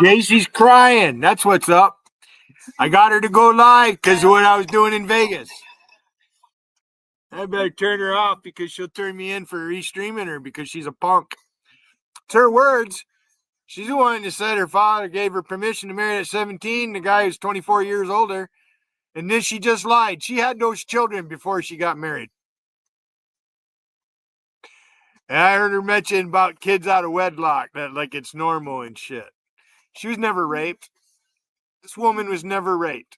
JC's crying. That's what's up. I got her to go live because of what I was doing in Vegas. I better turn her off because she'll turn me in for re-streaming her because she's a punk. It's her words. She's the one that said her father gave her permission to marry at 17, the guy who's 24 years older. And then she just lied. She had those children before she got married. And I heard her mention about kids out of wedlock, that like it's normal and shit. She was never raped. This woman was never raped.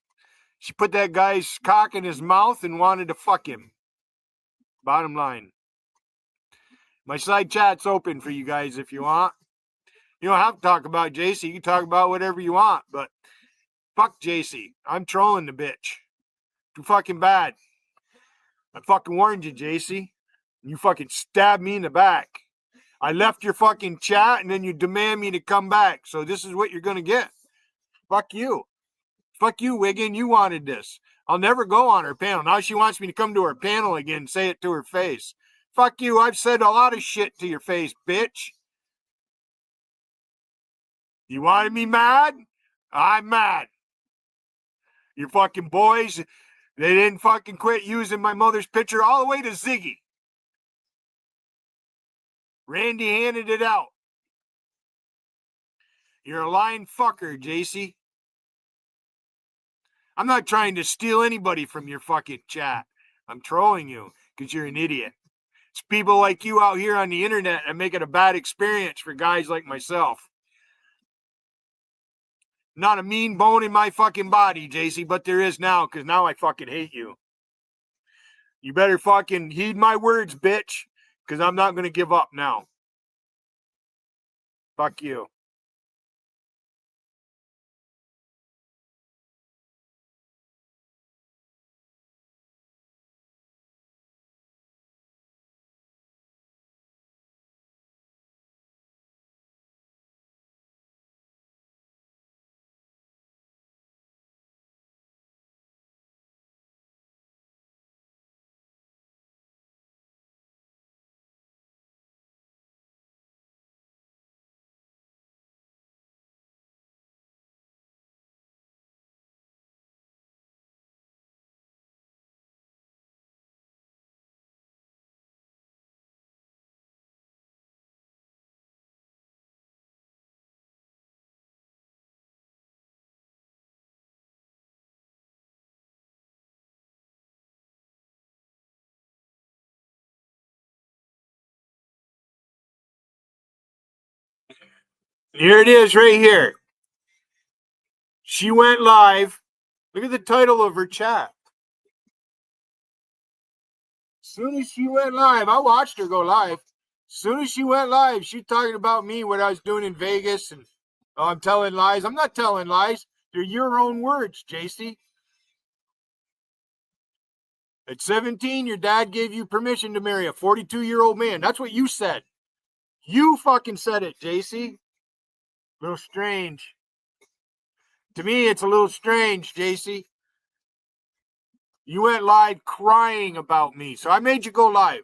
She put that guy's cock in his mouth and wanted to fuck him. Bottom line. My side chat's open for you guys if you want. You don't have to talk about JC. You can talk about whatever you want, but fuck JC. I'm trolling the bitch. Too fucking bad. I fucking warned you, JC. You fucking stabbed me in the back. I left your fucking chat and then you demand me to come back. So this is what you're going to get. Fuck you. Fuck you, Wiggin. You wanted this. I'll never go on her panel. Now she wants me to come to her panel again and say it to her face. Fuck you. I've said a lot of shit to your face, bitch. You wanted me mad? I'm mad. Your fucking boys, they didn't fucking quit using my mother's picture all the way to Ziggy. Randy handed it out. You're a lying fucker, JC. I'm not trying to steal anybody from your fucking chat. I'm trolling you because you're an idiot. It's people like you out here on the internet that make it a bad experience for guys like myself. Not a mean bone in my fucking body, JC, but there is now because now I fucking hate you. You better fucking heed my words, bitch, because I'm not going to give up now. Fuck you. Here it is right here. She went live. Look at the title of her chat. As soon as she went live, I watched her go live. As soon as she went live, she talking about me, what I was doing in Vegas, and I'm telling lies. I'm not telling lies. They're your own words, JC. At 17, your dad gave you permission to marry a 42-year-old man. That's what you said. You fucking said it, JC. A little strange. To me, it's a little strange, JC. You went live crying about me, so I made you go live.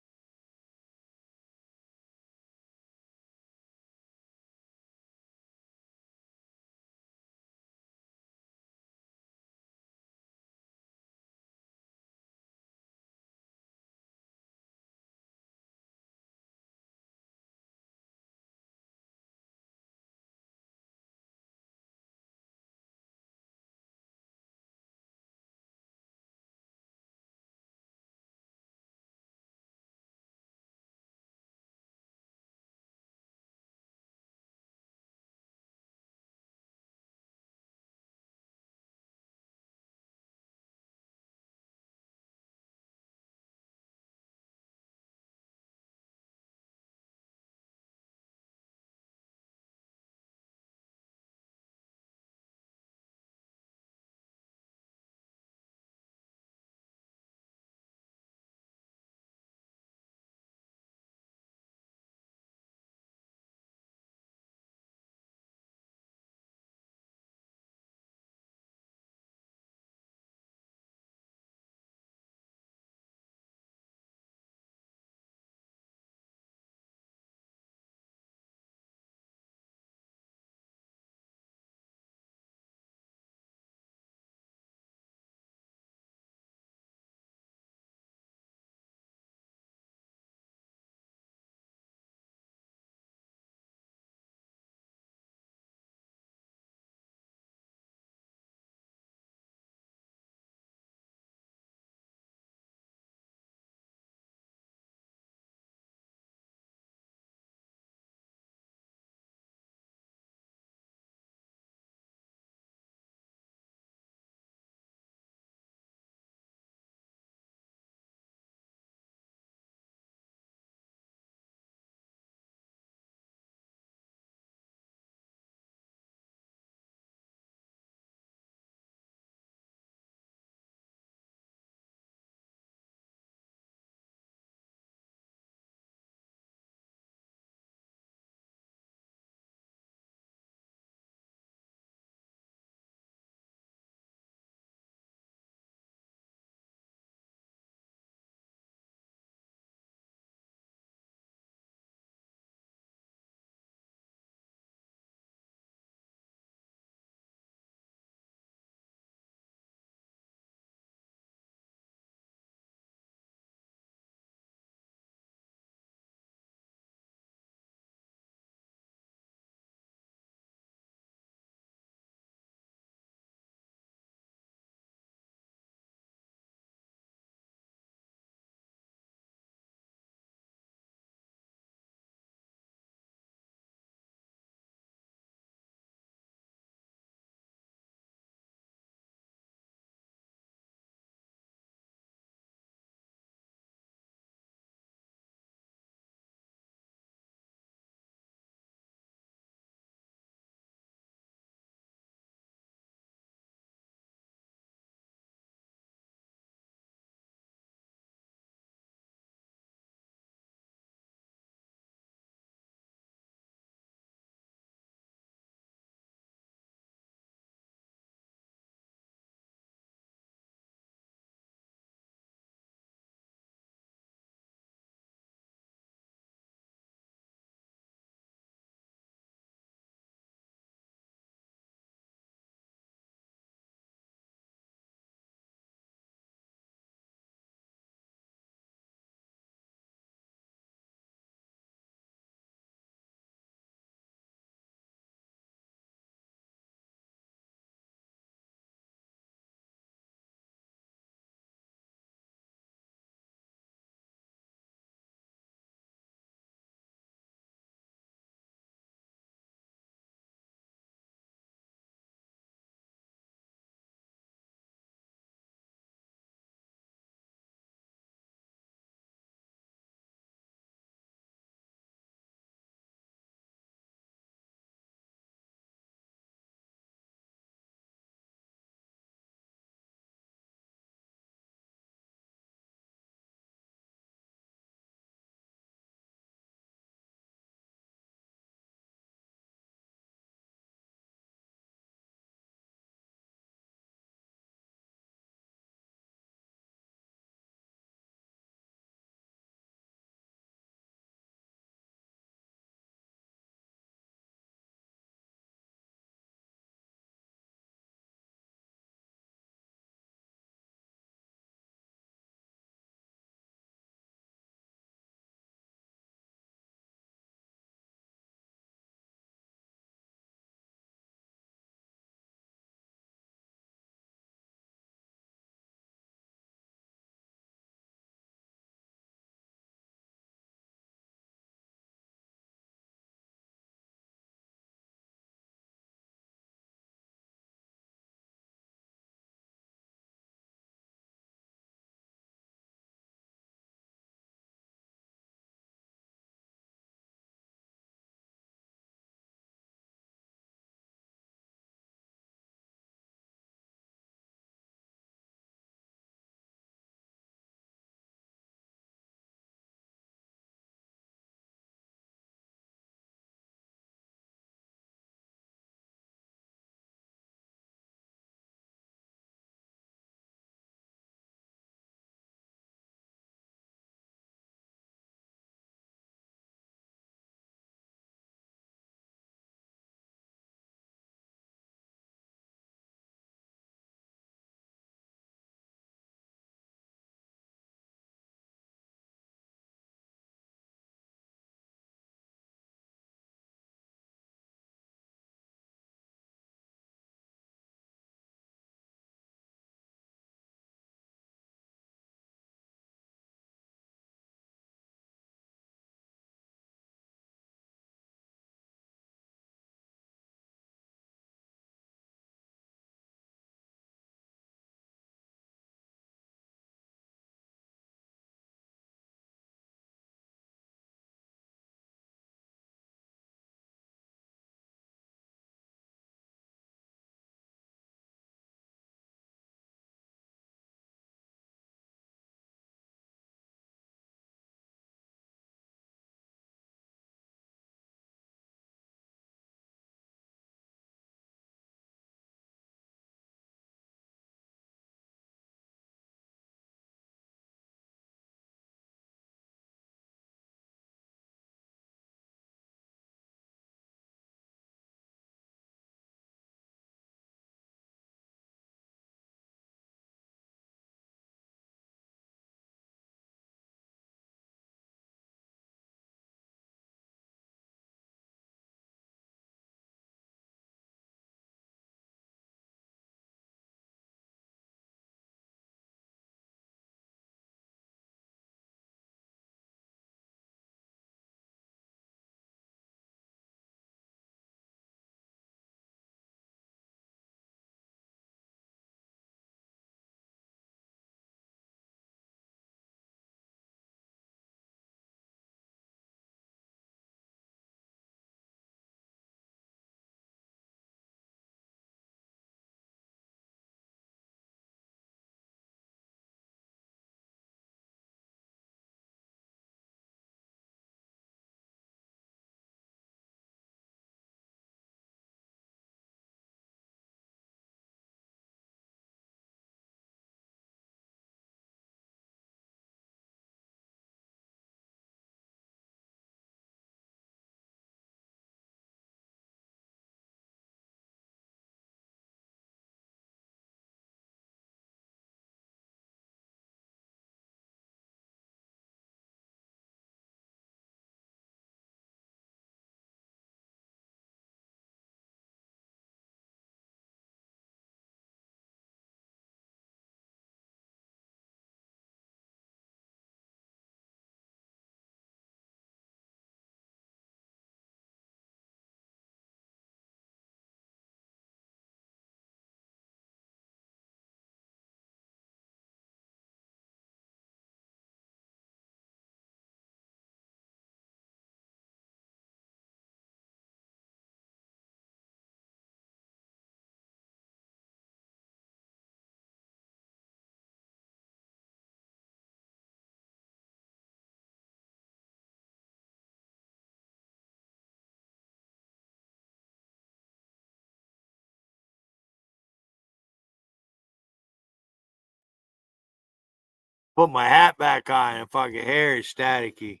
Put my hat back on and fucking hair is staticky.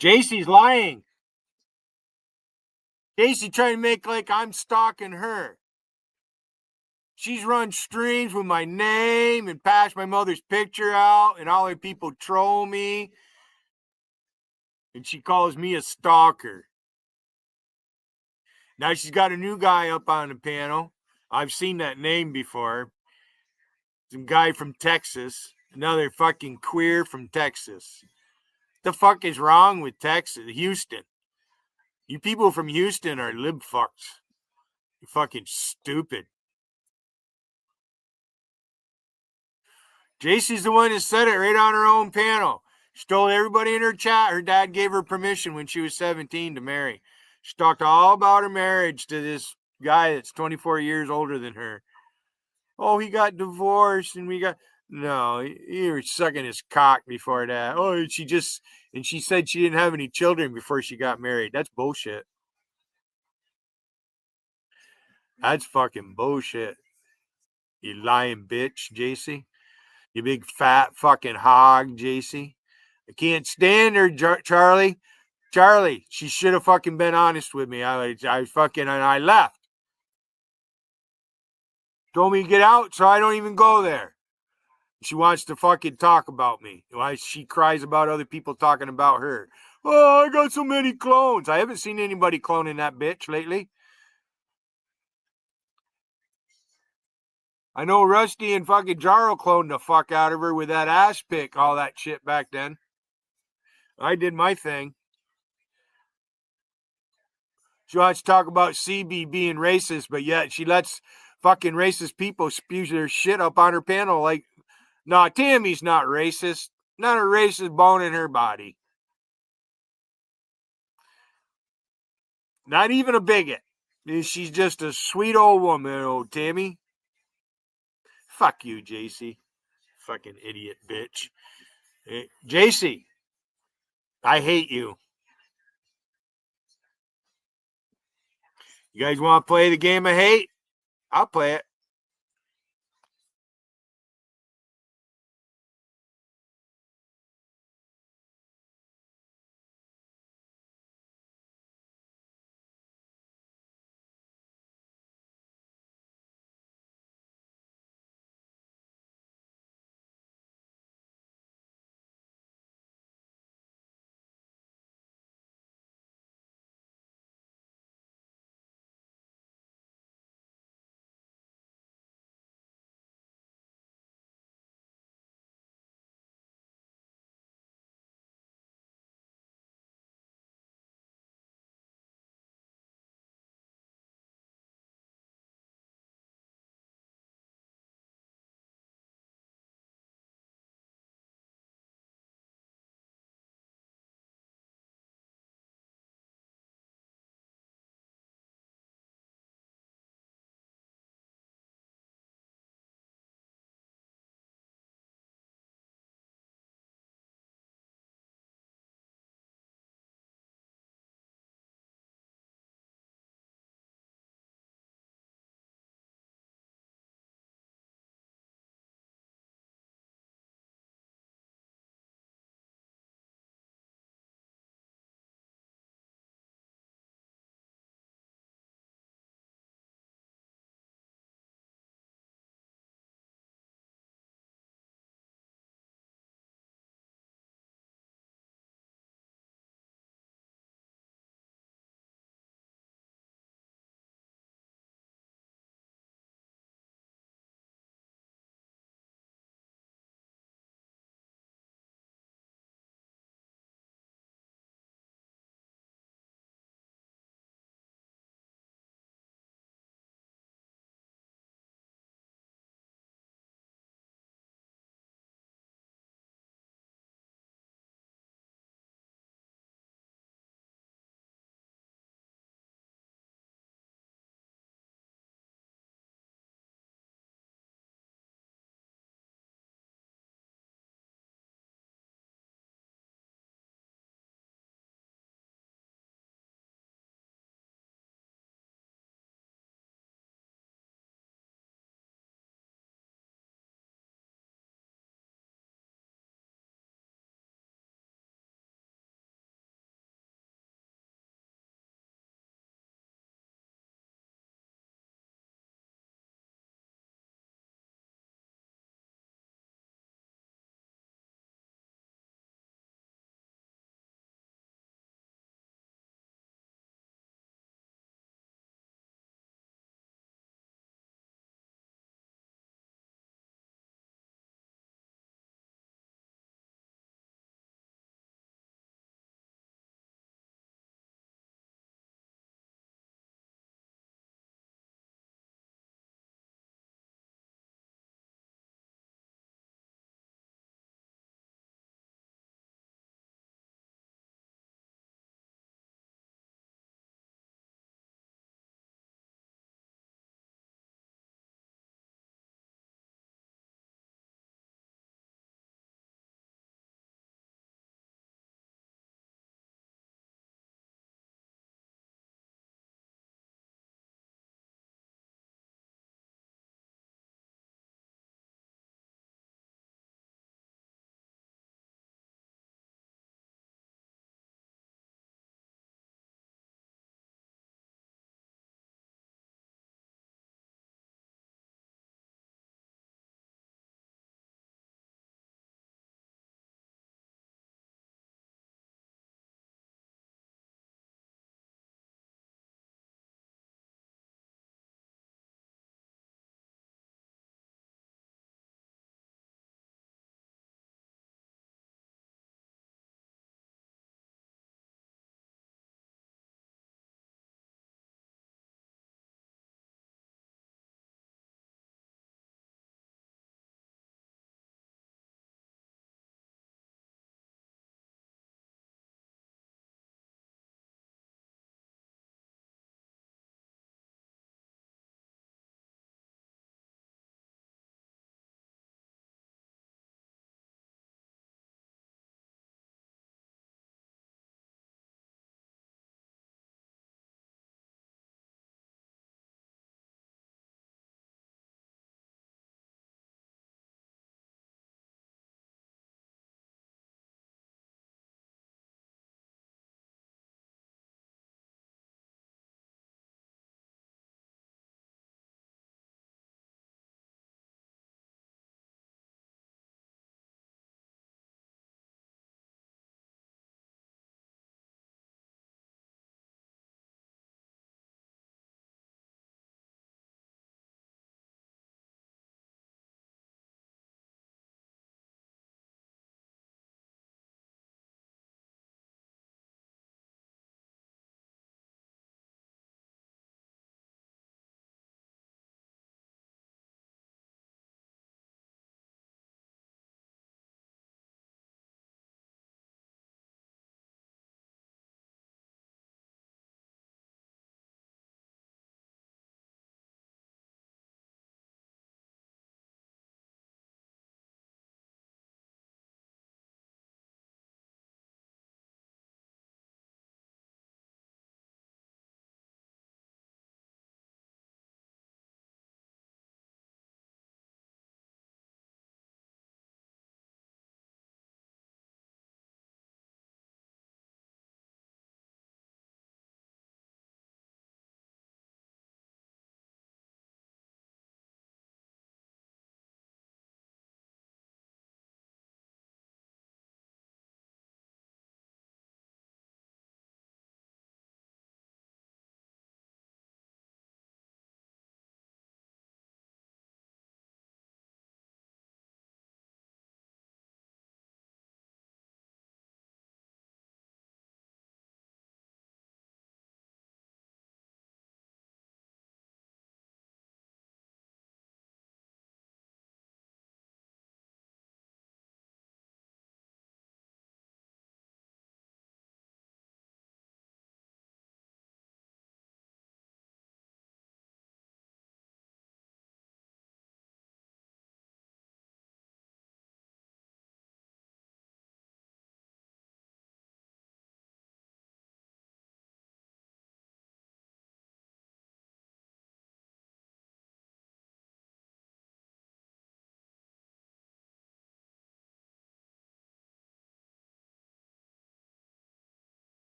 JC's lying. JC trying to make like I'm stalking her. She's run streams with my name and passed my mother's picture out, and all the people troll me. And she calls me a stalker. Now she's got a new guy up on the panel. I've seen that name before. Some guy from Texas. Another fucking queer from Texas. The fuck is wrong with Texas? Houston. You people from Houston are lib fucks. You're fucking stupid. JC's the one that said it right on her own panel. She told everybody in her chat her dad gave her permission when she was 17 to marry. She talked all about her marriage to this guy that's 24 years older than her. Oh, he got divorced and we got... No, he was sucking his cock before that. Oh, she said she didn't have any children before she got married. That's bullshit. That's fucking bullshit. You lying bitch, JC. You big fat fucking hog, JC. I can't stand her, Charlie. Charlie, she should have fucking been honest with me. I fucking, and I left. Told me to get out, so I don't even go there. She wants to fucking talk about me. Why she cries about other people talking about her. Oh, I got so many clones. I haven't seen anybody cloning that bitch lately. I know Rusty and fucking Jarro cloned the fuck out of her with that ass pick, all that shit back then. I did my thing. She wants to talk about CB being racist, but yet she lets fucking racist people spew their shit up on her panel like, nah, Tammy's not racist. Not a racist bone in her body. Not even a bigot. She's just a sweet old woman, old Tammy. Fuck you, JC. Fucking idiot bitch. Hey, JC, I hate you. You guys want to play the game of hate? I'll play it.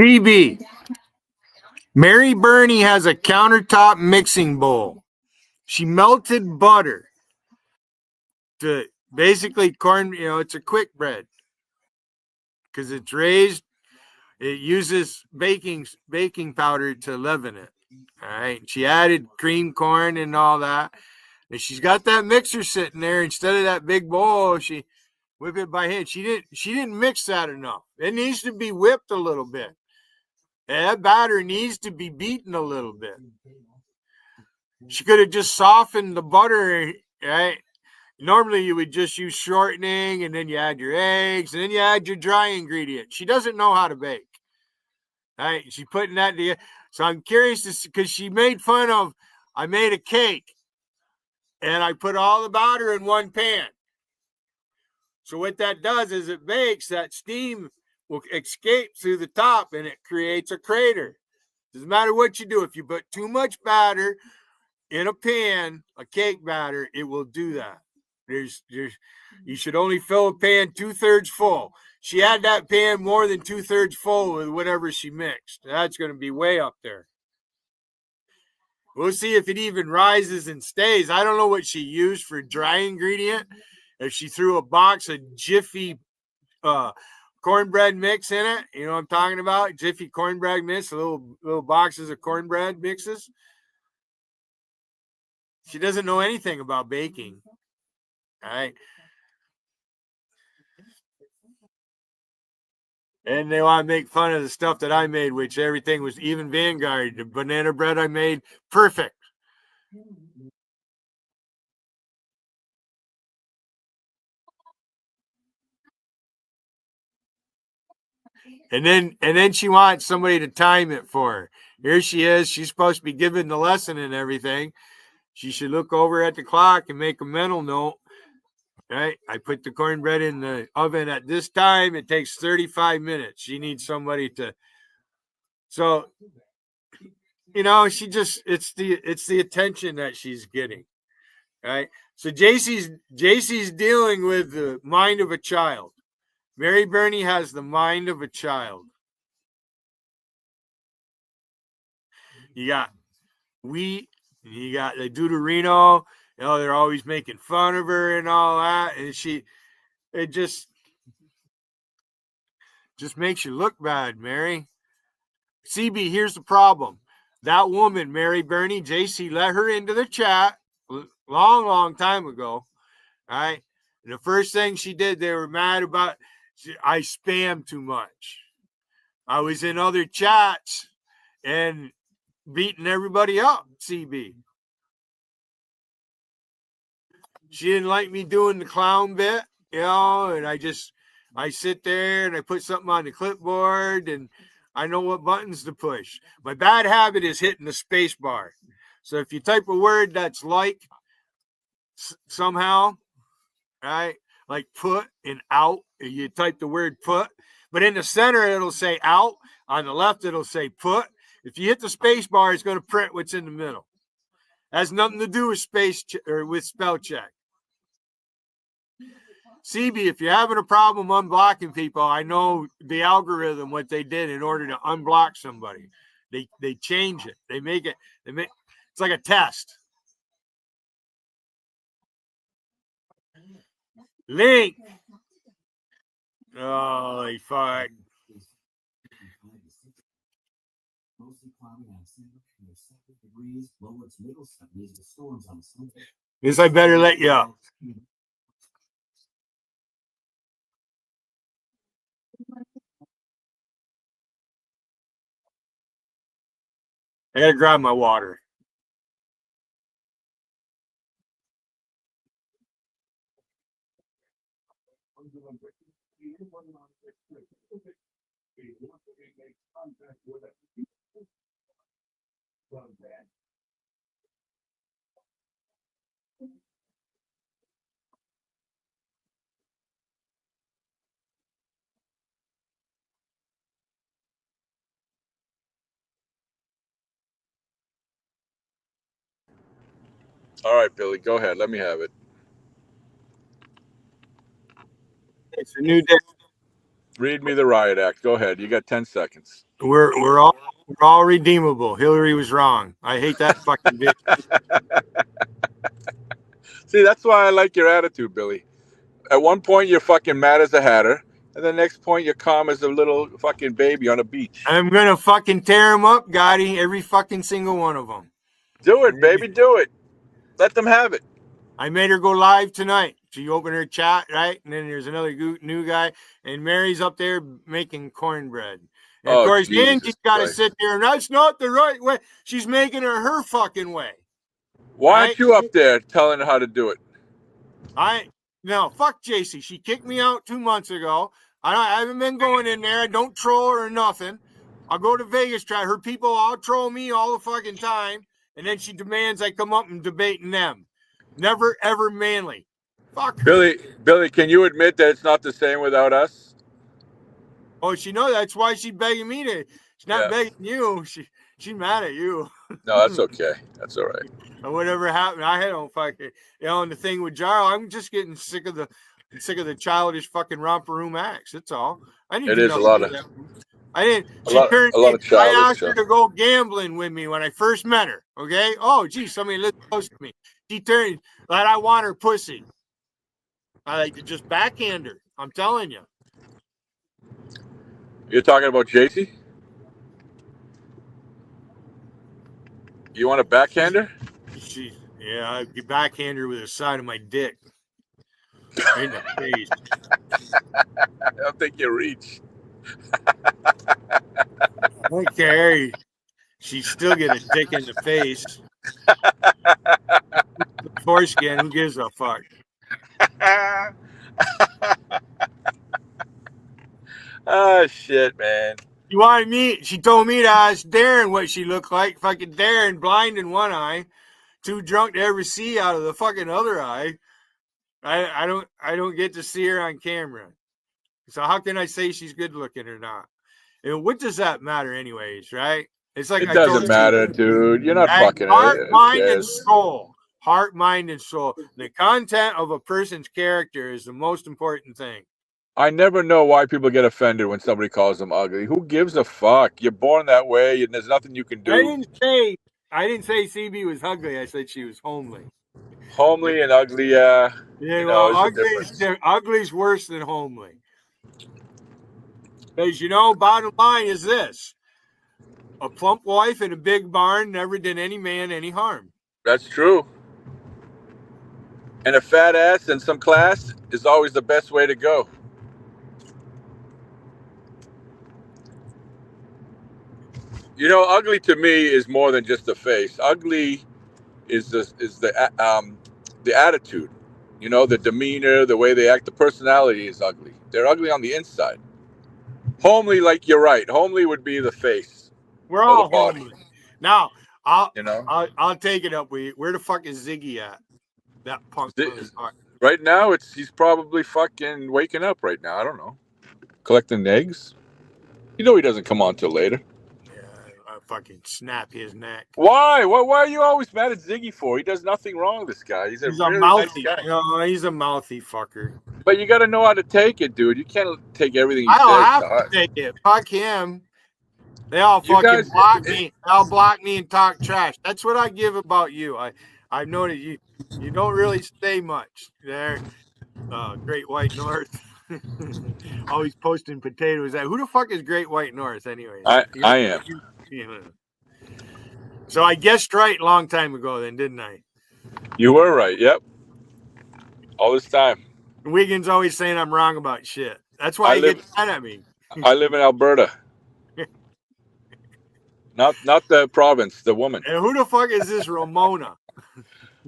CB. Mary Burney has a countertop mixing bowl. She melted butter to basically corn, it's a quick bread because it's raised. It uses baking powder to leaven it. All right. She added cream corn and all that. And she's got that mixer sitting there instead of that big bowl. She whip it by hand. She didn't mix that enough. It needs to be whipped a little bit. And that batter needs to be beaten a little bit. She could have just softened the butter, right? Normally you would just use shortening and then you add your eggs and then you add your dry ingredients. She doesn't know how to bake. Right? She's putting that together. So I'm curious because she made fun of, I made a cake and I put all the batter in one pan. So what that does is it bakes, that steam will escape through the top and it creates a crater. Doesn't matter what you do. If you put too much batter in a pan, a cake batter, it will do that. You should only fill a pan 2/3 full. She had that pan more than 2/3 full with whatever she mixed. That's going to be way up there. We'll see if it even rises and stays. I don't know what she used for dry ingredient. If she threw a box of Jiffy cornbread mix in it, you know what I'm talking about? Jiffy cornbread mix, little boxes of cornbread mixes. She doesn't know anything about baking. All right. And they want to make fun of the stuff that I made, which everything was even Vanguard. The banana bread I made, perfect. And then she wants somebody to time it for her. Here she is. She's supposed to be giving the lesson and everything. She should look over at the clock and make a mental note. Right? I put the cornbread in the oven at this time. It takes 35 minutes. She needs somebody to. So, it's the attention that she's getting. Right? So JC's dealing with the mind of a child. Mary Burney has the mind of a child. You got wheat, you got the Deuterino, they're always making fun of her and all that. And it just makes you look bad, Mary. CB, here's the problem. That woman, Mary Burney, JC let her into the chat long time ago. All right. And the first thing she did, they were mad about I spam too much. I was in other chats and beating everybody up, CB. She didn't like me doing the clown bit, and I sit there and I put something on the clipboard and I know what buttons to push. My bad habit is hitting the space bar. So if you type a word that's like somehow, right, like put and out, you type the word put, but in the center it'll say out. On the left it'll say put. If you hit the space bar, it's going to print what's in the middle. Has nothing to do with with spell check. CB, if you're having a problem unblocking people, I know the algorithm, what they did in order to unblock somebody. They change it. They make it's like a test. Link. Oh, fuck. Guess I better let you up. I gotta grab my water. All right, Billy, go ahead. Let me have it. It's a new day. Read me the riot act. Go ahead. You got 10 seconds. We're all redeemable. Hillary was wrong. I hate that fucking bitch. See, that's why I like your attitude, Billy. At one point, you're fucking mad as a hatter, and the next point, you're calm as a little fucking baby on a beach. I'm gonna fucking tear them up, Gotti. Every fucking single one of them. Do it, baby. Do it. Let them have it. I made her go live tonight. She opened her chat, right? And then there's another new guy, and Mary's up there making cornbread. And of course, then she's got to sit there, and that's not the right way. She's making her fucking way. Why aren't you up there telling her how to do it? No, fuck JC. She kicked me out 2 months ago. I haven't been going in there. I don't troll her or nothing. I'll go to Vegas, try. Her people all troll me all the fucking time. And then she demands I come up and debating them. Never, ever manly. Fuck her. Billy, can you admit that it's not the same without us? Oh, she knows that's why she's begging me to. She's not begging you. She's mad at you. No, that's okay. That's all right. Or whatever happened, I don't fucking, and the thing with Jarl, I'm just getting sick of the childish fucking romper room acts. That's all. It is a lot of. I didn't. A lot of childish. I asked her to go gambling with me when I first met her. Okay. Oh, gee, somebody lives close to me. She turned like I want her pussy. I like to just backhand her. I'm telling you. You're talking about JC? You want a backhander? I backhand her with the side of my dick. In the face. I don't think you reach. Okay. She still get a dick in the face. Foreskin, who gives a fuck? Oh shit, man. She told me to ask Darren what she looked like. Fucking Darren, blind in one eye, too drunk to ever see out of the fucking other eye. I don't get to see her on camera. So how can I say she's good looking or not? And what does that matter anyways, right? It's like it doesn't matter, dude. You're not fucking heart, mind, and soul. Heart, mind, and soul. The content of a person's character is the most important thing. I never know why people get offended when somebody calls them ugly. Who gives a fuck? You're born that way, and there's nothing you can do. I didn't say CB was ugly. I said she was homely. Homely and ugly, yeah. Ugly's worse than homely. Because bottom line is this: a plump wife in a big barn never did any man any harm. That's true. And a fat ass and some class is always the best way to go. Ugly to me is more than just the face. Ugly is the attitude, the demeanor, the way they act. The personality is ugly. They're ugly on the inside. Homely, like you're right. Homely would be the face. We're all homely. Now, I'll take it up with you. Where the fuck is Ziggy at? That punk. Right now, he's probably fucking waking up right now. I don't know. Collecting eggs. He doesn't come on till later. Fucking snap his neck. Why? Why are you always mad at Ziggy for? He does nothing wrong, this guy. He's a really mouthy nice guy. he's a mouthy fucker. But you got to know how to take it, dude. You can't take everything he says. I don't have to take it. Fuck him. They all fucking block me. They'll block me and talk trash. That's what I give about you. I've noticed you don't really say much there. Great White North. Always posting potatoes. Who the fuck is Great White North anyway? I am. So I guessed right a long time ago then, didn't I? You were right. Yep. All this time. Wiggins always saying I'm wrong about shit. That's why he gets mad at me. I live in Alberta. Not the province, the woman. And who the fuck is this Ramona?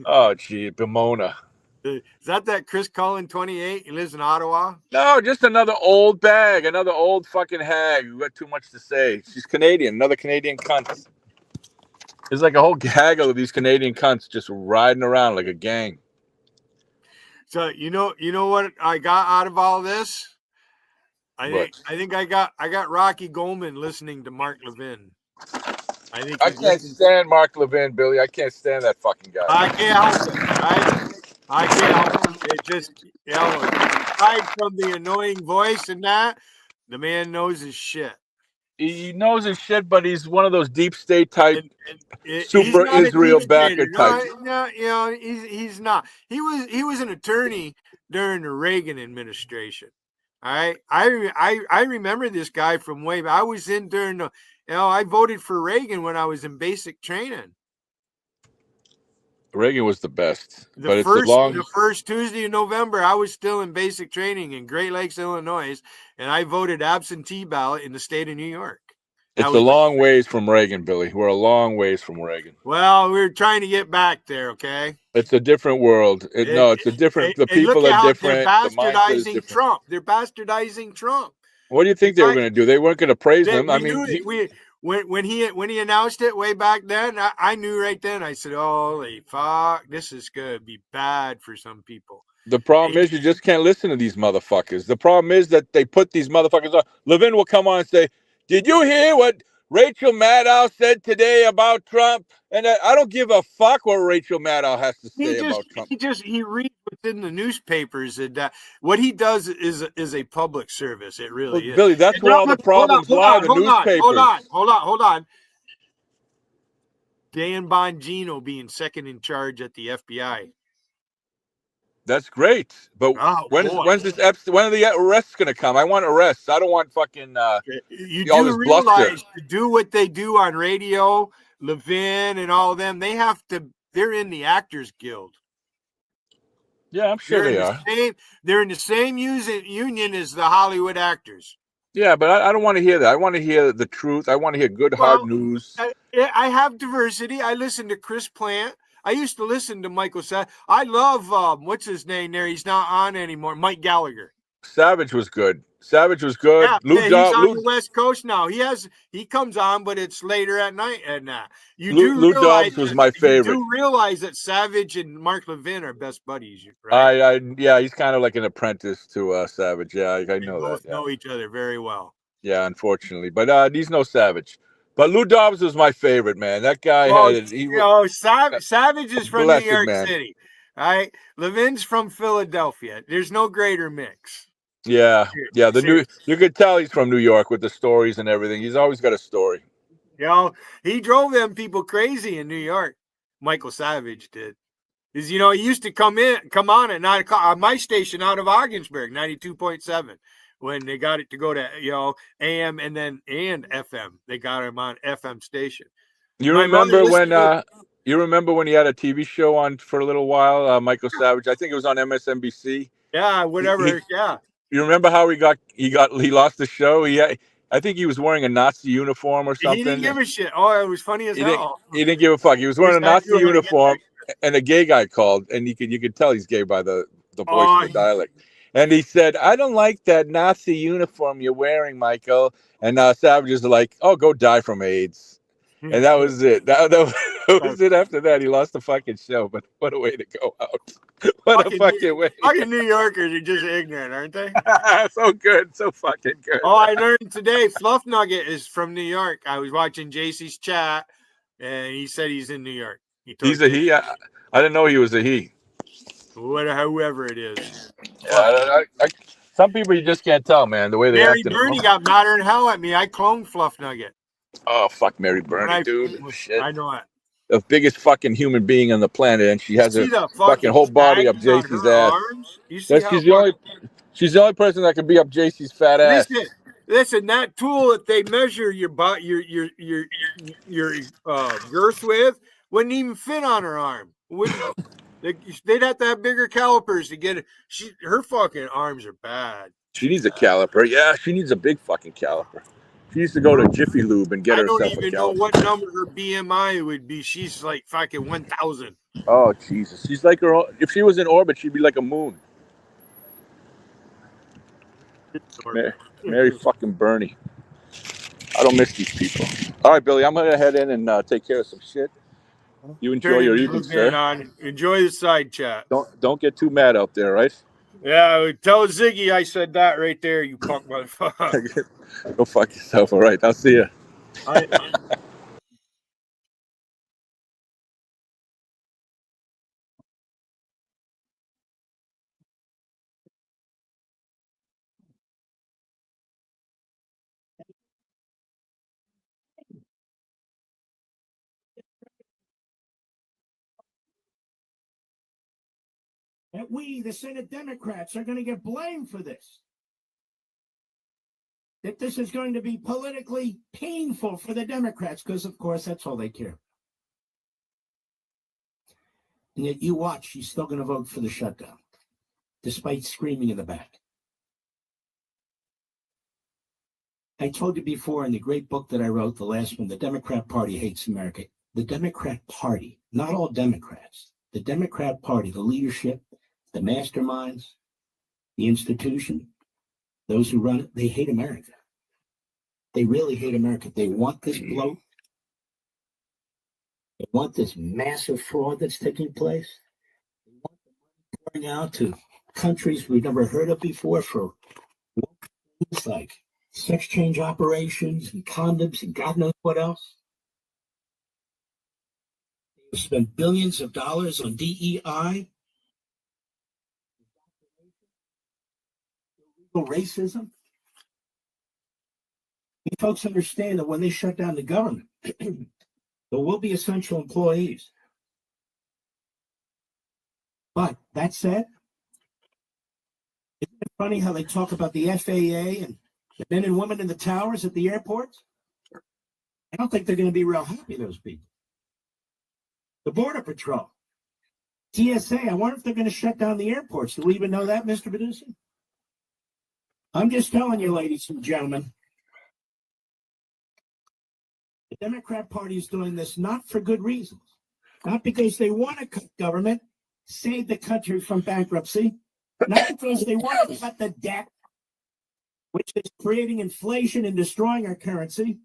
Oh, gee, Ramona. Is that Chris Cullen, 28? He lives in Ottawa? No, just another old bag, another old fucking hag who got too much to say. She's Canadian, another Canadian cunt. There's like a whole gaggle of these Canadian cunts just riding around like a gang. So you know what I got out of all this? I think I got Rocky Goldman listening to Mark Levin. I can't stand Mark Levin, Billy. I can't stand that fucking guy. I can't help it. I can't help it. It just, aside from the annoying voice and that, The man knows his shit. He knows his shit, but he's one of those deep state type, He's super not a Israel deep backer stater. No, types. no, he's not. He was an attorney during the Reagan administration. All right, I remember this guy from way back. I was in during the, I voted for Reagan when I was in basic training. Reagan was the best, The but it's a first long. the first Tuesday in November, I was still in basic training in Great Lakes, Illinois, and I voted absentee ballot in the state of New York. That It's a was long ways from Reagan, Billy. We're a long ways from Reagan. well, we were trying to get back there, okay? It's a different world. It's a different. The And look people at are how they're different. The mindset is bastardizing different. Trump. They're bastardizing Trump. What do you think It's they were like going to do? They weren't going to praise that him. I we mean, knew it. When he announced it way back then, I knew right then. I said, "Holy fuck, this is gonna be bad for some people." the problem is you just can't listen to these motherfuckers. The problem is that they put these motherfuckers on. Levin will come on and say, "Did you hear what Rachel Maddow said today about Trump?" And I don't give a fuck what Rachel Maddow has to say about Trump. He reads what's in the newspapers, and what he does is a public service. It Well, really is. Billy, that's And where all the problems lie. The newspapers. hold on. Dan Bongino being second in charge at the FBI. That's great, but Oh boy. when's this when are the arrests going to come? I want arrests. I don't want fucking You all do this bluster. realize to do what they do on radio, Levin and all of them, they're in the Actors Guild. Yeah, I'm sure They're in they the are. same union as the Hollywood actors. Yeah, but I don't want to hear that. I want to hear the truth. I want to hear good, hard Well, news. I have diversity. I listen to Chris Plant. I used to listen to Michael Savage. I love what's his name there? He's not on anymore. Mike Gallagher. Savage was good. Savage was good. Yeah, he's on the West Coast now. He comes on, but it's later at night. And Lou Dobbs was my favorite. You do realize that Savage and Mark Levin are best buddies, right? Yeah, he's kind of like an apprentice to Savage. Yeah, I They know both that. Yeah, know each other very well. yeah, unfortunately, but he's no Savage. But Lou Dobbs was my favorite, man. That guy Well, he Savage a is from New blessed York man. City. All right. Levin's from Philadelphia. There's no greater mix. Yeah, yeah. Seriously. You could tell he's from New York with the stories and everything. He's always got a story. He drove them people crazy in New York. Michael Savage did. Is he used to come on at 9 o'clock on my station out of Ogdensburg, 92.7. When they got it to go to AM and FM, they got him on FM station. You My mother remember when listened you remember when he had a TV show on for a little while, Michael Savage? I think it was on MSNBC. Yeah, whatever. Yeah. You remember how he lost the show? I think he was wearing a Nazi uniform or something. He didn't give a shit. Oh, it was funny as hell. He didn't give a fuck. He was wearing a Nazi uniform, and a gay guy called, and you could tell he's gay by the voice and the dialect. And he said, "I don't like that Nazi uniform you're wearing, Michael." And Savage is like, "Oh, go die from AIDS." And that was it. That was it. After that, he lost the fucking show. But what a way to go out! What a fucking way! Fucking New Yorkers are just ignorant, aren't they? So good, so fucking good. Oh, I learned today. Fluff Nugget is from New York. I was watching JC's chat, and he said he's in New York. He's a he. I didn't know he was a he. Whoever it is. Yeah, some people you just can't tell, man. The way they act. Mary Bernie got madder than hell at me. I cloned Fluff Nugget. Oh, fuck Mary Bernie, dude. Shit. I know it. The biggest fucking human being on the planet, and she has her fucking whole body up JC's ass. She's the only person that can be up JC's fat ass. Listen, that tool that they measure your girth with wouldn't even fit on her arm. They'd have to have bigger calipers to get it. Her fucking arms are bad. She needs a caliper. Yeah, she needs a big fucking caliper. She used to go to Jiffy Lube and get herself a caliper. I don't even know what number her BMI would be. She's like fucking 1,000. Oh, Jesus. She's like her. If she was in orbit, she'd be like a moon. Mary fucking Bernie. I don't miss these people. All right, Billy, I'm going to head in and take care of some shit. You enjoy your evening, sir. Enjoy the side chat. Don't get too mad out there, right? Yeah, tell Ziggy I said that right there, you punk motherfucker. Go fuck yourself. All right, I'll see you. we, the Senate Democrats, are going to get blamed for this. That this is going to be politically painful for the Democrats, because, of course, that's all they care. And yet you watch, she's still going to vote for the shutdown, despite screaming in the back. I told you before in the great book that I wrote, the last one, The Democrat Party Hates America. The Democrat Party, not all Democrats, the Democrat Party, the leadership, the masterminds, the institution, those who run it, they hate America. They really hate America. They want this bloat. They want this massive fraud that's taking place. They want the money pouring out to countries we've never heard of before for things like sex change operations and condoms and God knows what else. They spend billions of dollars on DEI, racism. You folks understand that when they shut down the government, there will be essential employees. But that said, isn't it funny how they talk about the FAA and the men and women in the towers at the airports? I don't think they're going to be real happy, those people. The Border Patrol, TSA, I wonder if they're going to shut down the airports. Do we even know that, Mr. Producer? I'm just telling you, ladies and gentlemen, the Democrat Party is doing this not for good reasons, not because they want to cut government, save the country from bankruptcy, not because they want to cut the debt, which is creating inflation and destroying our currency.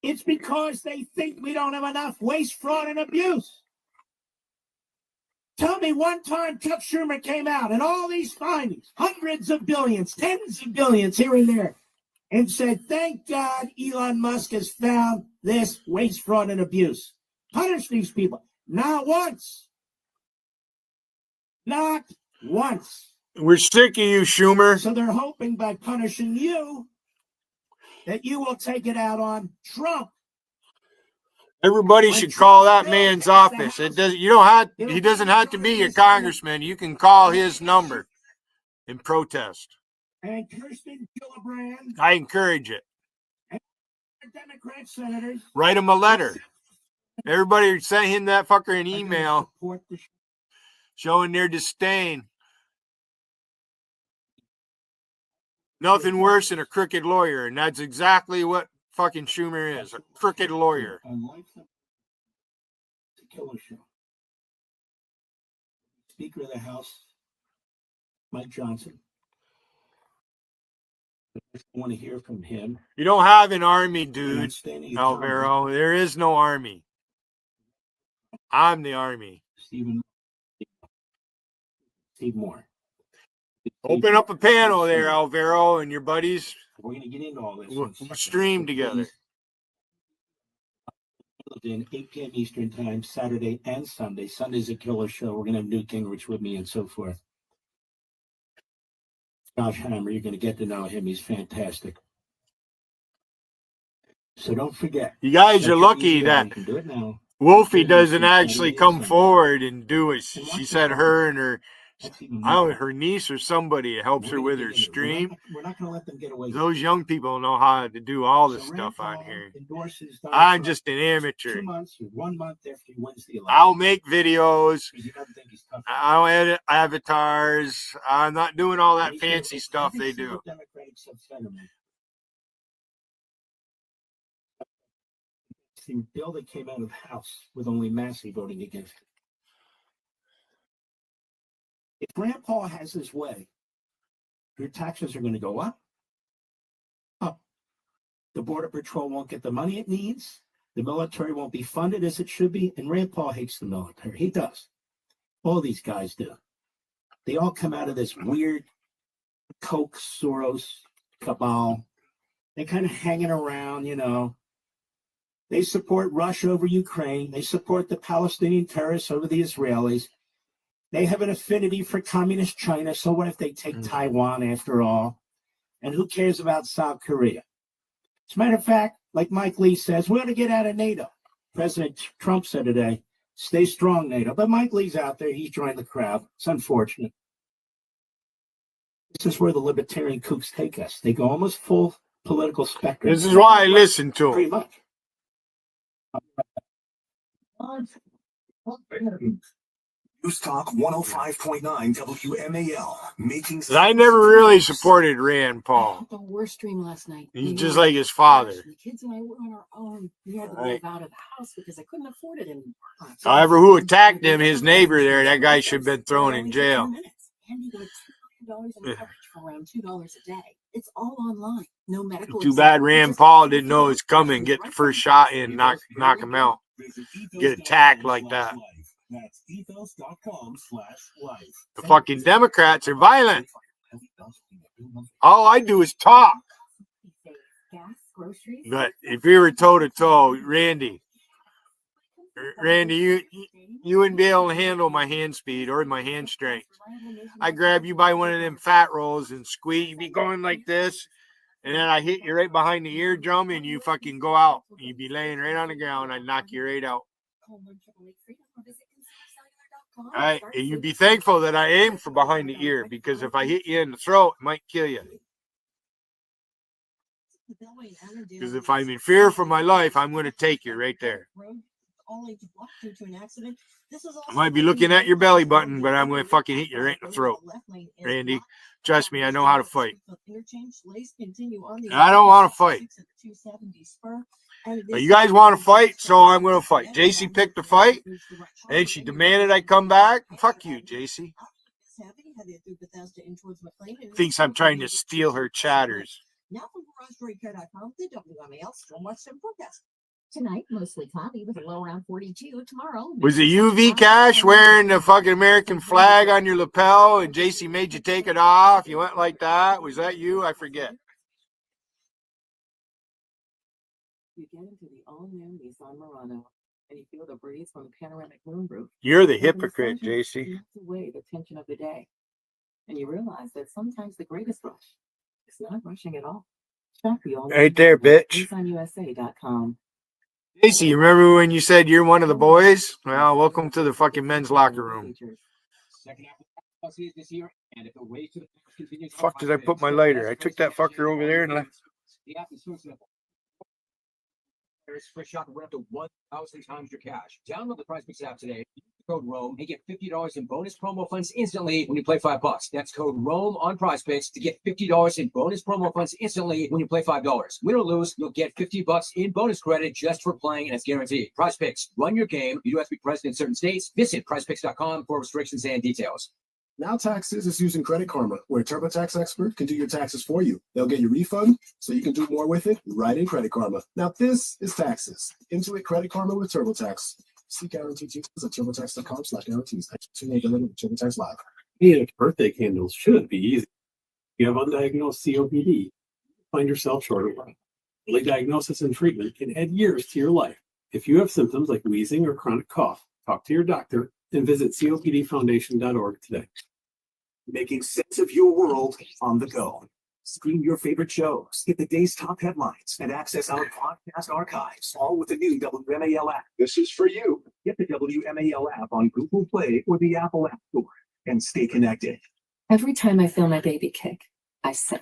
It's because they think we don't have enough waste, fraud, and abuse. Tell me one time Chuck Schumer came out and all these findings, hundreds of billions, tens of billions here and there, and said, thank God Elon Musk has found this waste, fraud, and abuse. Punish these people. Not once. Not once. We're sick of you, Schumer. So they're hoping by punishing you that you will take it out on Trump. Everybody should call that man's office. It does. You don't have. He doesn't have to be your congressman. You can call his number and protest. And Kirsten Gillibrand. I encourage it. And Democrat senators. Write him a letter. Everybody sent him that fucker an email showing their disdain. Nothing worse than a crooked lawyer, and that's exactly what fucking Schumer is, a crooked lawyer. Speaker of the House, Mike Johnson. I want to hear from him. You don't have an army, dude, Alvaro. There is no army. I'm the army. Steve Moore. Open up a panel there, Alvaro, and your buddies. We're going to get into all this. We'll stream together. In 8 p.m. Eastern Time, Saturday and Sunday. Sunday's a killer show. We're going to have Newt Gingrich with me and so forth. Josh Hammer, you're going to get to know him. He's fantastic. So don't forget. You guys are lucky that do it now. Wolfie doesn't actually come forward and do it. She said her and her, I don't know, her niece or somebody helps her with her stream. We're not going to let them get away. Those young people know how to do all this stuff on here. I'm just an amateur. 2 months or 1 month after he wins the election. I'll make videos. I'll edit avatars. I'm not doing all that fancy stuff they do. The bill that came out of the House with only Massey voting against it. If Rand Paul has his way, your taxes are going to go up. Up. The Border Patrol won't get the money it needs. The military won't be funded as it should be. And Rand Paul hates the military. He does. All these guys do. They all come out of this weird Koch Soros cabal. They're kind of hanging around, you know. They support Russia over Ukraine. They support the Palestinian terrorists over the Israelis. They have an affinity for communist China. So what if they take Taiwan after all? And who cares about South Korea? As a matter of fact, like Mike Lee says, we ought to get out of NATO. President Trump said today, Stay strong, NATO. But Mike Lee's out there. He's joined the crowd. It's unfortunate. This is where the libertarian kooks take us. They go almost full political spectrum. This is why I listen to Pretty him. much. News Talk 105.9 WMAL. Making I never really supported Rand Paul. The worst dream last night. He's just like his father. The kids and I were on our own. We had to Right. move out of the house because I couldn't afford it anymore. However, who attacked him, his neighbor there, that guy should have been thrown in jail. And you got $2 million in coverage for around $2 a day. It's all online. No medical. Too bad Rand Paul didn't know it was coming. Get the first shot in, knock him out. Get attacked like that. That's ethos.com/life. The fucking Democrats are violent. All I do is talk. Gas, groceries. But if you were toe to toe, Randy, you wouldn't be able to handle my hand speed or my hand strength. I grab you by one of them fat rolls and squeeze. You'd be going like this, and then I hit you right behind the eardrum, and you fucking go out. You'd be laying right on the ground. I'd knock you right out. All right, and you'd be thankful that I aim for behind the ear, because if I hit you in the throat, it might kill you. Because if I'm in fear for my life, I'm going to take you right there. I might be looking at your belly button, but I'm going to fucking hit you right in the throat. Randy, trust me, I know how to fight. And I don't want to fight. But you guys want to fight, so I'm going to fight. JC picked a fight, and she demanded I come back. Fuck you, JC. Thinks I'm trying to steal her chatters. Now from GarageBreaker.com, the WMAL Stormwatch 7 forecast. Tonight, mostly cloudy with a low around 42. Tomorrow. Was it UV Cash wearing the fucking American flag on your lapel and JC made you take it off? You went like that? Was that you? I forget. You get into the all-new Nissan Murano, and you feel the breeze from the panoramic moonroof. You're the hypocrite, JC. Takes away the tension of the day, and you realize that sometimes the greatest rush is not rushing at all. Shop the all-new Right there, bitch. NissanUSA.com. JC, you remember when you said you're one of the boys? Well, welcome to the fucking men's locker room. Fuck did I put my lighter? I took that fucker over there and left. The app is so simple. Free shot went up to 1,000 times your cash. Download the PrizePicks app today. Use the code ROAM and get $50 in bonus promo funds instantly when you play $5. That's code ROAM on PrizePicks to get $50 in bonus promo funds instantly when you play $5. Win or lose, you'll get $50 in bonus credit just for playing, and it's guaranteed. PrizePicks, run your game. You do have to be present in certain states. Visit PrizePicks.com for restrictions and details. Now Taxes is using Credit Karma, where a TurboTax expert can do your taxes for you. They'll get your refund so you can do more with it right in Credit Karma. Now this is taxes. Intuit Credit Karma with TurboTax. See guaranteed details at TurboTax.com/guarantees. Actually, delivered with TurboTax Live. Being birthday candles shouldn't be easy. You have undiagnosed COPD. Find yourself short of breath. Early diagnosis and treatment can add years to your life. If you have symptoms like wheezing or chronic cough, talk to your doctor and visit copdfoundation.org today. Making sense of your world on the go. Stream your favorite shows, get the day's top headlines, and access our podcast archives, all with the new WMAL app. This is for you. Get the WMAL app on Google Play or the Apple App Store and stay connected. Every time I feel my baby kick, I sing.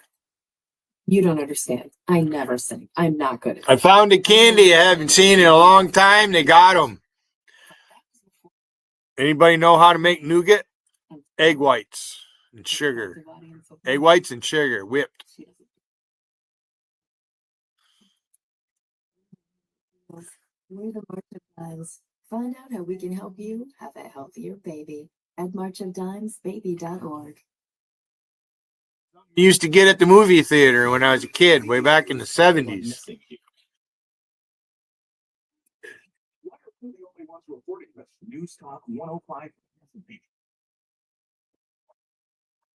You don't understand. I never sing. I'm not good at it. I found a candy I haven't seen in a long time. They got them. Anybody know how to make nougat? Egg whites and sugar. Egg whites and sugar, whipped. We're the March of Dimes. Find out how we can help you have a healthier baby at marchofdimesbaby.org. Used to get at the movie theater when I was a kid, way back in the 70s. News Talk 105.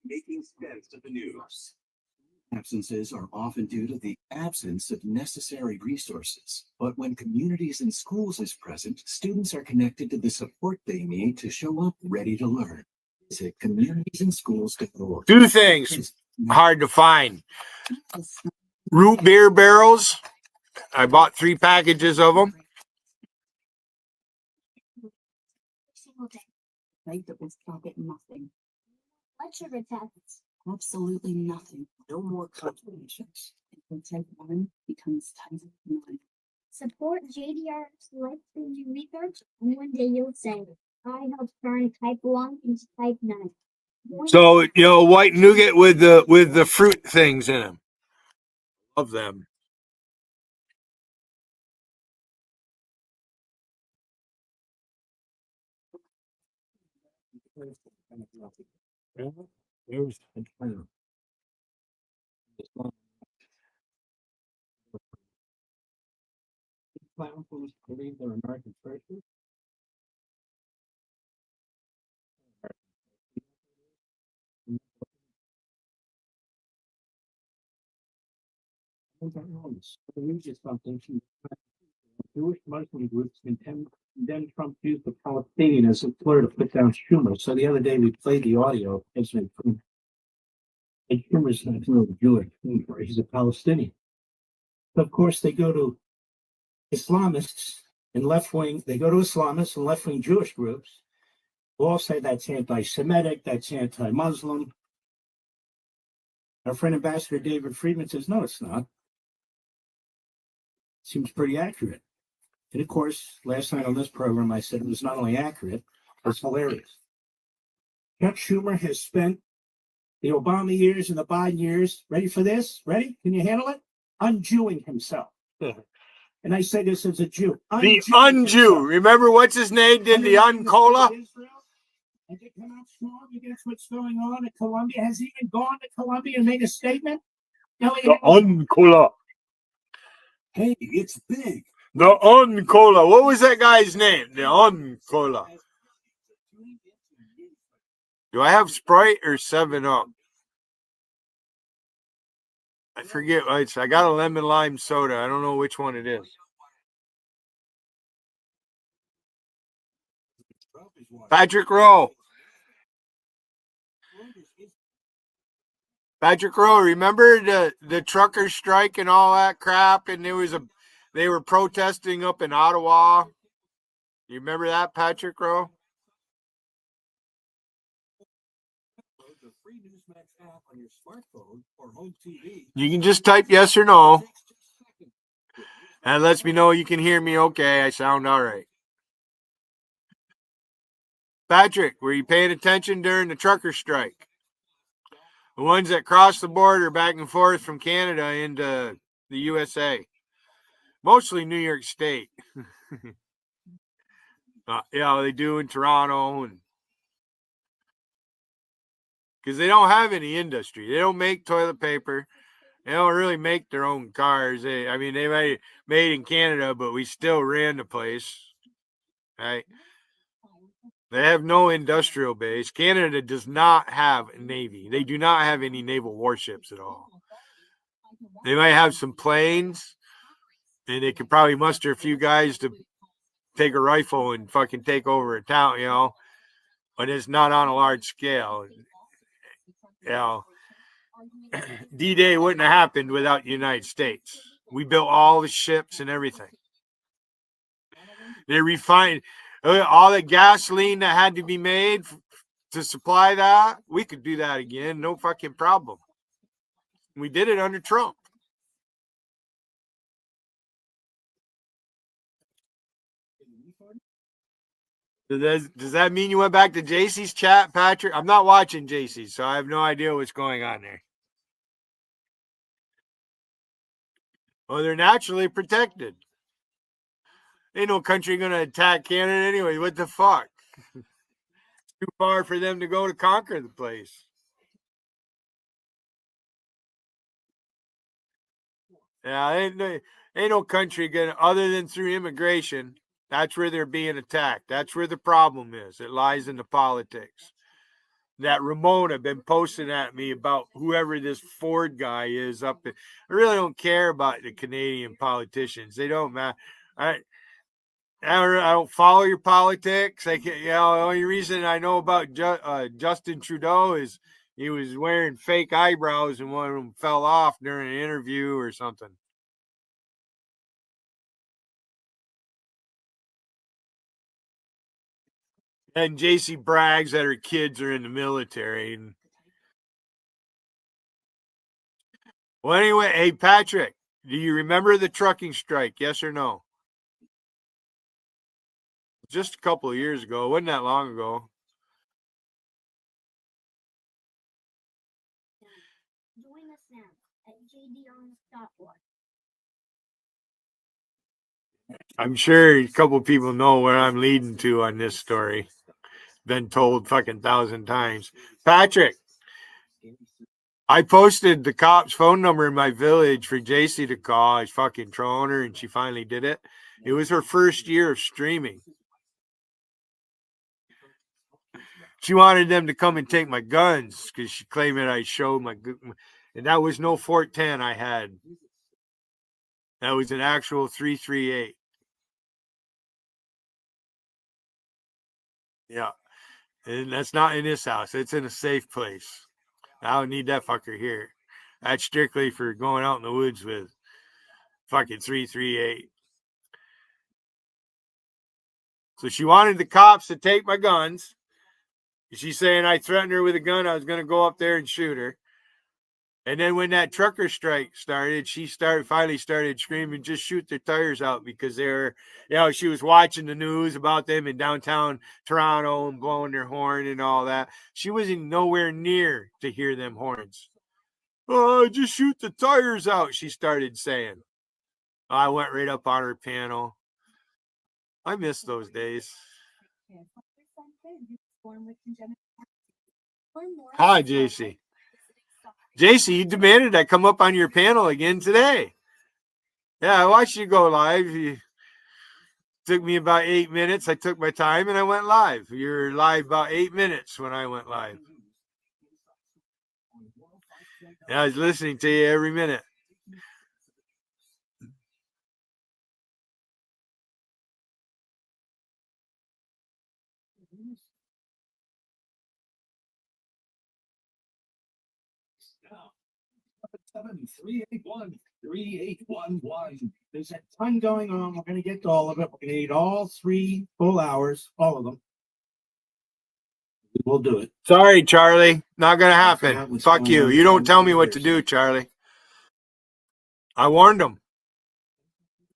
Making sense of the news. Absences are often due to the absence of necessary resources. But when communities and schools is present, students are connected to the support they need to show up ready to learn. Visit communitiesandschools.org. Two things hard to find. Root beer barrels. I bought 3 packages of them. Right, that will stop at nothing. What should protect? Absolutely nothing. No more contradictions. When type 1 becomes type 9. Support JDR's life-changing research, and one day you'll say, I helped turn type 1 into type 9. So, white nougat with the fruit things in them. Love them. There's the term. Platforms believe they're American churches. Something Jewish Muslim groups condemned Trump used the Palestinian as a slur to put down Schumer. So the other day we played the audio of President Trump. And Schumer's not really Jewish, he's a Palestinian. So of course they go to Islamists and left-wing, left-wing Jewish groups who all say that's anti-Semitic, that's anti-Muslim. Our friend Ambassador David Friedman says, no, it's not. Seems pretty accurate. And of course, last night on this program, I said it was not only accurate, it's hilarious. Chuck Schumer has spent the Obama years and the Biden years, ready for this? Ready? Can you handle it? Unjewing himself. And I say this as a Jew. The unjew. Remember what's his name did the uncola? And to come out strong against what's going on in Colombia. Has he even gone to Colombia and made a statement? No, The uncola. Hey, it's big. The uncola. What was that guy's name? The uncola. Do I have Sprite or 7-Up? I forget. I got a lemon lime soda. I don't know which one it is. Patrick Rowe. Patrick Rowe, remember the trucker strike and all that crap? And they were protesting up in Ottawa. You remember that, Patrick Rowe? You can just type yes or no. And it lets me know you can hear me okay. I sound all right. Patrick, were you paying attention during the trucker strike? The ones that crossed the border back and forth from Canada into the USA. Mostly New York State. Yeah, they do in Toronto. Because they don't have any industry. They don't make toilet paper. They don't really make their own cars. They made in Canada, but we still ran the place. Right? They have no industrial base. Canada does not have a navy. They do not have any naval warships at all. They might have some planes, and they could probably muster a few guys to take a rifle and fucking take over a town, but it's not on a large scale. D-Day wouldn't have happened without the United States. We built all the ships and everything. They refined all the gasoline that had to be made to supply that. We could do that again. No fucking problem. We did it under Trump. Does that mean you went back to JC's chat, Patrick? I'm not watching JC's, so I have no idea what's going on there. Well, they're naturally protected. Ain't no country going to attack Canada anyway. What the fuck? Too far for them to go to conquer the place. Yeah, ain't no country going to, other than through immigration. That's where they're being attacked. That's where the problem is. It lies in the politics. That Ramona been posting at me about whoever this Ford guy is up there. I really don't care about the Canadian politicians. They don't matter. I don't follow your politics. The only reason I know about Justin Trudeau is he was wearing fake eyebrows and one of them fell off during an interview or something. And JC brags that her kids are in the military. And well, anyway, hey, Patrick, do you remember the trucking strike? Yes or no? Just a couple of years ago. It wasn't that long ago. Join us now at jdons.org. I'm sure a couple of people know where I'm leading to on this story. Been told fucking 1,000 times. Patrick, I posted the cop's phone number in my village for JC to call. I was fucking trolling her, and she finally did it. It was her first year of streaming. She wanted them to come and take my guns because she claimed that I showed my gun. And that was no Fort 10 I had. That was an actual 338. Yeah. And that's not in this house. It's in a safe place. I don't need that fucker here. That's strictly for going out in the woods with fucking 338. So she wanted the cops to take my guns. She's saying I threatened her with a gun. I was going to go up there and shoot her. And then when that trucker strike started, she finally started screaming, just shoot their tires out, because she was watching the news about them in downtown Toronto and blowing their horn and all that. She wasn't nowhere near to hear them horns. Oh, just shoot the tires out, she started saying. I went right up on her panel. I miss those days. Hi, JC. JC, you demanded I come up on your panel again today. Yeah, I watched you go live. You took me about 8 minutes. I took my time and I went live. You're live about 8 minutes when I went live. Yeah, I was listening to you every minute. Now, 7-381-3811. There's a ton going on. We're going to get to all of it. We're going to need all 3 full hours, all of them. We'll do it. Sorry, Charlie. Not going to happen. Fuck you. You don't tell me what to do, Charlie. I warned him.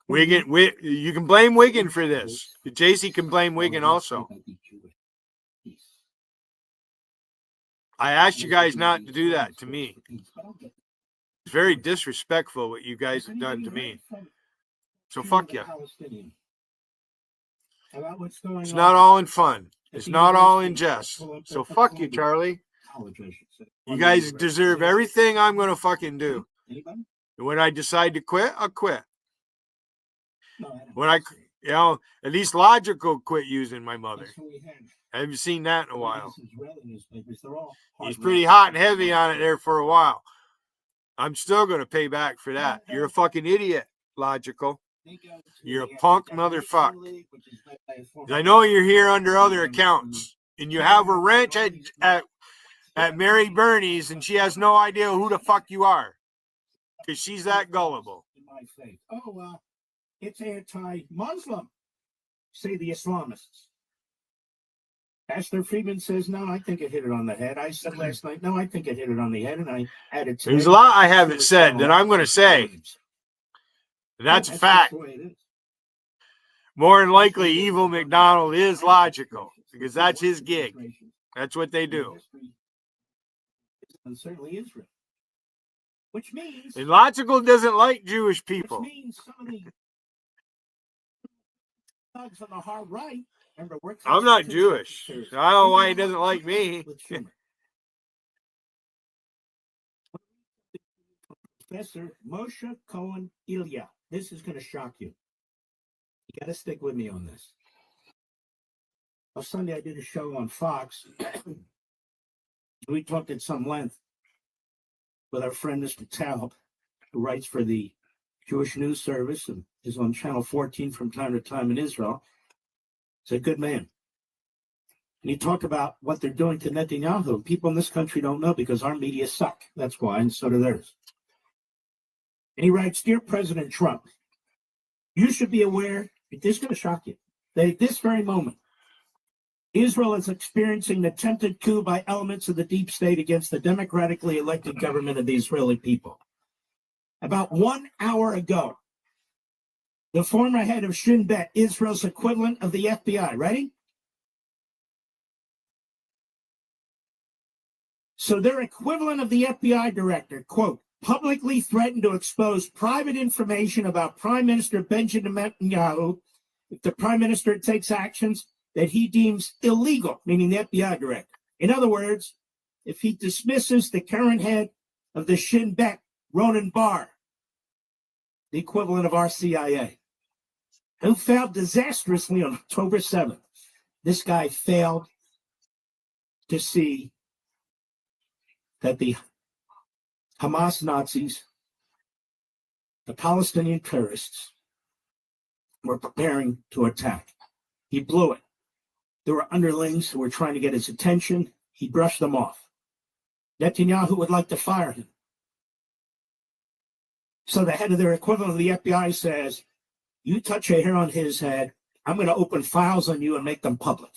Wiggin, you can blame Wiggin for this. JC can blame Wiggin also. I asked you guys not to do that to me. It's very disrespectful what you guys have done to me. So fuck you. It's not all in fun. It's not all in jest. So fuck you, Charlie. You guys deserve everything I'm going to fucking do. When I decide to quit, I'll quit. When at least Logical quit using my mother. I haven't seen that in a while. He's pretty hot and heavy on it there for a while. I'm still going to pay back for that. You're a fucking idiot, Logical. You're a punk motherfucker. I know you're here under other accounts, and you have a wrench at Mary Bernie's, and she has no idea who the fuck you are, because she's that gullible. Oh, it's anti-Muslim, say the Islamists. Esther Friedman says, no, I think it hit it on the head. I said last night, no, I think it hit it on the head, and I added to it. There's a lot I haven't said that I'm going to say. That's a fact. More than likely, Evil McDonald is Logical, because that's his gig. That's what they do. And certainly Israel. Which means... And Logical doesn't like Jewish people. Which means some of the thugs on the hard right... Remember, I'm not Jewish. I don't know why he doesn't like me. Professor Moshe Cohen Ilya. This is going to shock you. You got to stick with me on this. On Sunday, I did a show on Fox. We talked at some length with our friend Mr. Taub, who writes for the Jewish News Service and is on Channel 14 from time to time in Israel. He's a good man. And he talked about what they're doing to Netanyahu. People in this country don't know because our media suck. That's why, and so do theirs. And he writes, Dear President Trump, you should be aware, this is going to shock you, that at this very moment, Israel is experiencing an attempted coup by elements of the deep state against the democratically elected government of the Israeli people. About 1 hour ago, the former head of Shin Bet, Israel's equivalent of the FBI, ready? So their equivalent of the FBI director, quote, publicly threatened to expose private information about Prime Minister Benjamin Netanyahu if the Prime Minister takes actions that he deems illegal, meaning the FBI director. In other words, if he dismisses the current head of the Shin Bet, Ronan Bar, the equivalent of our CIA, who failed disastrously on October 7th. This guy failed to see that the Hamas Nazis, the Palestinian terrorists, were preparing to attack. He blew it. There were underlings who were trying to get his attention. He brushed them off. Netanyahu would like to fire him. So the head of their equivalent of the FBI says, you touch a hair on his head, I'm going to open files on you and make them public.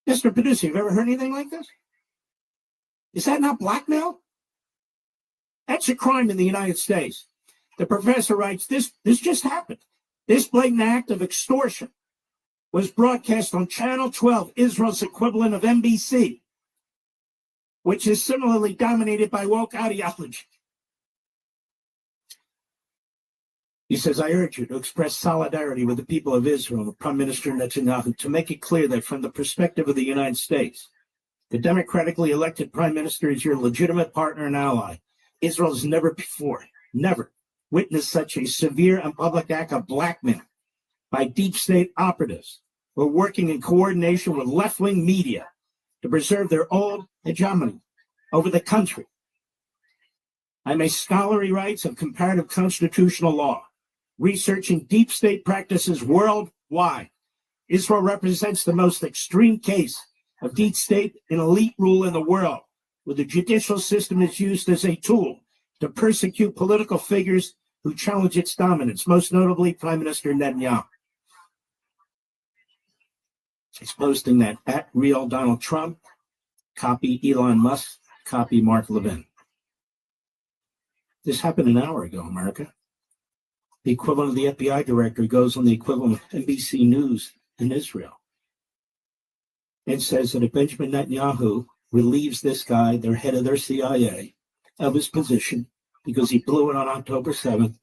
Mr. Producer, you've ever heard anything like this? Is that not blackmail? That's a crime in the United States. The professor writes, this just happened. This blatant act of extortion was broadcast on Channel 12, Israel's equivalent of NBC, which is similarly dominated by woke ideology. He says, I urge you to express solidarity with the people of Israel and Prime Minister Netanyahu to make it clear that from the perspective of the United States, the democratically elected Prime Minister is your legitimate partner and ally. Israel has never before, never witnessed such a severe and public act of blackmail by deep state operatives who are working in coordination with left-wing media to preserve their old hegemony over the country. I'm a scholar, he writes, of comparative constitutional law, researching deep state practices worldwide. Israel represents the most extreme case of deep state and elite rule in the world, where the judicial system is used as a tool to persecute political figures who challenge its dominance, most notably Prime Minister Netanyahu. He's posting that at real Donald Trump, copy Elon Musk, copy Mark Levin. This happened an hour ago, America. The equivalent of the FBI director goes on the equivalent of NBC News in Israel and says that if Benjamin Netanyahu relieves this guy, their head of their CIA, of his position because he blew it on October 7th,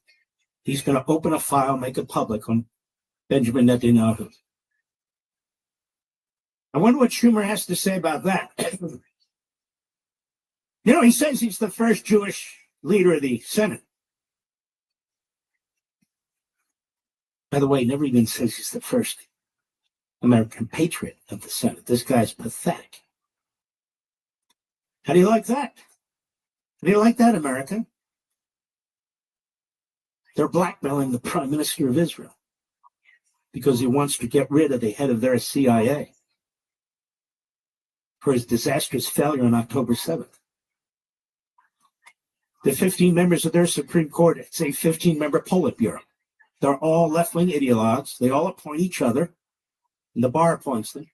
he's going to open a file, make it public on Benjamin Netanyahu. I wonder what Schumer has to say about that. You know, he says he's the first Jewish leader of the Senate. By the way, he never even says he's the first American patriot of the Senate. This guy's pathetic. How do you like that? How do you like that, America? They're blackmailing the Prime Minister of Israel because he wants to get rid of the head of their CIA for his disastrous failure on October 7th. The 15 members of their Supreme Court, it's a 15-member Politburo. They're all left-wing ideologues. They all appoint each other, and the bar appoints them.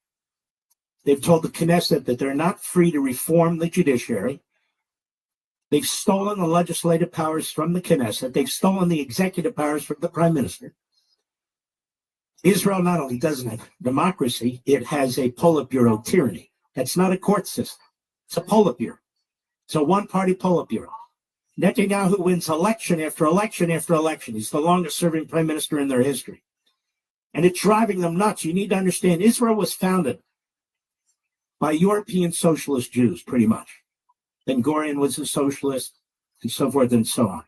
They've told the Knesset that they're not free to reform the judiciary. They've stolen the legislative powers from the Knesset. They've stolen the executive powers from the Prime Minister. Israel not only doesn't have democracy, it has a Politburo tyranny. That's not a court system. It's a Politburo. It's a one-party Politburo. Netanyahu wins election after election after election. He's the longest-serving prime minister in their history. And it's driving them nuts. You need to understand, Israel was founded by European socialist Jews, pretty much. Ben-Gurion was a socialist, and so forth and so on.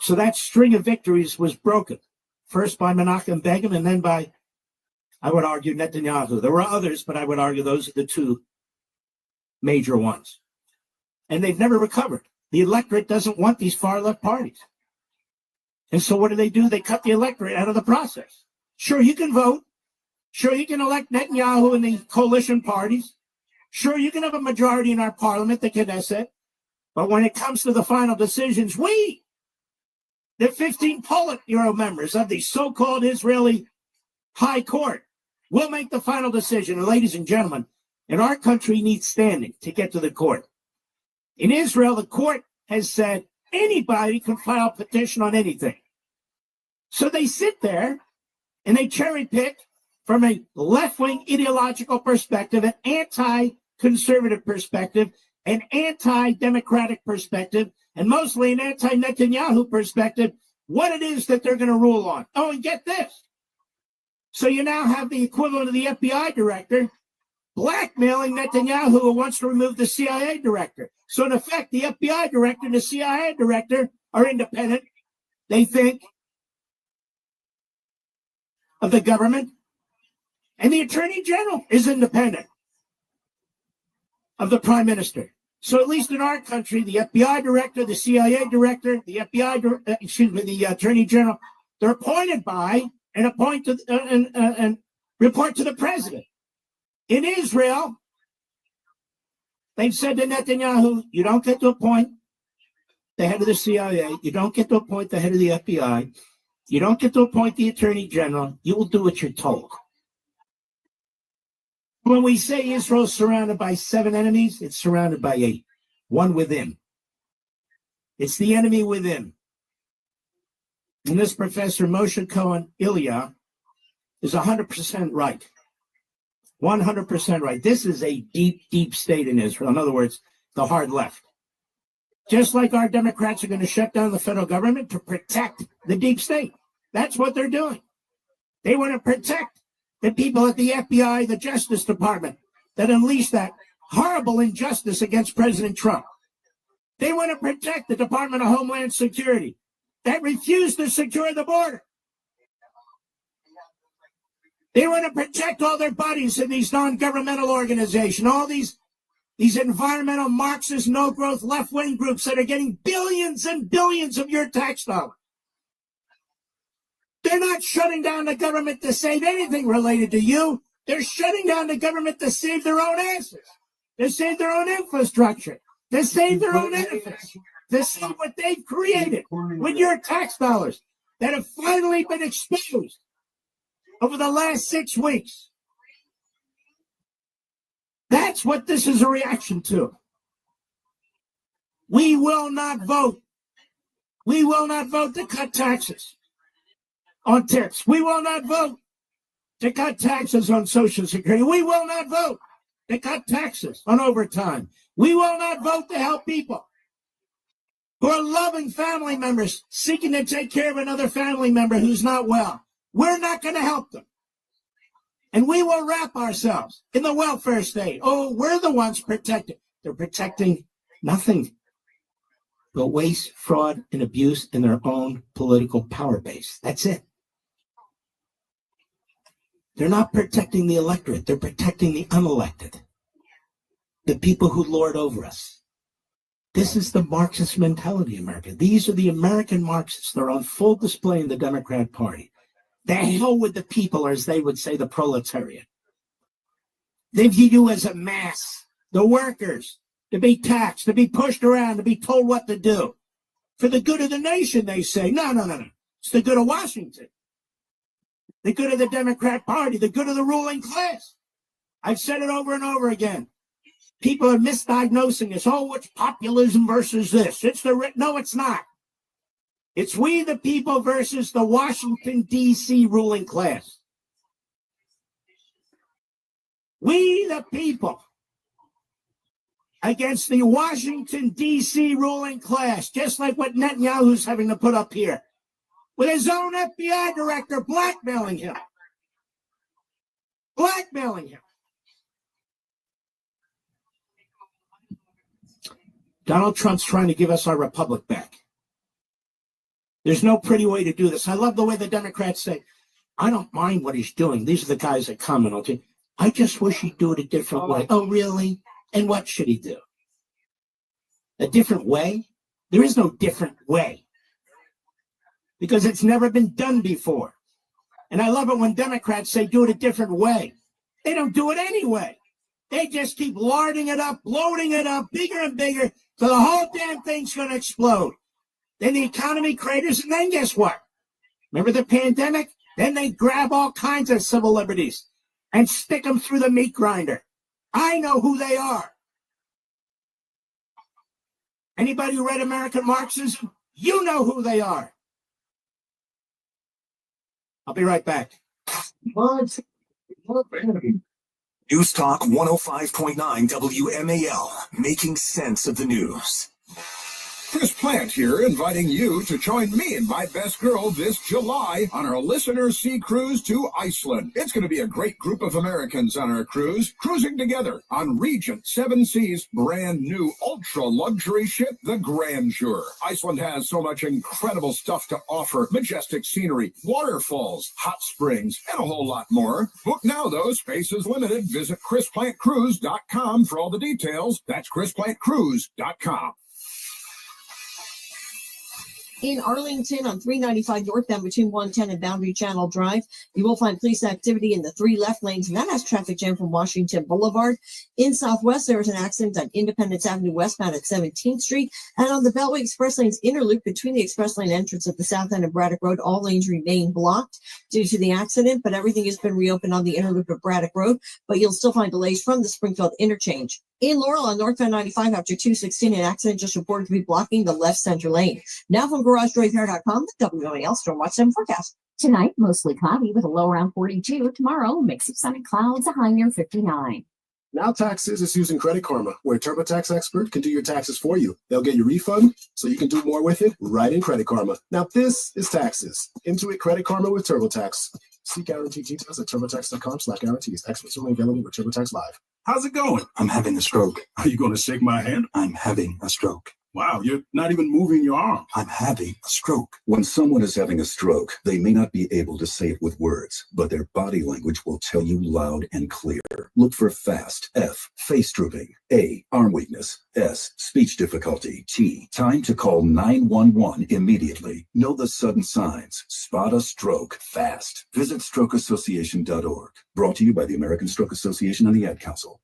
So that string of victories was broken, first by Menachem Begin and then by, I would argue, Netanyahu. There were others, but I would argue those are the two major ones. And they've never recovered. The electorate doesn't want these far-left parties. And so what do? They cut the electorate out of the process. Sure, you can vote. Sure, you can elect Netanyahu and the coalition parties. Sure, you can have a majority in our parliament, the Knesset. But when it comes to the final decisions, we, the 15 Politburo members of the so-called Israeli High Court, We'll make the final decision. And ladies and gentlemen, and our country needs standing to get to the court. In Israel, the court has said anybody can file a petition on anything. So they sit there and they cherry pick from a left-wing ideological perspective, an anti-conservative perspective, an anti-democratic perspective, and mostly an anti-Netanyahu perspective, what it is that they're going to rule on. Oh, and get this. So you now have the equivalent of the FBI director blackmailing Netanyahu, who wants to remove the CIA director. So in effect, the FBI director and the CIA director are independent, they think, of the government. And the attorney general is independent of the prime minister. So at least in our country, the FBI director, the CIA director, the the attorney general, they're appointed by and and report to the president. In Israel, they've said to Netanyahu, you don't get to appoint the head of the CIA. You don't get to appoint the head of the FBI. You don't get to appoint the attorney general. You will do what you're told. When we say Israel's surrounded by 7 enemies, it's surrounded by 8. One within. It's the enemy within. And this Professor Moshe Cohen Ilya is 100% right. 100% right. This is a deep, deep state in Israel. In other words, the hard left. Just like our Democrats are going to shut down the federal government to protect the deep state. That's what they're doing. They want to protect the people at the FBI, the Justice Department, that unleashed that horrible injustice against President Trump. They want to protect the Department of Homeland Security that refused to secure the border. They want to protect all their buddies in these non-governmental organizations, all these environmental Marxist no-growth left-wing groups that are getting billions and billions of your tax dollars. They're not shutting down the government to save anything related to you. They're shutting down the government to save their own asses, to save their own infrastructure, to save their own edifice, to save what they've created with your tax dollars that have finally been exposed over the last 6 weeks. That's what this is a reaction to. We will not vote. We will not vote to cut taxes on tips. We will not vote to cut taxes on Social Security. We will not vote to cut taxes on overtime. We will not vote to help people who are loving family members seeking to take care of another family member who's not well. We're not going to help them. And we will wrap ourselves in the welfare state. Oh, we're the ones protected. They're protecting nothing but waste, fraud, and abuse in their own political power base. That's it. They're not protecting the electorate. They're protecting the unelected, the people who lord over us. This is the Marxist mentality in America. These are the American Marxists. They're on full display in the Democrat Party. The hell with the people, or as they would say, the proletariat. They view you as a mass, the workers, to be taxed, to be pushed around, to be told what to do. For the good of the nation, they say. No. It's the good of Washington. The good of the Democrat Party, the good of the ruling class. I've said it over and over again. People are misdiagnosing this. Oh, it's populism versus this. No, it's not. It's we the people versus the Washington, D.C. ruling class. We the people against the Washington, D.C. ruling class, just like what Netanyahu's having to put up here, with his own FBI director blackmailing him. Donald Trump's trying to give us our republic back. There's no pretty way to do this. I love the way the Democrats say, I don't mind what he's doing. These are the guys that comment on it. I just wish he'd do it a different way. Oh, really? And what should he do? A different way? There is no different way. Because it's never been done before. And I love it when Democrats say do it a different way. They don't do it anyway. They just keep larding it up, bloating it up, bigger and bigger, so the whole damn thing's going to explode. Then the economy craters, and then guess what? Remember the pandemic? Then they grab all kinds of civil liberties. and stick them through the meat grinder. I know who they are. Anybody who read American Marxism, you know who they are. I'll be right back. News Talk 105.9 WMAL, making sense of the news. Chris Plant here, inviting you to join me and my best girl this July on our Listener Sea Cruise to Iceland. It's going to be a great group of Americans on our cruise, cruising together on Regent Seven Seas' brand new ultra-luxury ship, the Grandeur. Iceland has so much incredible stuff to offer: majestic scenery, waterfalls, hot springs, and a whole lot more. Book now, though. Space is limited. Visit ChrisPlantCruise.com for all the details. That's ChrisPlantCruise.com. In Arlington on 395 northbound between 110 and Boundary Channel Drive, you will find police activity in the 3 left lanes, and that has traffic jam from Washington Boulevard. In Southwest, there was an accident on Independence Avenue westbound at 17th Street, and on the Beltway Express Lanes inner loop between the express lane entrance at the south end of Braddock Road, all lanes remain blocked due to the accident, but everything has been reopened on the inner loop of Braddock Road, but you'll still find delays from the Springfield interchange. In Laurel on northbound 95 after 216, an accident just reported to be blocking the left center lane. Now from GarageDoorRepair.com, the WMAL Storm Watch 7 forecast. Tonight, mostly cloudy with a low around 42. Tomorrow, mix of sun and clouds, a high near 59. Now Taxes is using Credit Karma, where a TurboTax expert can do your taxes for you. They'll get your refund so you can do more with it right in Credit Karma. Now this is taxes. Intuit Credit Karma with TurboTax. See guarantee details at turbotax.com/guarantees. Experts only available with TurboTax Live. How's it going? I'm having a stroke. Are you going to shake my hand? I'm having a stroke. Wow, you're not even moving your arm. I'm having a stroke. When someone is having a stroke, they may not be able to say it with words, but their body language will tell you loud and clear. Look for FAST. F, face drooping. A, arm weakness. S, speech difficulty. T, time to call 911 immediately. Know the sudden signs. Spot a stroke fast. Visit strokeassociation.org. Brought to you by the American Stroke Association and the Ad Council.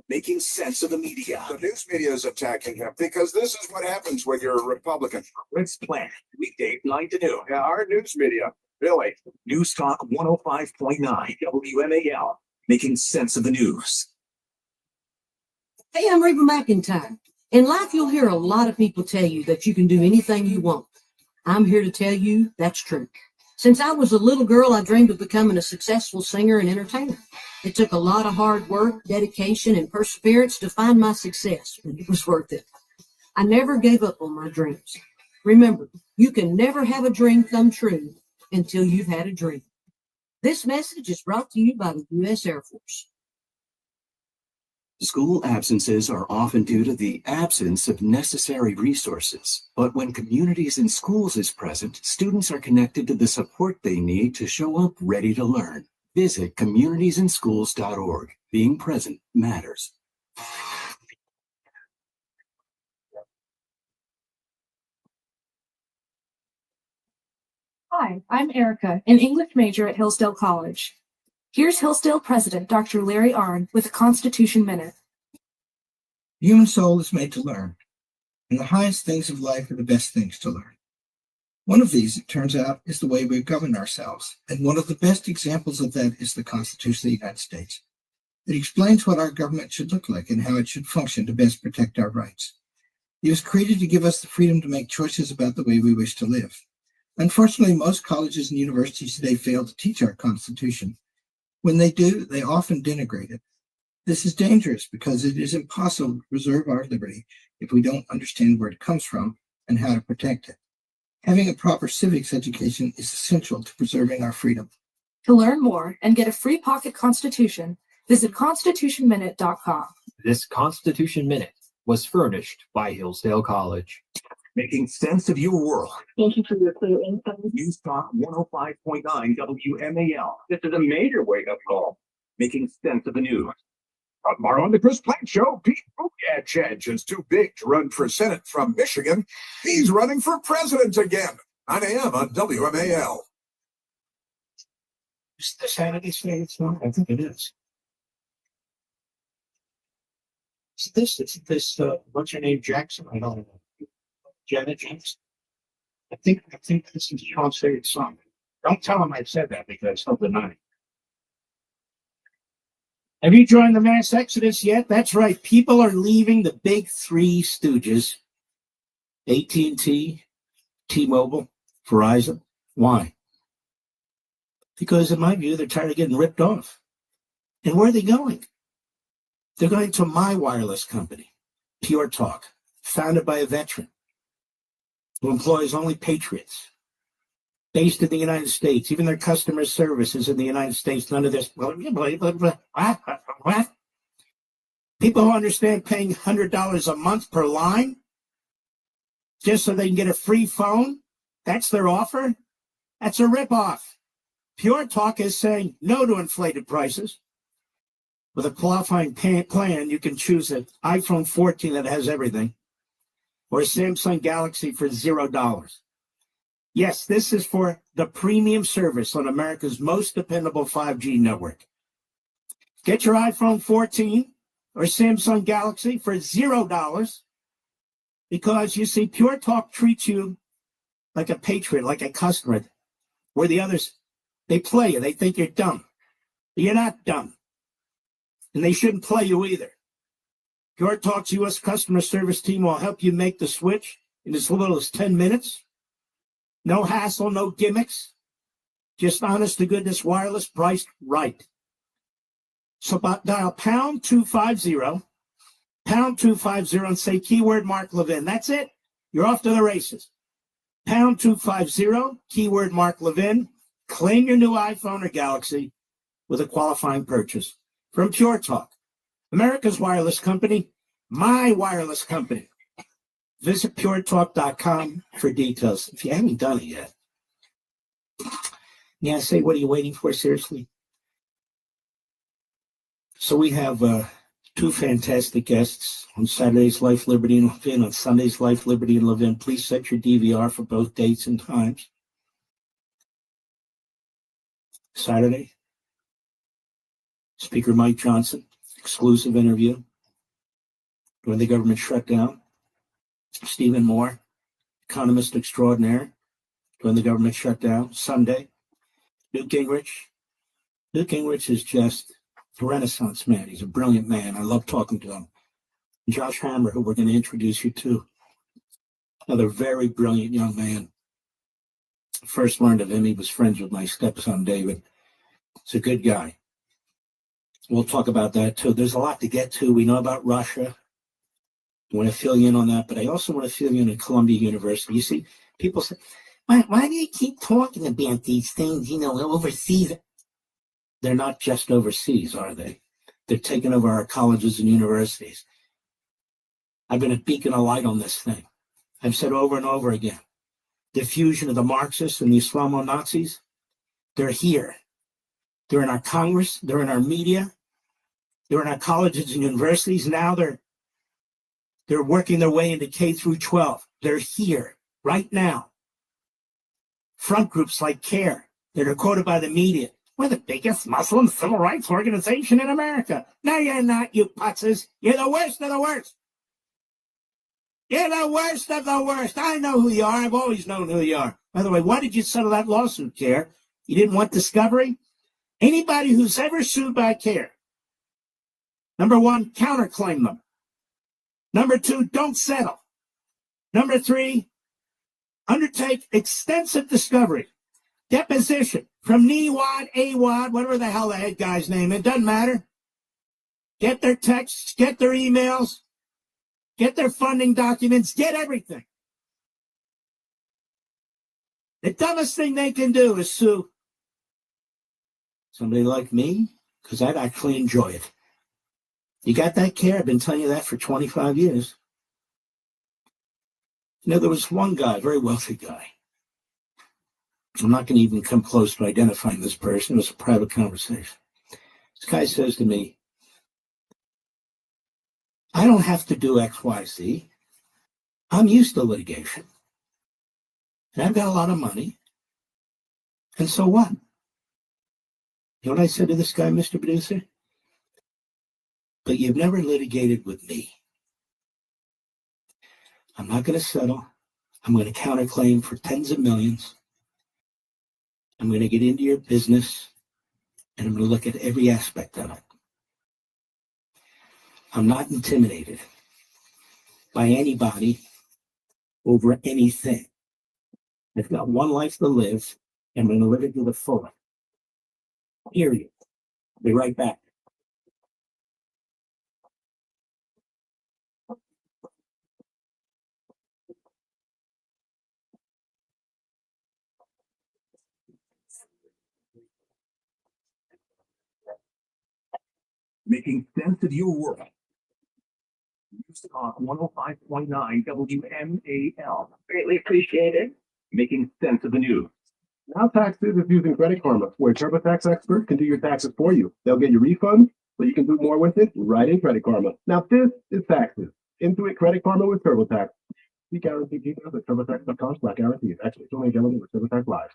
Making sense of the media. The news media is attacking him because this is what happens when you're a Republican. Chris Plant, weekday 9 to noon. Yeah, our news media, really. News Talk 105.9 WMAL, making sense of the news. Hey, I'm Reba McIntyre. In life, you'll hear a lot of people tell you that you can do anything you want. I'm here to tell you that's true. Since I was a little girl, I dreamed of becoming a successful singer and entertainer. It took a lot of hard work, dedication, and perseverance to find my success, but it was worth it. I never gave up on my dreams. Remember, you can never have a dream come true until you've had a dream. This message is brought to you by the U.S. Air Force. School absences are often due to the absence of necessary resources. But when Communities in Schools is present, students are connected to the support they need to show up ready to learn. Visit communitiesinschools.org. Being present matters. Hi, I'm Erica, an English major at Hillsdale College. Here's Hillsdale President Dr. Larry Arnn with a Constitution Minute. The human soul is made to learn, and the highest things of life are the best things to learn. One of these, it turns out, is the way we govern ourselves, and one of the best examples of that is the Constitution of the United States. It explains what our government should look like and how it should function to best protect our rights. It was created to give us the freedom to make choices about the way we wish to live. Unfortunately, most colleges and universities today fail to teach our Constitution. When they do, they often denigrate it. This is dangerous because it is impossible to preserve our liberty if we don't understand where it comes from and how to protect it. Having a proper civics education is essential to preserving our freedom. To learn more and get a free pocket Constitution, visit constitutionminute.com. This Constitution Minute was furnished by Hillsdale College. Making sense of your world. Thank you for your clear insight. News Talk 105.9 WMAL. This is a major wake-up call. Making sense of the news. Tomorrow on the Chris Plant Show, Pete Buttigieg is too big to run for Senate from Michigan. He's running for president again. 9 a.m. on WMAL. Is this Hannity saying it's not? I think it is. Is this what's her name, Jackson? I don't know. Janet Jackson. I think this is Sean Sayers' son. Don't tell him I said that because he'll deny it. Have you joined the mass exodus yet? That's right. People are leaving the big three stooges, AT&T, T-Mobile, Verizon. Why? Because in my view, they're tired of getting ripped off. And where are they going? They're going to my wireless company, Pure Talk, founded by a veteran who employs only patriots, based in the United States. Even their customer service is in the United States. None of this. What? People who understand paying $100 a month per line just so they can get a free phone, that's their offer? That's a ripoff. Pure Talk is saying no to inflated prices. With a qualifying plan, you can choose an iPhone 14 that has everything, or a Samsung Galaxy for $0. Yes, this is for the premium service on America's most dependable 5G network. Get your iPhone 14 or Samsung Galaxy for $0 because, you see, Pure Talk treats you like a patriot, like a customer, where the others, they play you. They think you're dumb. You're not dumb. And they shouldn't play you either. Pure Talk's U.S. customer service team will help you make the switch in as little as 10 minutes. No hassle, no gimmicks. Just honest to goodness wireless priced right. So dial pound 250, pound 250 and say keyword Mark Levin. That's it. You're off to the races. Pound 250, keyword Mark Levin. Claim your new iPhone or Galaxy with a qualifying purchase from Pure Talk, America's wireless company, my wireless company. Visit puretalk.com for details if you haven't done it yet. Yeah, I say, what are you waiting for, seriously? So we have two fantastic guests on Saturday's Life, Liberty, and Levin, on Sunday's Life, Liberty, and Levin. Please set your DVR for both dates and times. Saturday, Speaker Mike Johnson, exclusive interview during the government shutdown. Stephen Moore, economist extraordinaire during the government shutdown. Sunday, Newt Gingrich. Newt Gingrich is just a Renaissance man. He's a brilliant man. I love talking to him. And Josh Hammer, who we're going to introduce you to, another very brilliant young man. First learned of him, he was friends with my stepson, David. He's a good guy. We'll talk about that, too. There's a lot to get to. We know about Russia. I want to fill you in on that, but I also want to fill you in at Columbia University. You see, people say, why do you keep talking about these things, overseas? They're not just overseas, are they? They're taking over our colleges and universities. I've been a beacon of light on this thing. I've said over and over again, the fusion of the Marxists and the Islamo-Nazis, they're here. They're in our Congress. They're in our media. They're in our colleges and universities. Now they're working their way into K through 12. They're here right now. Front groups like CARE that are quoted by the media. We're the biggest Muslim civil rights organization in America. No, you're not, you putzes. You're the worst of the worst. You're the worst of the worst. I know who you are. I've always known who you are. By the way, why did you settle that lawsuit, CARE? You didn't want discovery? Anybody who's ever sued by CARE, number one, counterclaim them. Number two, don't settle. Number three, undertake extensive discovery, deposition from NEWAD, AWAD, whatever the hell the head guy's name is, it doesn't matter. Get their texts, get their emails, get their funding documents, get everything. The dumbest thing they can do is sue somebody like me, because I'd actually enjoy it. You got that, CARE? I've been telling you that for 25 years. There was one guy, very wealthy guy. I'm not going to even come close to identifying this person. It was a private conversation. This guy says to me, I don't have to do X, Y, Z. I'm used to litigation. And I've got a lot of money. And so what? You know what I said to this guy, Mr. Producer? But you've never litigated with me. I'm not going to settle. I'm going to counterclaim for tens of millions. I'm going to get into your business, and I'm going to look at every aspect of it. I'm not intimidated by anybody over anything. I've got one life to live, and I'm going to live it to the fullest. Period. I'll be right back. Making sense of your world. News Talk 105.9 WMAL. Greatly appreciated. Making sense of the news. Now Taxes is using Credit Karma, where TurboTax Expert can do your taxes for you. They'll get your refund, so you can do more with it right in Credit Karma. Now this is taxes. Intuit Credit Karma with TurboTax. See guarantee details at TurboTax.com/guarantees. Actually, it's only available with TurboTax Live.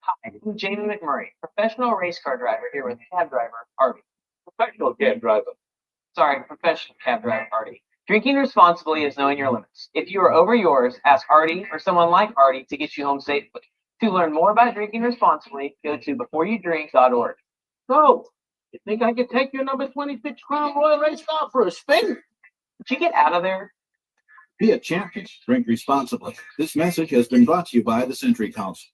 Hi, I'm Jamie McMurray, professional race car driver here with cab driver Artie. Professional cab driver. Sorry, professional cab driver Artie. Drinking responsibly is knowing your limits. If you are over yours, ask Artie or someone like Artie to get you home safely. To learn more about drinking responsibly, go to beforeyoudrink.org. So, you think I could take your number 26 Crown Royal race car for a spin? Did you get out of there? Be a champion. Drink responsibly. This message has been brought to you by the Century Council.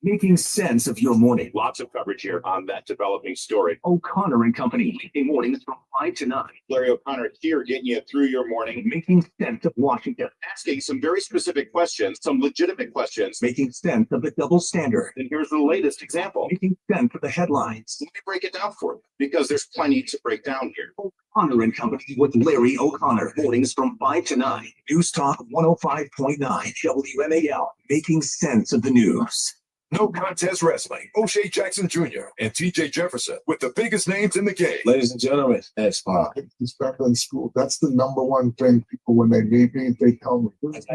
Making sense of your morning. Lots of coverage here on that developing story. O'Connor and Company, weekday mornings from 5 to 9. Larry O'Connor here getting you through your morning. Making sense of Washington. Asking some very specific questions, some legitimate questions. Making sense of the double standard. And here's the latest example. Making sense of the headlines. Let me break it down for you, because there's plenty to break down here. O'Connor and Company with Larry O'Connor. Mornings from 5 to 9. News Talk 105.9 WMAL. Making sense of the news. No Contest Wrestling, O'Shea Jackson Jr. and TJ Jefferson with the biggest names in the game. Ladies and gentlemen, X-Pac. Respect in school. That's the number one thing people, when they meet me, they tell me. Ladies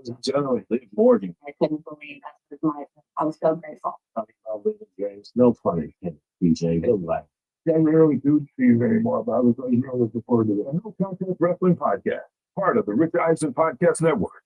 and gentlemen, Lee Morgan. I couldn't believe that. I was so grateful. James, no funny, TJ. Good luck. I rarely do see you anymore, but I was really looking forward to it. No Contest Wrestling Podcast, part of the Rich Eisen Podcast Network.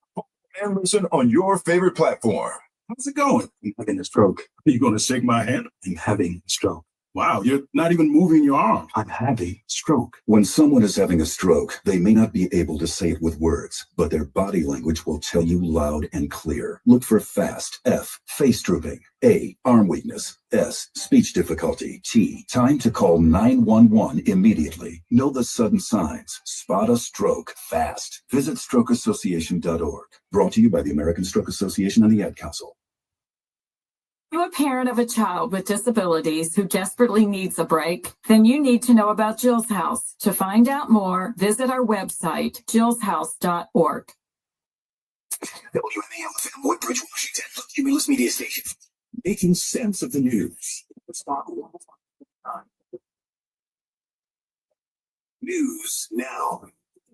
And listen on your favorite platform. How's it going? I'm having a stroke. Are you going to shake my hand? I'm having a stroke. Wow, you're not even moving your arm. I'm having a stroke. When someone is having a stroke, they may not be able to say it with words, but their body language will tell you loud and clear. Look for FAST. F, face drooping. A, arm weakness. S, speech difficulty. T, time to call 911 immediately. Know the sudden signs. Spot a stroke fast. Visit strokeassociation.org. Brought to you by the American Stroke Association and the Ad Council. You're a parent of a child with disabilities who desperately needs a break? Then you need to know about Jill's House. To find out more, visit our website, jillshouse.org. WMAL-FM, Woodbridge, Washington. Cumulus Media Station. Making sense of the news. News now.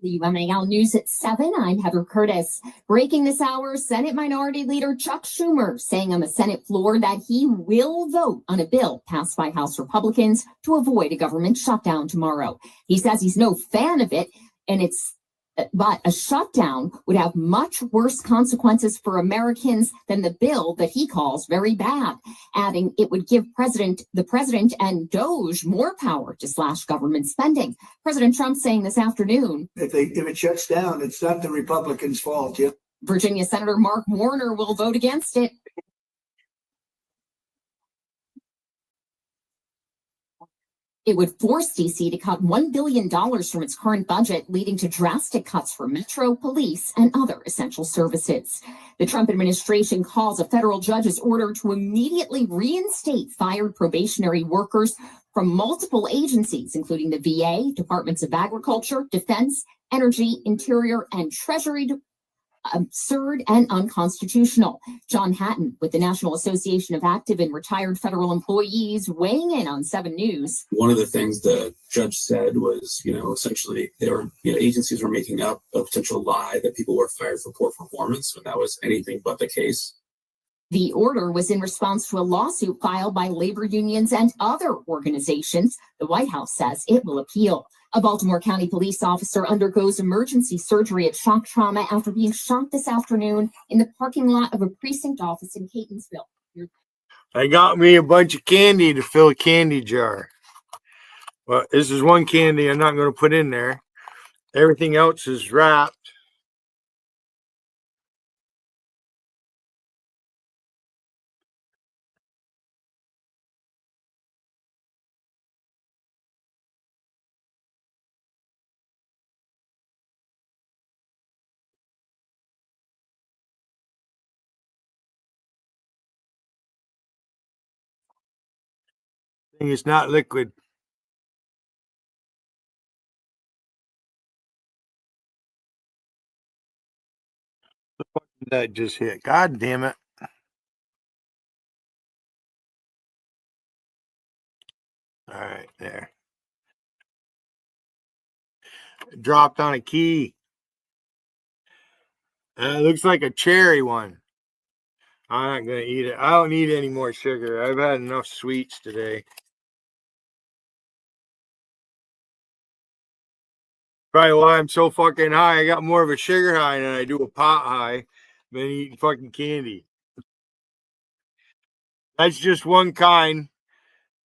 The UMAL News at 7. I'm Heather Curtis. Breaking this hour, Senate Minority Leader Chuck Schumer saying on the Senate floor that he will vote on a bill passed by House Republicans to avoid a government shutdown tomorrow. He says he's no fan of it, but a shutdown would have much worse consequences for Americans than the bill that he calls very bad, adding it would give the president and DOJ more power to slash government spending. President Trump saying this afternoon, if it shuts down, it's not the Republicans' fault. Yeah. Virginia Senator Mark Warner will vote against it. It would force D.C. to cut $1 billion from its current budget, leading to drastic cuts for Metro, police, and other essential services. The Trump administration calls a federal judge's order to immediately reinstate fired probationary workers from multiple agencies, including the VA, Departments of Agriculture, Defense, Energy, Interior, and Treasury, absurd and unconstitutional. John Hatton with the National Association of Active and Retired Federal Employees weighing in on 7 News. One of the things the judge said was, essentially agencies were making up a potential lie that people were fired for poor performance, when that was anything but the case. The order was in response to a lawsuit filed by labor unions and other organizations. The White House says it will appeal. A Baltimore County police officer undergoes emergency surgery at shock trauma after being shot this afternoon in the parking lot of a precinct office in Catonsville. I got me a bunch of candy to fill a candy jar. Well, this is one candy I'm not going to put in there. Everything else is wrapped. Thing is not liquid. The fuck did that just hit? God damn it. All right, there. It dropped on a key. It looks like a cherry one. I'm not going to eat it. I don't need any more sugar. I've had enough sweets today. Probably why I'm so fucking high. I got more of a sugar high than I do a pot high than eating fucking candy. That's just one kind.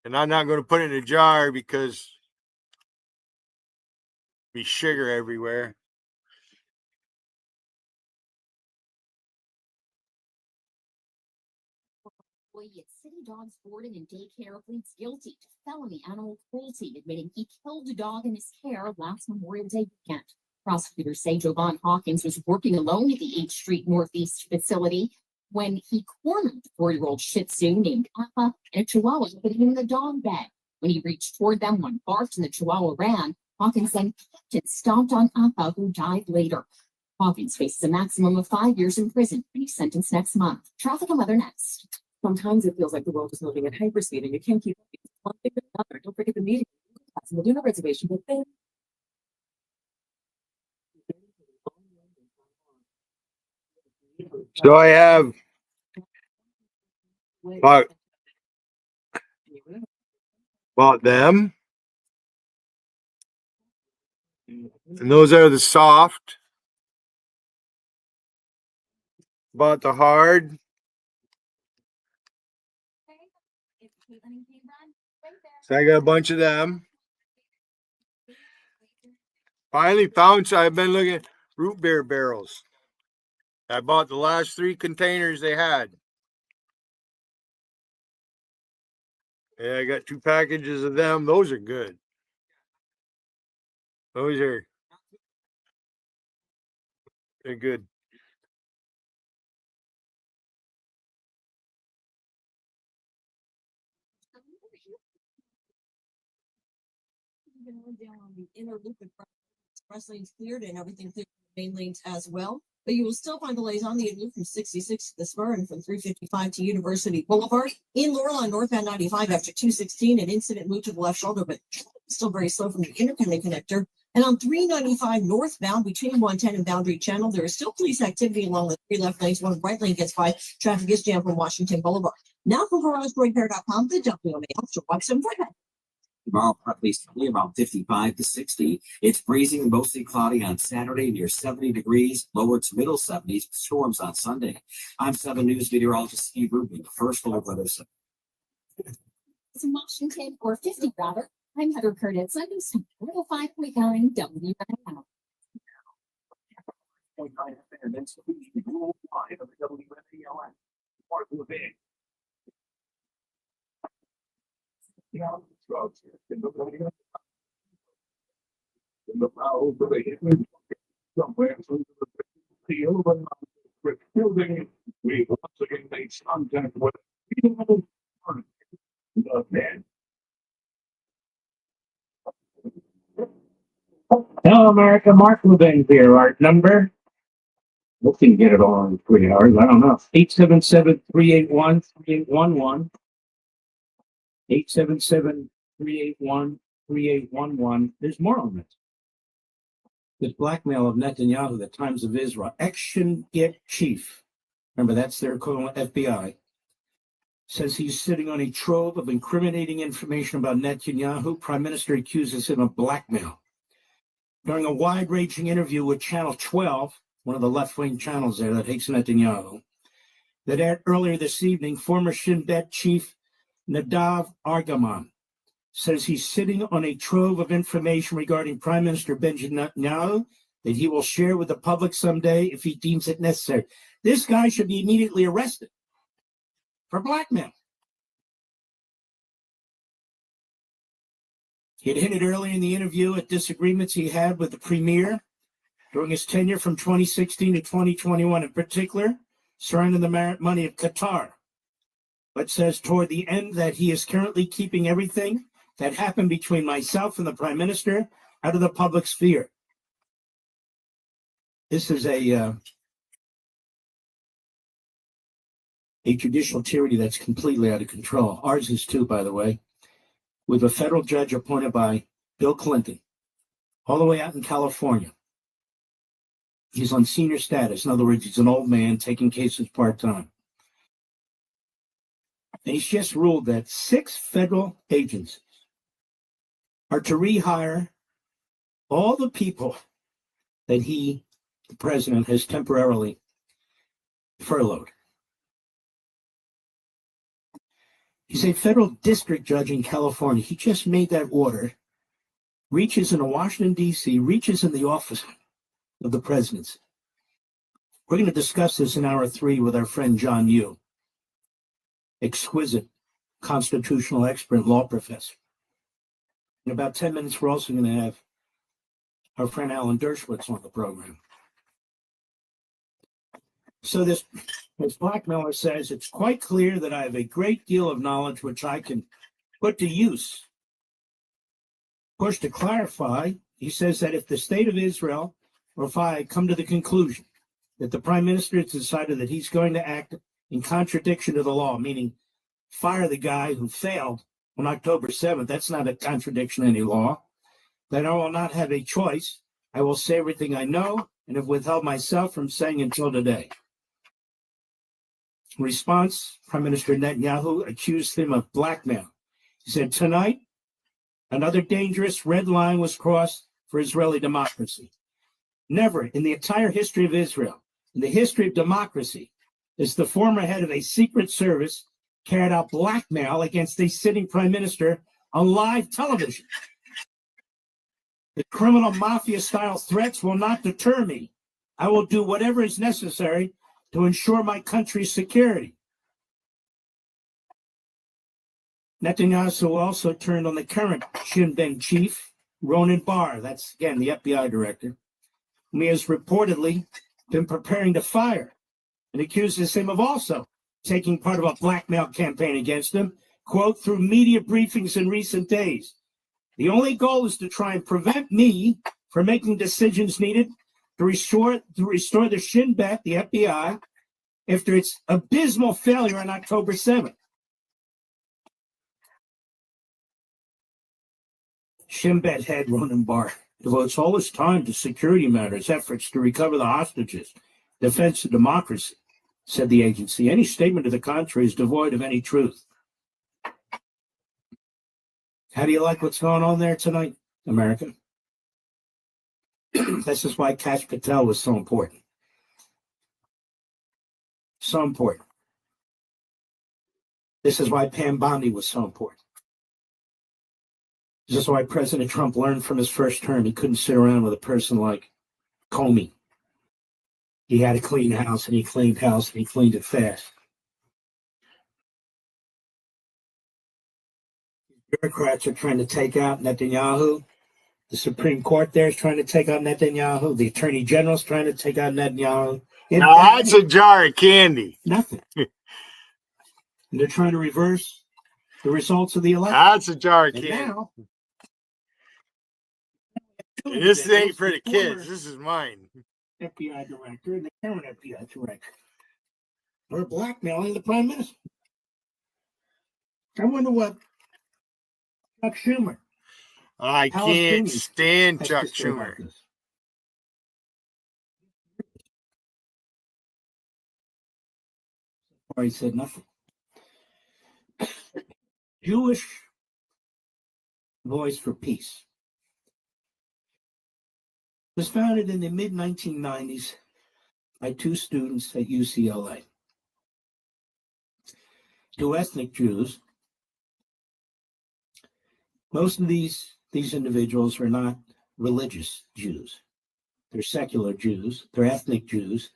And I'm not going to put it in a jar because there'll be sugar everywhere. Employee at City Dogs Boarding and Daycare pleads guilty to felony animal cruelty, admitting he killed a dog in his care last Memorial Day weekend. Prosecutors say Jovan Hawkins was working alone at the H Street Northeast facility when he cornered the 4-year-old Shih Tzu named Appa and a Chihuahua putting him in the dog bag. When he reached toward them, one barked and the Chihuahua ran. Hawkins then kicked and stomped on Appa, who died later. Hawkins faces a maximum of 5 years in prison when he's sentenced next month. Traffic and weather next. Sometimes it feels like the world is moving at hyperspeed and you can't keep up. One thing or another. Don't forget the meeting. We'll do no reservation, but then So I have bought them. And those are the soft. Bought the hard. So I got a bunch of them. Finally found, so I've been looking at root beer barrels. I bought the last 3 containers they had. Yeah, I got 2 packages of them. Those are good. They're good. Down on the inner loop in front. Express lanes cleared and everything cleared main lanes as well. But you will still find delays on the loop from 66 to the spur and from 355 to University Boulevard. In Laurel on northbound 95 after 216, an incident moved to the left shoulder, but still very slow from the Interconnect connector. And on 395 northbound between 110 and Boundary Channel, there is still police activity along the 3 left lanes. One right lane gets by. Traffic is jammed from Washington Boulevard. Now from GarageBoyCare.com, the WMA Officer Watson Redhead. Tomorrow, partly sunny, around 55 to 60. It's freezing and mostly cloudy on Saturday, near 70 degrees, lower to middle 70s, storms on Sunday. I'm 7 News meteorologist Steve Rubin, the first full weather center. It's in Washington, or 50 rather. I'm Heather Curtis. I'm in 105.9 WMA. We once again made contact with the man. Hello, America. Mark Levin here. Our number. We can get it all in 3 hours. I don't know. 877-381-3811. 877-381-3811. There's more on this. This blackmail of Netanyahu, the Times of Israel, Action Get Chief. Remember, that's their equivalent FBI. Says he's sitting on a trove of incriminating information about Netanyahu. Prime Minister accuses him of blackmail. During a wide-ranging interview with Channel 12, one of the left-wing channels there that hates Netanyahu, that aired earlier this evening, former Shin Bet chief Nadav Argaman says he's sitting on a trove of information regarding Prime Minister Benjamin Netanyahu that he will share with the public someday if he deems it necessary. This guy should be immediately arrested for blackmail. He had hinted earlier in the interview at disagreements he had with the premier during his tenure from 2016 to 2021, in particular, surrounding the money of Qatar, but says toward the end that he is currently keeping everything that happened between myself and the prime minister out of the public sphere. This is a judicial tyranny that's completely out of control. Ours is too, by the way, with a federal judge appointed by Bill Clinton, all the way out in California. He's on senior status. In other words, he's an old man taking cases part-time. And he's just ruled that 6 federal agencies are to rehire all the people that he, the president, has temporarily furloughed. He's a federal district judge in California. He just made that order, reaches into Washington, D.C., reaches in the office of the presidency. We're going to discuss this in hour 3 with our friend John Yoo, exquisite constitutional expert, law professor. In about 10 minutes, we're also going to have our friend Alan Dershowitz on the program. So this blackmailer says, it's quite clear that I have a great deal of knowledge which I can put to use. Of course, to clarify, he says that if the state of Israel, or if I come to the conclusion that the prime minister has decided that he's going to act in contradiction to the law, meaning fire the guy who failed on October 7th, that's not a contradiction to any law, then I will not have a choice. I will say everything I know and have withheld myself from saying until today. In response, Prime Minister Netanyahu accused him of blackmail. He said, tonight, another dangerous red line was crossed for Israeli democracy. Never in the entire history of Israel, in the history of democracy, is the former head of a secret service carried out blackmail against a sitting prime minister on live television. The criminal mafia-style threats will not deter me. I will do whatever is necessary to ensure my country's security. Netanyahu also turned on the current Shin Bet chief, Ronen Bar, that's, again, the FBI director, whom he has reportedly been preparing to fire, and accuses him of also taking part of a blackmail campaign against him, quote, through media briefings in recent days. The only goal is to try and prevent me from making decisions needed to restore the Shin Bet, the FBI, after its abysmal failure on October 7th. Shin Bet head Ronen Bar devotes all his time to security matters, efforts to recover the hostages, defense of democracy, said the agency. Any statement to the contrary is devoid of any truth. How do you like what's going on there tonight, America? This is why Kash Patel was so important. So important. This is why Pam Bondi was so important. This is why President Trump learned from his first term he couldn't sit around with a person like Comey. He had to clean house, and he cleaned house, and he cleaned it fast. Bureaucrats are trying to take out Netanyahu. The Supreme Court there is trying to take out Netanyahu. The Attorney General is trying to take out Netanyahu. Now that's a jar of candy. Nothing. And they're trying to reverse the results of the election. That's a jar of And candy. now, This ain't for the kids. This is mine. FBI director and the current FBI director are blackmailing the prime minister. I wonder what Chuck Schumer. I can't stand Chuck Schumer. Or he said nothing. Jewish Voice for Peace was founded in the mid-1990s by 2 students at UCLA. 2 ethnic Jews Most of these individuals are not religious Jews. They're secular Jews. They're ethnic Jews.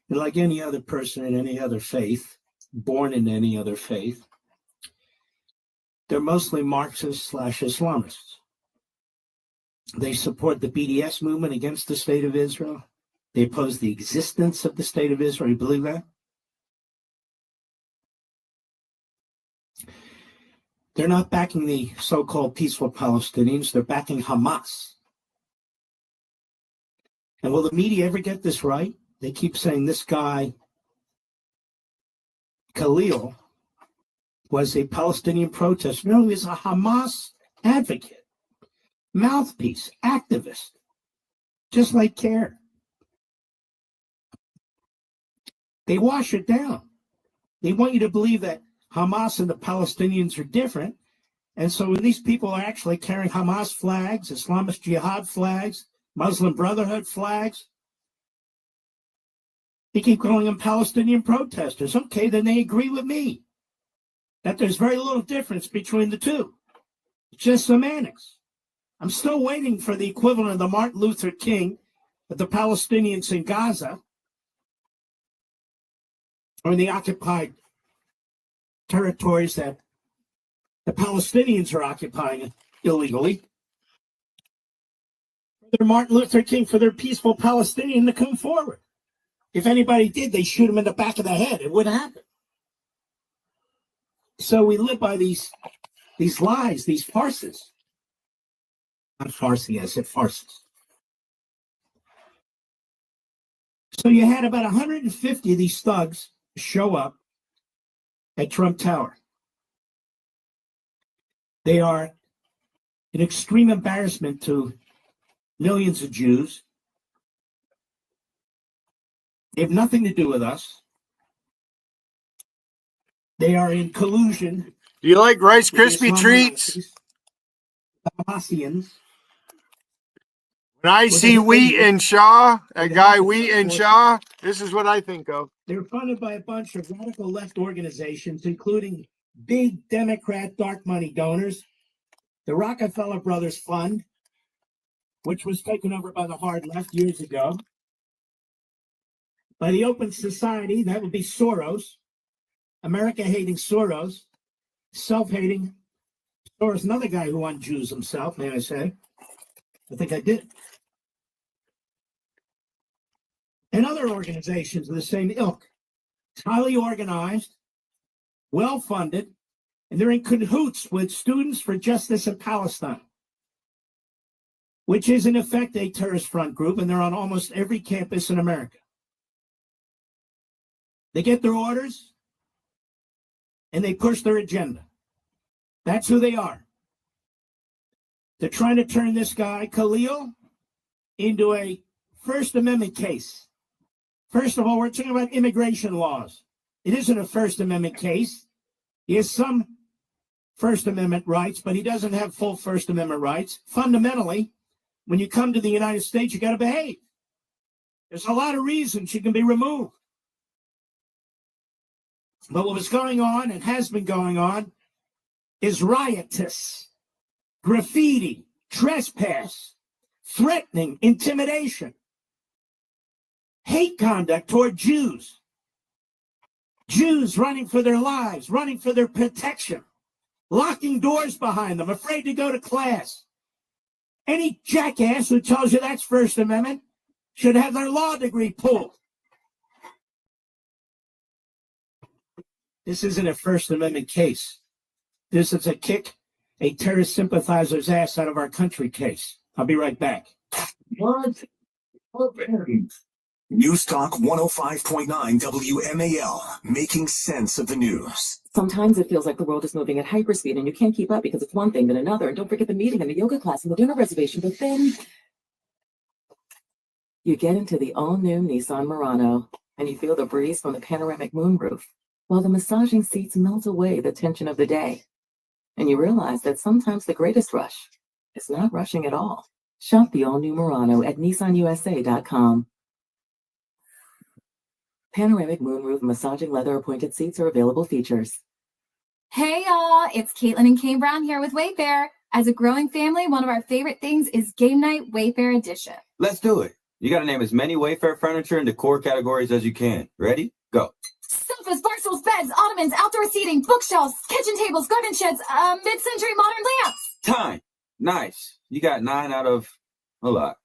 And like any other person in any other faith, born in any other faith, they're mostly Marxists/Islamists. They support the BDS movement against the state of Israel. They oppose the existence of the state of Israel. You believe that? They're not backing the so-called peaceful Palestinians. They're backing Hamas. And will the media ever get this right? They keep saying this guy, Khalil, was a Palestinian protester. No, he was a Hamas advocate, mouthpiece, activist, just like CARE. They wash it down. They want you to believe that Hamas and the Palestinians are different. And so when these people are actually carrying Hamas flags, Islamist Jihad flags, Muslim Brotherhood flags, they keep calling them Palestinian protesters. Okay, then they agree with me that there's very little difference between the two. It's just semantics. I'm still waiting for the equivalent of the Martin Luther King of the Palestinians in Gaza or in the occupied territories that the Palestinians are occupying illegally. For their Martin Luther King, for their peaceful Palestinian to come forward. If anybody did, they shoot him in the back of the head. It wouldn't happen. So we live by these lies, these farces. Not farcy, I said farces. So you had about 150 of these thugs show up at Trump Tower. They are an extreme embarrassment to millions of Jews. They have nothing to do with us. They are in collusion. Do you like Rice with the Krispie Islamo treats? Nazis, the Hamashians. When I What see they Wheat think and Shaw, that they guy have Wheat and force- Shaw, this is what I think of. They're funded by a bunch of radical left organizations, including big Democrat dark money donors, the Rockefeller Brothers Fund, which was taken over by the hard left years ago, by the Open Society, that would be Soros, America-hating Soros, self-hating Soros, another guy who unjews himself, may I say. I think I did. And other organizations of the same ilk. It's highly organized, well-funded, and they're in cahoots with Students for Justice in Palestine, which is in effect a terrorist front group, and they're on almost every campus in America. They get their orders, and they push their agenda. That's who they are. They're trying to turn this guy, Khalil, into a First Amendment case. First of all, we're talking about immigration laws. It isn't a First Amendment case. He has some First Amendment rights, but he doesn't have full First Amendment rights. Fundamentally, when you come to the United States, you got to behave. There's a lot of reasons you can be removed. But what was going on and has been going on is riotous, graffiti, trespass, threatening, intimidation, hate conduct toward Jews. Jews running for their lives, running for their protection, locking doors behind them, afraid to go to class. Any jackass who tells you that's First Amendment should have their law degree pulled. This isn't a First Amendment case. This is a kick a terrorist sympathizer's ass out of our country case. I'll be right back. What? News Talk 105.9 WMAL, making sense of the news. Sometimes it feels like the world is moving at hyperspeed and you can't keep up because it's one thing then another. And don't forget the meeting and the yoga class and the dinner reservation. But then you get into the all-new Nissan Murano and you feel the breeze from the panoramic moonroof while the massaging seats melt away the tension of the day. And you realize that sometimes the greatest rush is not rushing at all. Shop the all-new Murano at nissanusa.com. Panoramic moonroof massaging leather appointed seats are available features. Hey y'all, it's Caitlin and Kane Brown here with Wayfair. As a growing family, one of our favorite things is Game Night Wayfair Edition. Let's do it. You gotta name as many Wayfair furniture and decor categories as you can. Ready? Go. Sofas, bar stools, beds, ottomans, outdoor seating, bookshelves, kitchen tables, garden sheds, mid-century modern lamps. Time. Nice. You got 9 out of a lot.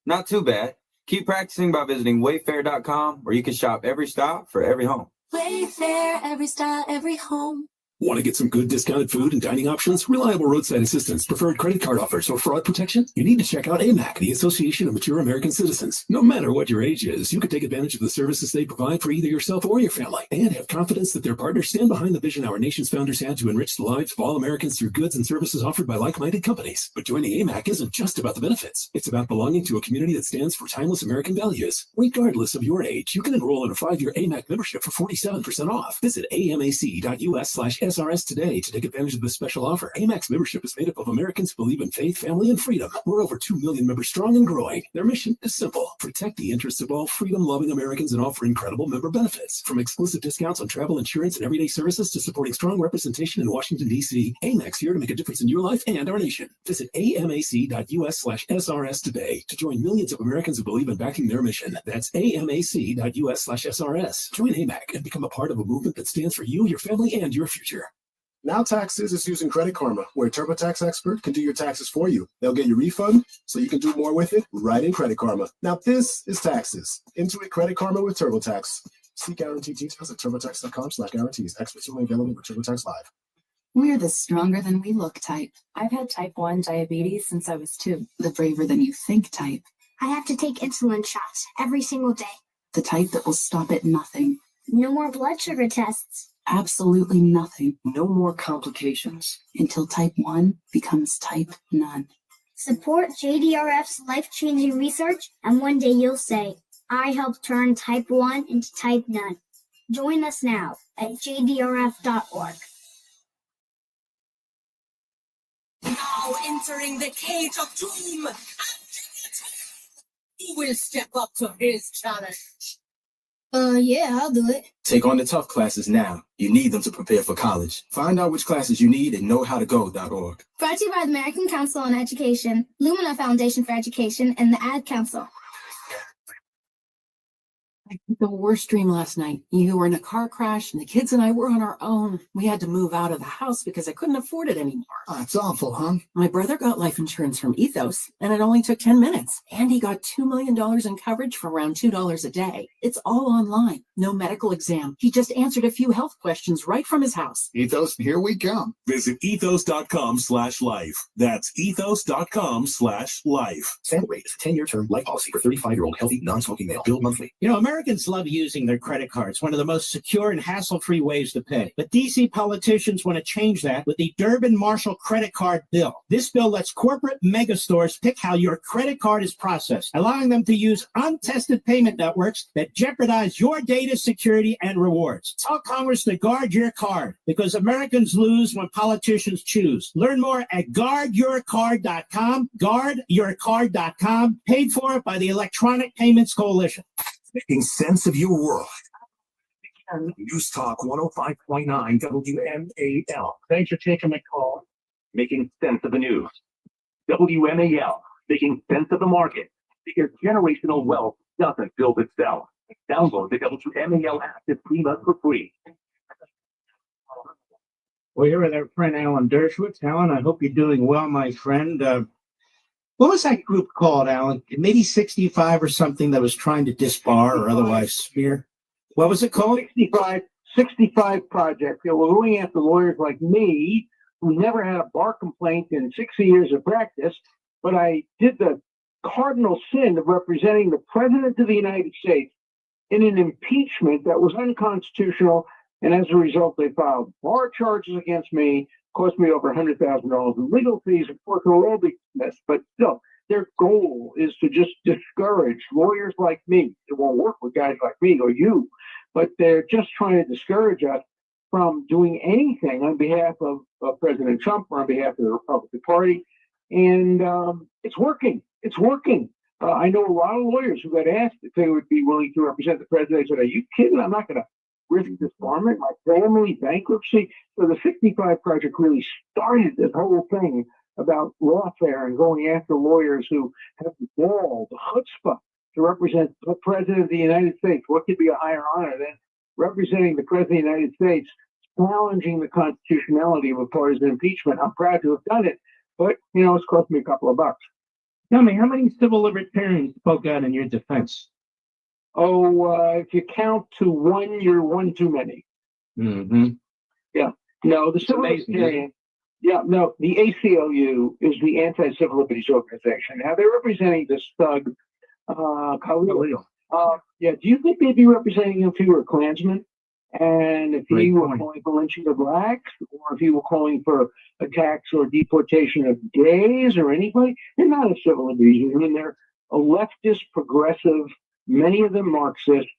Not too bad. Keep practicing by visiting wayfair.com, where you can shop every style for every home. Wayfair, every style, every home. Want to get some good discounted food and dining options, reliable roadside assistance, preferred credit card offers, or fraud protection? You need to check out AMAC, the Association of Mature American Citizens. No matter what your age is, you can take advantage of the services they provide for either yourself or your family, and have confidence that their partners stand behind the vision our nation's founders had to enrich the lives of all Americans through goods and services offered by like-minded companies. But joining AMAC isn't just about the benefits. It's about belonging to a community that stands for timeless American values. Regardless of your age, you can enroll in a 5-year AMAC membership for 47% off. Visit amac.us/SRS today to take advantage of this special offer. AMAC's membership is made up of Americans who believe in faith, family, and freedom. We're over 2 million members strong and growing. Their mission is simple: protect the interests of all freedom-loving Americans and offer incredible member benefits. From exclusive discounts on travel insurance and everyday services to supporting strong representation in Washington, D.C., AMAC's here to make a difference in your life and our nation. Visit amac.us/SRS today to join millions of Americans who believe in backing their mission. That's amac.us/SRS. Join AMAC and become a part of a movement that stands for you, your family, and your future. Now Taxes is using Credit Karma, where a TurboTax expert can do your taxes for you. They'll get your refund so you can do more with it right in Credit Karma. Now this is taxes. Intuit Credit Karma with TurboTax. See guarantee details at turbotax.com/guarantees. Experts only available with TurboTax Live. We're the stronger than we look type. I've had type 1 diabetes since I was 2. The braver than you think type. I have to take insulin shots every single day. The type that will stop at nothing. No more blood sugar tests. Absolutely nothing. No more complications. Until type 1 becomes type none. Support JDRF's life-changing research, and one day you'll say, I helped turn type 1 into type none. Join us now at jdrf.org. Now entering the cage of doom. Who will step up to his challenge? Yeah, I'll do it. Take on the tough classes now. You need them to prepare for college. Find out which classes you need at knowhowtogo.org. Brought to you by the American Council on Education, Lumina Foundation for Education, and the Ad Council. I had the worst dream last night. You were in a car crash and the kids and I were on our own. We had to move out of the house because I couldn't afford it anymore. Oh, it's awful, huh? My brother got life insurance from Ethos and it only took 10 minutes. And he got $2 million in coverage for around $2 a day. It's all online. No medical exam. He just answered a few health questions right from his house. Ethos, here we come. Visit ethos.com/life. That's ethos.com/life. Standard rate is a 10-year term life policy for 35-year-old healthy, non-smoking male. Billed monthly. You know, Americans love using their credit cards, one of the most secure and hassle-free ways to pay. But D.C. politicians want to change that with the Durbin-Marshall credit card bill. This bill lets corporate megastores pick how your credit card is processed, allowing them to use untested payment networks that jeopardize your data security and rewards. Tell Congress to guard your card, because Americans lose when politicians choose. Learn more at guardyourcard.com, guardyourcard.com, paid for by the Electronic Payments Coalition. Making sense of your world. News Talk 105.9 WMAL. Thanks for taking my call. Making sense of the news. WMAL, making sense of the market, because generational wealth doesn't build itself. Download the WMAL app to stream us for free. We're here with our friend Alan Dershowitz. Alan, I hope you're doing well, my friend. What was that group called, Alan? Maybe 65 or something that was trying to disbar or otherwise smear? What was it called? 65 Project. They were going after lawyers like me, who never had a bar complaint in 60 years of practice, but I did the cardinal sin of representing the President of the United States in an impeachment that was unconstitutional, and as a result, they filed bar charges against me, cost me over $100,000 in legal fees. Of course, it'll all be missed, but still, their goal is to just discourage lawyers like me. It won't work with guys like me or you, but they're just trying to discourage us from doing anything on behalf of President Trump or on behalf of the Republican Party. And it's working. It's working. I know a lot of lawyers who got asked if they would be willing to represent the president. They said, are you kidding? I'm not going to risk disbarment, my family, bankruptcy. So the 65 Project really started this whole thing about lawfare and going after lawyers who have the gall, the chutzpah to represent the President of the United States. What could be a higher honor than representing the President of the United States, challenging the constitutionality of a partisan impeachment? I'm proud to have done it, but, it's cost me a couple of bucks. Tell me, how many civil libertarians spoke out in your defense? If you count to one, you're one too many. Mm-hmm. Yeah. No, the It's civil amazing, libertarian. Yeah, no, the ACLU is the Anti-Civil Liberties Organization. Now they're representing this thug, Khalil. Yeah, do you think they'd be representing him if he were a Klansman? And if he were calling for lynching of blacks, or if he were calling for attacks or deportation of gays or anybody? They're not a civil liberties union. They're a leftist, progressive, many of them Marxist,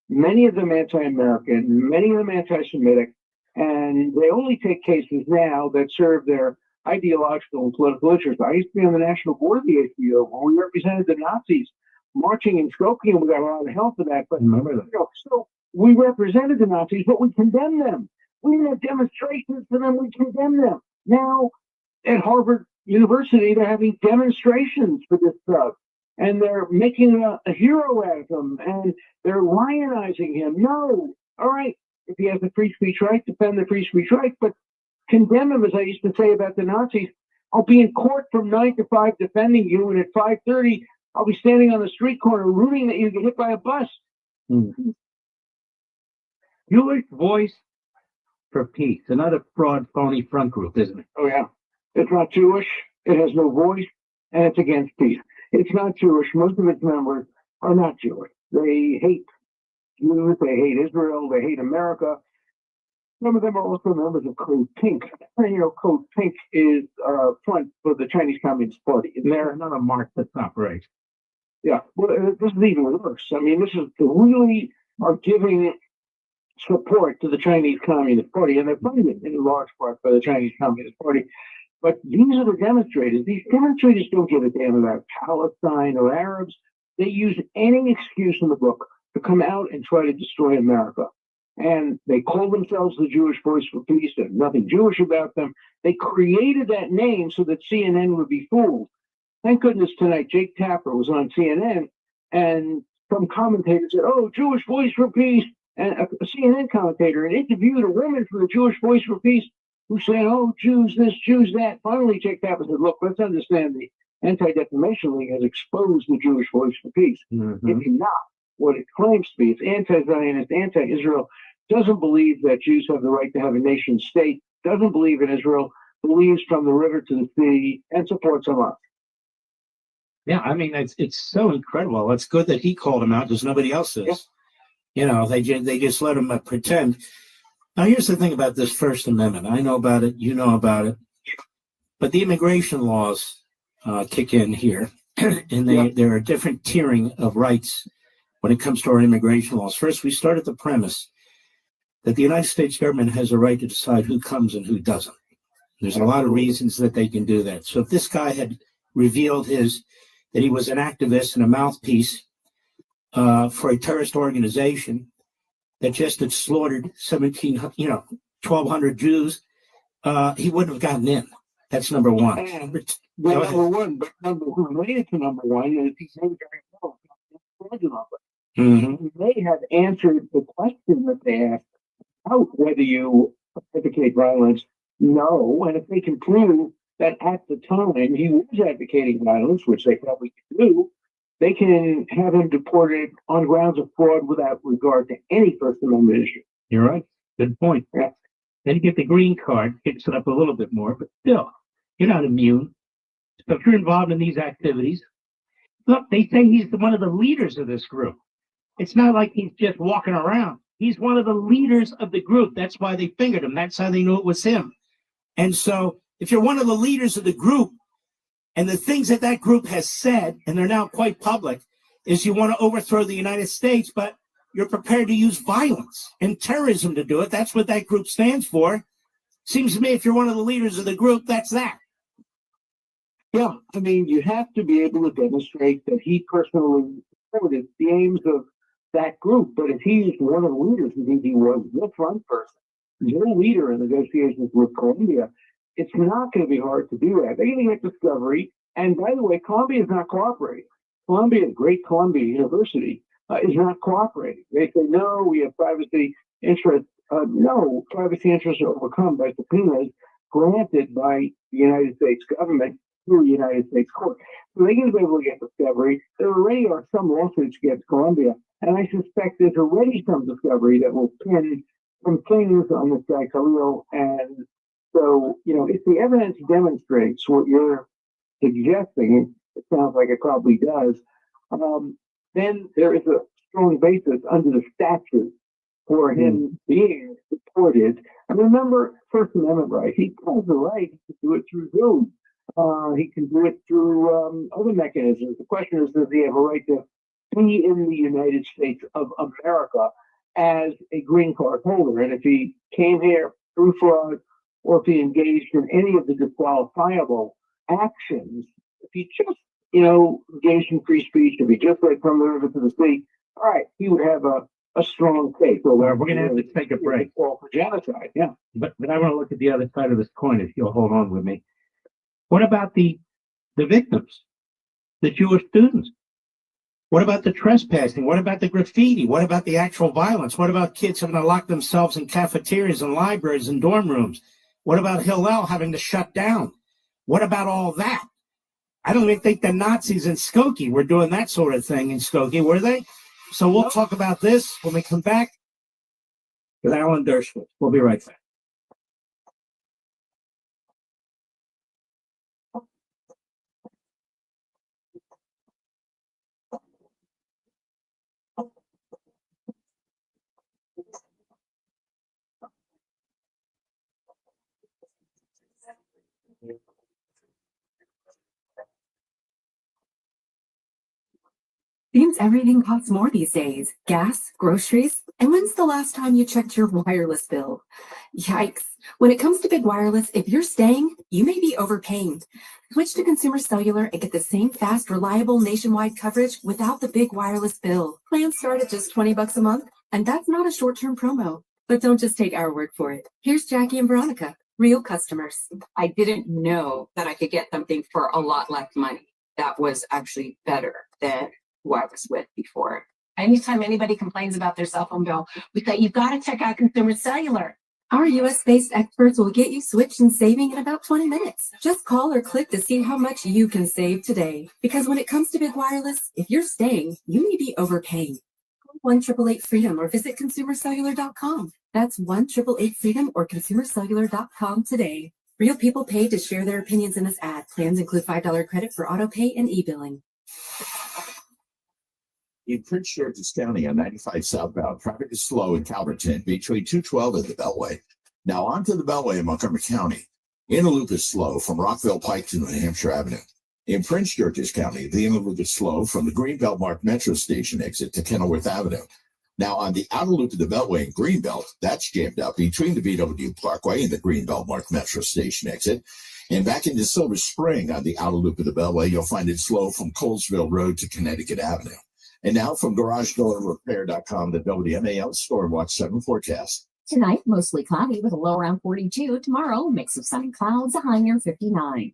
many of them anti-American, many of them anti-Semitic, and they only take cases now that serve their ideological and political interests. I used to be on the national board of the ACLU when we represented the Nazis marching in Skokie, and we got a lot of help for that. But so we represented the Nazis, but we condemned them. We didn't have demonstrations for them. We condemned them. Now at Harvard University, they're having demonstrations for this stuff. And they're making a hero out of him, and they're lionizing him. No, all right, if he has a free speech right, defend the free speech right, but condemn him, as I used to say about the Nazis. I'll be in court from 9 to 5 defending you, and at 5:30, I'll be standing on the street corner rooting that you get hit by a bus. Mm-hmm. Jewish Voice for Peace, another fraud, phony front group, isn't it? Oh, yeah. It's not Jewish, it has no voice, and it's against peace. It's not Jewish. Most of its members are not Jewish. They hate Jews, they hate Israel, they hate America. Some of them are also members of Code Pink. And, Code Pink is front for the Chinese Communist Party. And they're another Marxist operation. Yeah, well, this is even worse. I mean, this is they really are giving support to the Chinese Communist Party, and they're funded in large part by the Chinese Communist Party. But these are the demonstrators. These demonstrators don't give a damn about Palestine or Arabs. They use any excuse in the book to come out and try to destroy America. And they call themselves the Jewish Voice for Peace. There's nothing Jewish about them. They created that name so that CNN would be fooled. Thank goodness tonight Jake Tapper was on CNN, and some commentator said, "Oh, Jewish Voice for Peace," and a CNN commentator and interviewed a woman from the Jewish Voice for Peace who said, "Oh, Jews this, Jews that." Finally, Jake Tapper said, "Look, let's understand the Anti-Defamation League has exposed the Jewish Voice for Peace. Mm-hmm. It's not what it claims to be. It's anti-Zionist, anti-Israel, doesn't believe that Jews have the right to have a nation state, doesn't believe in Israel, believes from the river to the sea, and supports Hamas." Yeah, I mean, it's so incredible. It's good that he called him out because nobody else is. Yeah. They just let him pretend. Now, here's the thing about this First Amendment. I know about it. You know about it. But the immigration laws kick in here, and there are different tiering of rights when it comes to our immigration laws. First, we start at the premise that the United States government has a right to decide who comes and who doesn't. There's a lot of reasons that they can do that. So if this guy had revealed that he was an activist and a mouthpiece for a terrorist organization that just had slaughtered 1,200 Jews, he wouldn't have gotten in. That's number one. And number one, but related to number one is he may very well Mm-hmm. he may have answered the question that they asked about whether you advocate violence. No, and if they can prove that at the time he was advocating violence, which they probably can do, they can have him deported on grounds of fraud without regard to any First Amendment issue. You're right. Good point. Yeah. Then you get the green card, kicks it up a little bit more, but still, you're not immune. So if you're involved in these activities, look, they say he's one of the leaders of this group. It's not like he's just walking around. He's one of the leaders of the group. That's why they fingered him. That's how they knew it was him. And so if you're one of the leaders of the group, and the things that group has said, and they're now quite public, is you want to overthrow the United States, but you're prepared to use violence and terrorism to do it. That's what that group stands for. Seems to me if you're one of the leaders of the group, that's that. Yeah, I mean, you have to be able to demonstrate that he personally supported the aims of that group. But if he's one of the leaders, indeed he was the front person, the leader in negotiations with Colombia, it's not going to be hard to do that. They're going to get discovery. And by the way, Colombia is not cooperating. Columbia, Great Columbia University, is not cooperating. They say, no, we have privacy interests. No, privacy interests are overcome by subpoenas granted by the United States government through the United States court. So they're going to be able to get discovery. There already are some lawsuits against Colombia, and I suspect there's already some discovery that will pin some things on this guy Khalil. And so, if the evidence demonstrates what you're suggesting, it sounds like it probably does, then there is a strong basis under the statute for him being deported. And remember, First Amendment right, he has the right to do it through Zoom. He can do it through other mechanisms. The question is, does he have a right to be in the United States of America as a green card holder? And if he came here through fraud, or if he engaged in any of the disqualifiable actions, if he just, engaged in free speech, if he just went from the river to the sea, all right, he would have a strong case. Well, we're going to have to take a break. For genocide, yeah. But I want to look at the other side of this coin, if you'll hold on with me. What about the victims, the Jewish students? What about the trespassing? What about the graffiti? What about the actual violence? What about kids having to lock themselves in cafeterias and libraries and dorm rooms? What about Hillel having to shut down? What about all that? I don't even think the Nazis in Skokie were doing that sort of thing in Skokie, were they? So we'll talk about this when we come back with Alan Dershowitz. We'll be right back. Seems everything costs more these days. Gas, groceries, and when's the last time you checked your wireless bill? Yikes. When it comes to big wireless, if you're staying, you may be overpaying. Switch to Consumer Cellular and get the same fast, reliable nationwide coverage without the big wireless bill. Plans start at just $20 a month, and that's not a short-term promo. But don't just take our word for it. Here's Jackie and Veronica, real customers. I didn't know that I could get something for a lot less money. That was actually better than who I was with before. Anytime anybody complains about their cell phone bill, we say, you've got to check out Consumer Cellular. Our US-based experts will get you switched and saving in about 20 minutes. Just call or click to see how much you can save today. Because when it comes to big wireless, if you're staying, you may be overpaying. Call 1-888-FREEDOM or visit consumercellular.com. That's 1-888-FREEDOM or consumercellular.com today. Real people paid to share their opinions in this ad. Plans include $5 credit for auto pay and e-billing. In Prince George's County on 95 southbound, traffic is slow in Calverton between 212 and the Beltway. Now onto the Beltway in Montgomery County. Inner loop is slow from Rockville Pike to New Hampshire Avenue. In Prince George's County, the inner loop is slow from the Greenbelt Mark Metro Station exit to Kenilworth Avenue. Now on the outer loop of the Beltway in Greenbelt, that's jammed up between the BW Parkway and the Greenbelt Mark Metro Station exit. And back into Silver Spring on the outer loop of the Beltway, you'll find it slow from Colesville Road to Connecticut Avenue. And now from GarageDoorRepair.com, the WMAL Storm Watch 7 forecast. Tonight, mostly cloudy with a low around 42. Tomorrow, mix of sun and clouds, a high near 59.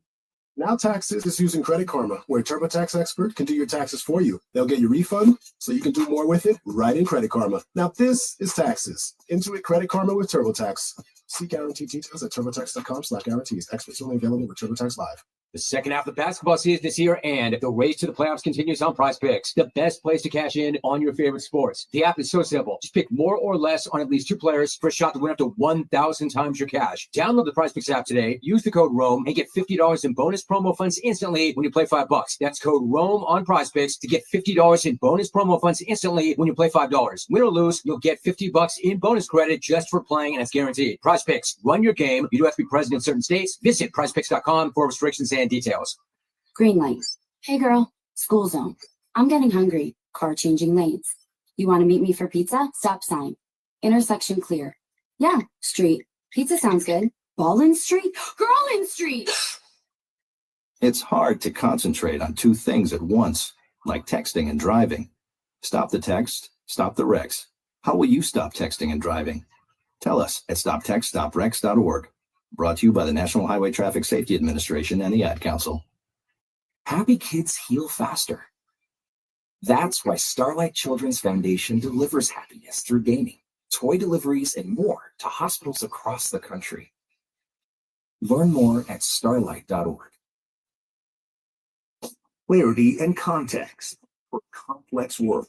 Now Taxes is using Credit Karma, where TurboTax Expert can do your taxes for you. They'll get your refund so you can do more with it right in Credit Karma. Now this is taxes. Intuit Credit Karma with TurboTax. See guarantee details at turbotax.com/guarantees. Experts only available with TurboTax Live. The second half of the basketball season is here, and the race to the playoffs continues on PrizePicks, the best place to cash in on your favorite sports. The app is so simple. Just pick more or less on at least 2 players for a shot to win up to 1,000 times your cash. Download the PrizePicks app today, use the code ROAM, and get $50 in bonus promo funds instantly when you play $5. That's code ROAM on PrizePicks to get $50 in bonus promo funds instantly when you play $5. Win or lose, you'll get $50 in bonus credit just for playing, and it's guaranteed. PrizePicks, run your game. You do have to be present in certain states. Visit PrizePicks.com for restrictions and details. Green light. Hey girl, school zone. I'm getting hungry. Car changing lanes. You want to meet me for pizza? Stop sign. Intersection clear. Yeah, street. Pizza sounds good. Ballin Street? Girlin Street! It's hard to concentrate on 2 things at once, like texting and driving. Stop the text Stop the wrecks. How will you stop texting and driving? Tell us at stoptextstopwrecks.org. Brought to you by the National Highway Traffic Safety Administration and the Ad Council. Happy kids heal faster. That's why Starlight Children's Foundation delivers happiness through gaming, toy deliveries, and more to hospitals across the country. Learn more at starlight.org. Clarity and context for complex work.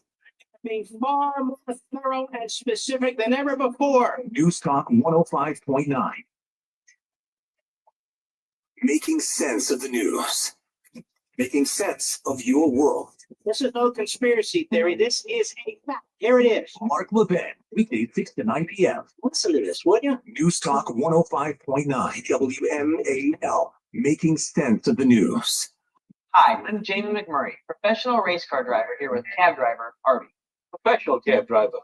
Being far more thorough and specific than ever before. News Talk 105.9. Making sense of the news. Making sense of your world. This is no conspiracy theory. This is a fact. Here it is. Mark Levin, weekdays 6 to 9 p.m. Listen to this, would you? News Talk 105.9 WMAL. Making sense of the news. Hi, I'm Jamie McMurray, professional race car driver here with cab driver Artie. Professional cab driver.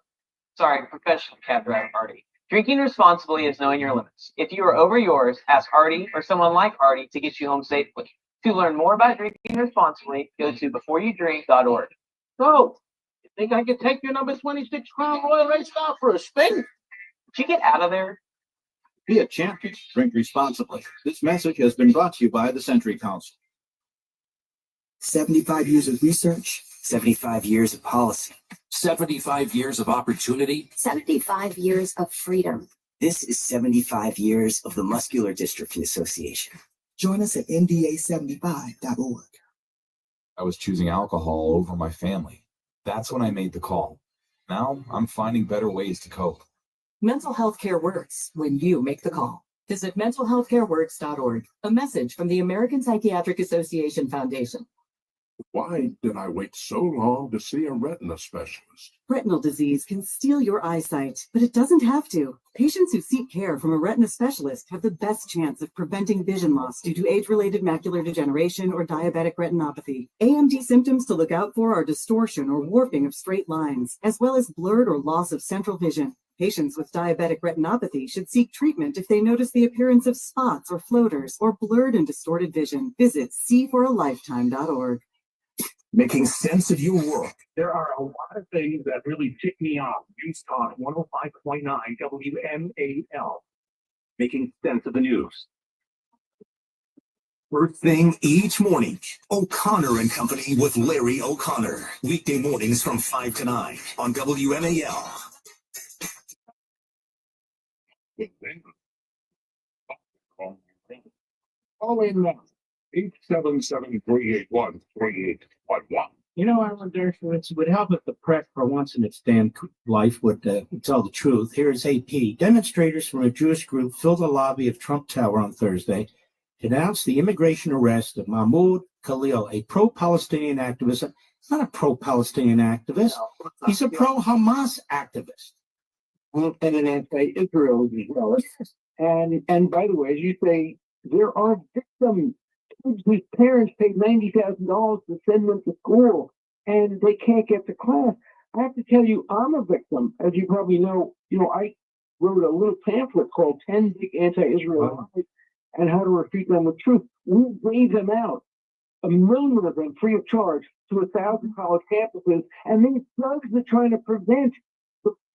Sorry, professional cab driver Artie. Drinking responsibly is knowing your limits. If you are over yours, ask Artie or someone like Artie to get you home safely. To learn more about drinking responsibly, go to beforeyoudrink.org. So, you think I could take your number 26 Crown Royal race car for a spin? Did you get out of there? Be a champion. Drink responsibly. This message has been brought to you by the Century Council. 75 years of research, 75 years of policy, 75 years of opportunity. 75 years of freedom. This is 75 years of the Muscular Dystrophy Association. Join us at nda75.org. I was choosing alcohol over my family. That's when I made the call. Now I'm finding better ways to cope. Mental health care works when you make the call. Visit mentalhealthcareworks.org. A message from the American Psychiatric Association Foundation. Why did I wait so long to see a retina specialist? Retinal disease can steal your eyesight, but it doesn't have to. Patients who seek care from a retina specialist have the best chance of preventing vision loss due to age-related macular degeneration or diabetic retinopathy. AMD symptoms to look out for are distortion or warping of straight lines, as well as blurred or loss of central vision. Patients with diabetic retinopathy should seek treatment if they notice the appearance of spots or floaters or blurred and distorted vision. Visit seeforalifetime.org. Making sense of your work. There are a lot of things that really tick me off. News Talk 105.9 WMAL. Making sense of the news. First thing each morning, O'Connor and Company with Larry O'Connor. Weekday mornings from 5 to 9 on WMAL. Call in now. 877-381-3811. You know, I wonder if it would help if the press, for once in its damn life, would tell the truth. Here's AP. Demonstrators from a Jewish group filled the lobby of Trump Tower on Thursday to announce the immigration arrest of Mahmoud Khalil, a pro-Palestinian activist. Not a pro-Palestinian activist. He's a pro-Hamas activist. And an anti-Israel as well. And by the way, as you say, there are victims whose parents paid $90,000 to send them to school, and they can't get to class. I have to tell you, I'm a victim. As you probably know, I wrote a little pamphlet called 10 Big Anti-Israel Lies and How to Refute Them with Truth. We gave them out, 1 million of them, free of charge, to 1,000 college campuses, and these thugs are trying to prevent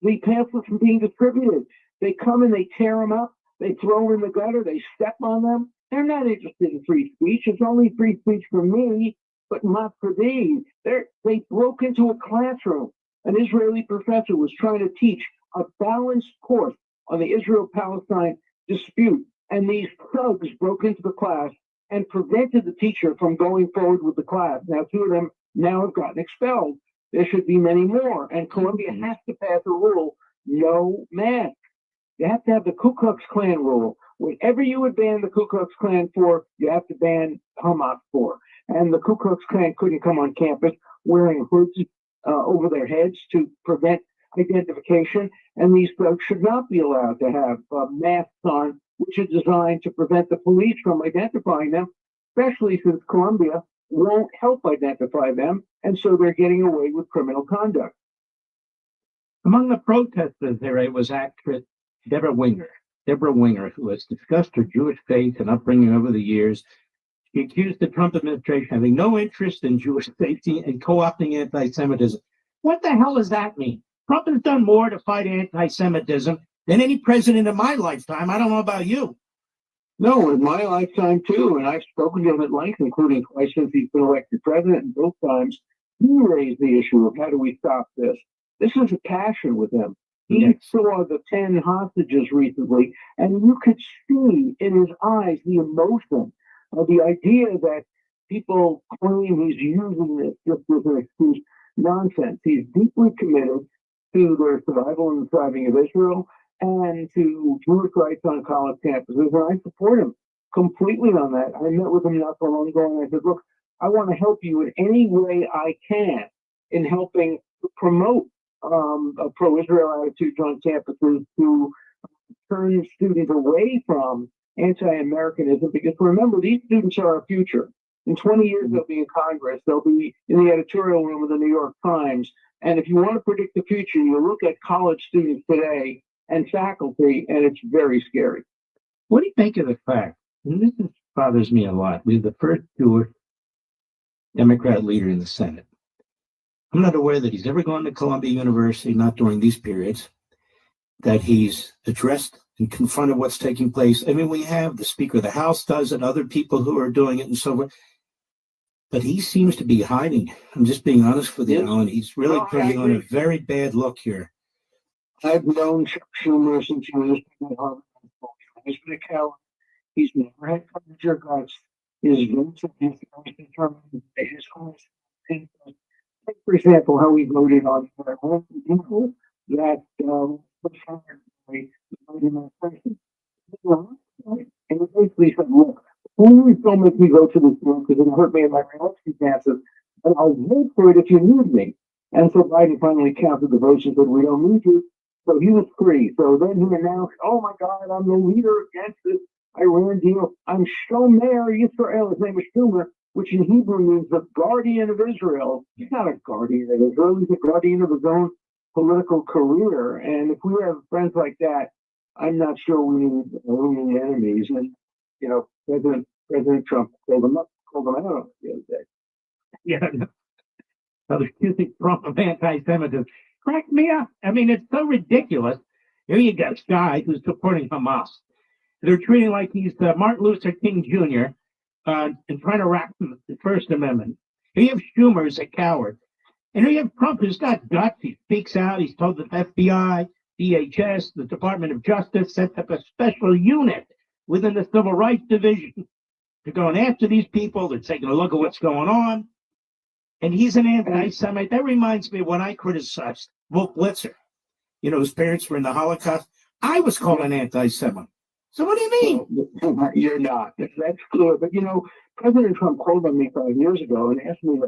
the pamphlets from being distributed. They come and they tear them up, they throw them in the gutter, they step on them. They're not interested in free speech. It's only free speech for me, but not for thee. They broke into a classroom. An Israeli professor was trying to teach a balanced course on the Israel-Palestine dispute, and these thugs broke into the class and prevented the teacher from going forward with the class. Now, 2 of them now have gotten expelled. There should be many more, and Columbia has to pass a rule, no mask. You have to have the Ku Klux Klan rule. Whatever you would ban the Ku Klux Klan for, you have to ban Hamas for. And the Ku Klux Klan couldn't come on campus wearing hoods over their heads to prevent identification. And these folks should not be allowed to have masks on, which are designed to prevent the police from identifying them, especially since Columbia won't help identify them. And so they're getting away with criminal conduct. Among the protesters there was actress Deborah Winger, who has discussed her Jewish faith and upbringing over the years. She accused the Trump administration of having no interest in Jewish safety and co-opting anti-Semitism. What the hell does that mean? Trump has done more to fight anti-Semitism than any president in my lifetime. I don't know about you. No, in my lifetime too, and I've spoken to him at length, including twice since he's been elected president, and both times he raised the issue of how do we stop this. This is a passion with him. He saw the 10 hostages recently, and you could see in his eyes the emotion of the idea that people claim he's using this just as an excuse. Nonsense. He's deeply committed to their survival and the thriving of Israel and to Jewish rights on college campuses, and I support him completely on that. I met with him not so long ago, and I said, look, I want to help you in any way I can in helping to promote a pro-Israel attitude on campuses to turn students away from anti-Americanism, because remember, these students are our future. In 20 years, they'll be in Congress. They'll be in the editorial room of the New York Times. And if you want to predict the future, you look at college students today and faculty, and it's very scary. What do you think of the fact, and this bothers me a lot, we're the first Jewish Democrat leader in the Senate. I'm not aware that he's ever gone to Columbia University, not during these periods, that he's addressed and confronted what's taking place. I mean, we have the Speaker of the House does it, other people who are doing it and so forth. But he seems to be hiding. I'm just being honest with you, Alan. He's really putting on a very bad look here. I've known Chuck Schumer since he was at Harvard. He's been a coward. He's never had courage or guts. His votes have been determined by his heart. Take, for example, how he voted on one people that was hired by the administration. And he basically said, look, please don't make me go to this room because it'll hurt me in my reelection chances, and I'll vote for it if you need me. And so Biden finally counted the votes and said, we don't need you. So he was free. So then he announced, oh my God, I'm the leader against this Iran deal. I'm Shomer Yisrael. His name is Schumer, which in Hebrew means the guardian of Israel. He's not a guardian of Israel. He's a guardian of his own political career. And if we have friends like that, I'm not sure we need enemies. And, you know, President Trump called them out the other day. Yeah. So accusing Trump of anti-Semitism cracked me up. I mean, it's so ridiculous. Here you got this guy who's supporting Hamas. They're treating like he's Martin Luther King Jr. And trying to wrap the First Amendment. Here you have Schumer, who's a coward. And here you have Trump, who's got guts. He speaks out. He's told the FBI, DHS, the Department of Justice, set up a special unit within the Civil Rights Division to go after these people. They're taking a look at what's going on. And he's an anti-Semite. That reminds me of when I criticized Wolf Blitzer, you know, his parents were in the Holocaust. I was called an anti-Semite. So what do you mean? Well, you're not. That's clear. But, you know, President Trump called on me 5 years ago and asked me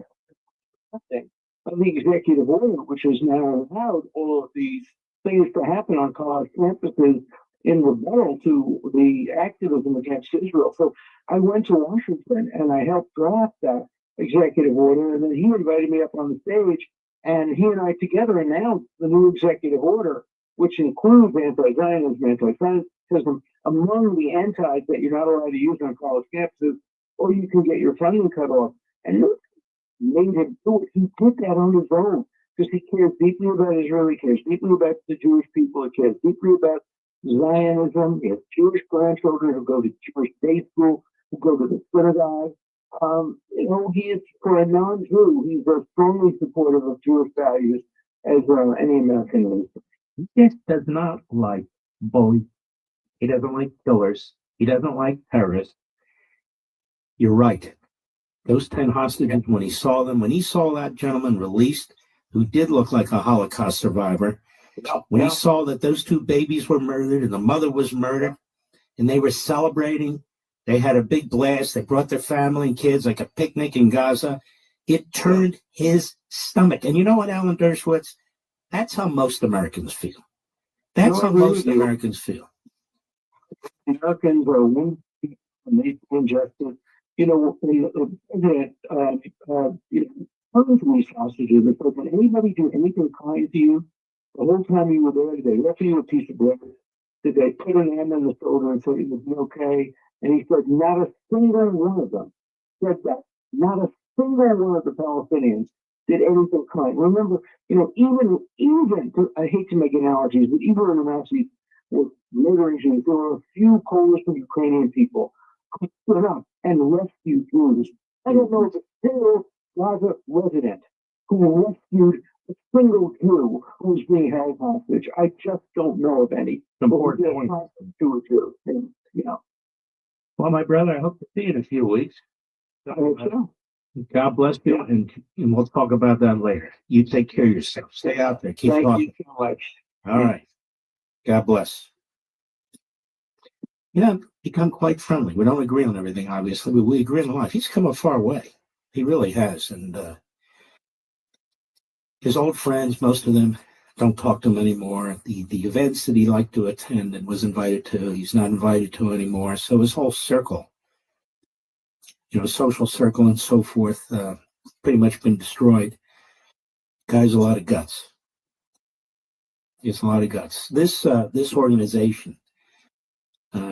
something of the executive order, which has now allowed all of these things to happen on college campuses in rebuttal to the activism against Israel. So I went to Washington and I helped draft that executive order, and then he invited me up on the stage, and he and I together announced the new executive order, which includes anti-Zionism, anti-Semitism, among the antis that you're not allowed to use on college campuses, or you can get your funding cut off. And made him do it. He did that on his own because he cares deeply about Israel, he cares deeply about the Jewish people, he cares deeply about Zionism. He has Jewish grandchildren who go to Jewish day school, who go to the synagogue. You know, he is, for a non-Jew, he's as strongly supportive of Jewish values as any American is. He just does not like bullies. He doesn't like killers. He doesn't like terrorists. You're right. Those 10 hostages, when he saw that gentleman released, who did look like a Holocaust survivor, when he saw that those 2 babies were murdered and the mother was murdered, and they were celebrating, they had a big blast. They brought their family and kids like a picnic in Gaza. It turned his stomach. And you know what, Alan Dershowitz? That's how most Americans feel. That's how most Americans feel. Americans are one people and they feel injustice. You know, the president, from these hostages, it said, did anybody do anything kind to you the whole time you were there? Did they offer you a piece of bread? Did they put an hand on the shoulder and say it would be okay? And he said, not a single one of them said that. Not a single one of the Palestinians did anything kind. Remember, even I hate to make analogies, but even in the Nazi murder regimes, there were a few Polish and Ukrainian people who stood up and rescued Jews. I don't know if a single Gaza resident who rescued a single Jew who was being held hostage. I just don't know of any. Important point. To a Jew, and, Well, my brother, I hope to see you in a few weeks. I hope so. God bless you, and we'll talk about that later. You take care of yourself. Stay out there. Keep Thank talking. you so much. All right. God bless. Become quite friendly. We don't agree on everything, obviously, but we agree on life. He's come a far way. He really has. And his old friends, most of them don't talk to him anymore. The events that he liked to attend and was invited to, he's not invited to anymore. So his whole circle, social circle and so forth, pretty much been destroyed. Guy's a lot of guts. It's a lot of guts. This organization,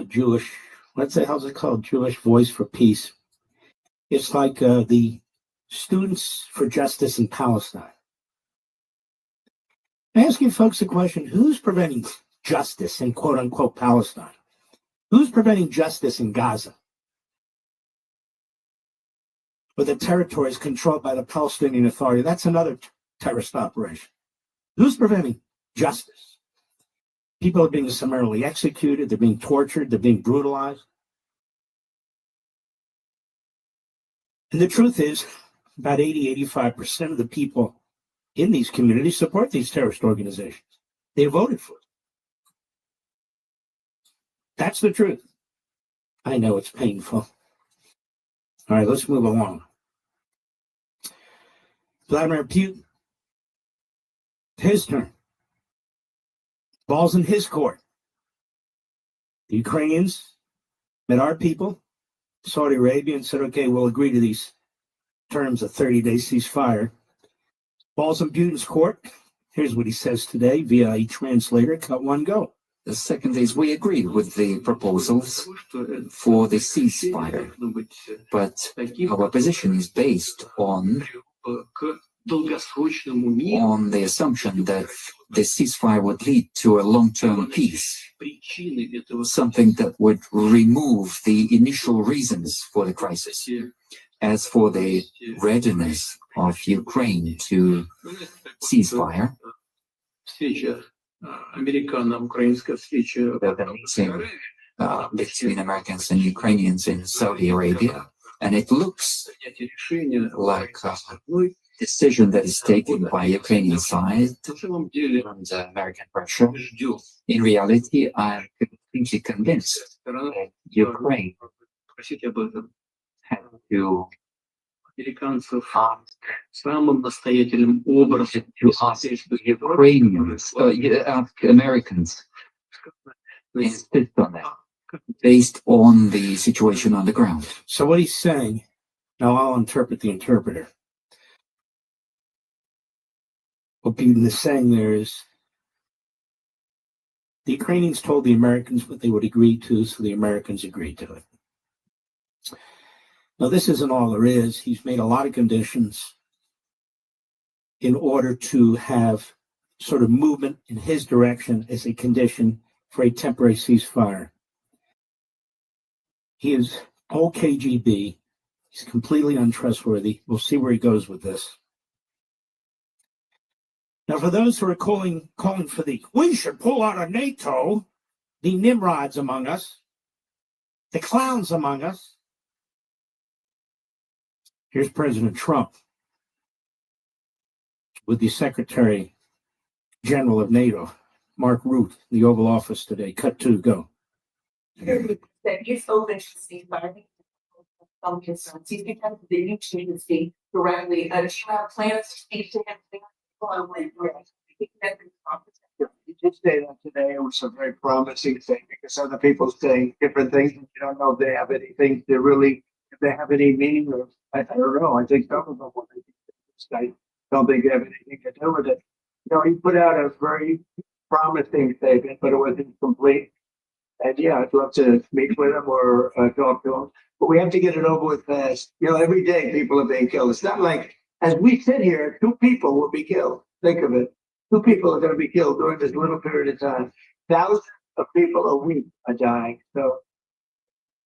Jewish, how's it called? Jewish Voice for Peace. It's like the Students for Justice in Palestine. I ask you folks a question: who's preventing justice in quote unquote Palestine? Who's preventing justice in Gaza, where the territory is controlled by the Palestinian Authority? That's another terrorist operation. Who's preventing justice? People are being summarily executed, they're being tortured, they're being brutalized. And the truth is, about 85% of the people in these communities support these terrorist organizations. They voted for it. That's the truth. I know it's painful. All right, let's move along. Vladimir Putin, his turn. Ball's in his court. The Ukrainians met our people, Saudi Arabia, and said, okay, we'll agree to these terms of 30-day ceasefire. Ball's in Putin's court. Here's what he says today via a translator. Cut one, go. The second is we agreed with the proposals for the ceasefire, but our position is based on the assumption that the ceasefire would lead to a long-term peace, something that would remove the initial reasons for the crisis. As for the readiness of Ukraine to ceasefire, the meeting between Americans and Ukrainians in Saudi Arabia, and it looks like a decision that is taken by Ukrainian side under American pressure. In reality, I'm completely convinced that Ukraine had to ask Ukrainians, ask Americans insist on that, based on the situation on the ground. So what he's saying, now I'll interpret the interpreter. What Putin is saying there is the Ukrainians told the Americans what they would agree to, so the Americans agreed to it. Now, this isn't all there is. He's made a lot of conditions in order to have sort of movement in his direction as a condition for a temporary ceasefire. He is all KGB. He's completely untrustworthy. We'll see where he goes with this. Now, for those who are calling for we should pull out of NATO, the Nimrods among us, the clowns among us, here's President Trump with the Secretary General of NATO, Mark Rutte, the Oval Office today. Cut two, go. He's open to ceasefire. Some concerns. He's become the new chief of state directly. Do you have plans to speak to him? You did say that today. It was a very promising thing because other people say different things. And you don't know if they have anything to really, if they have any meaning. Or I don't know. I think some of them. I don't think they have anything to do with it. He put out a very promising statement, but it wasn't complete. And yeah, I'd love to meet with him or talk to him. But we have to get it over with fast. Every day people are being killed. It's not like As we sit here, 2 people will be killed. Think of it. 2 people are going to be killed during this little period of time. Thousands of people a week are dying. So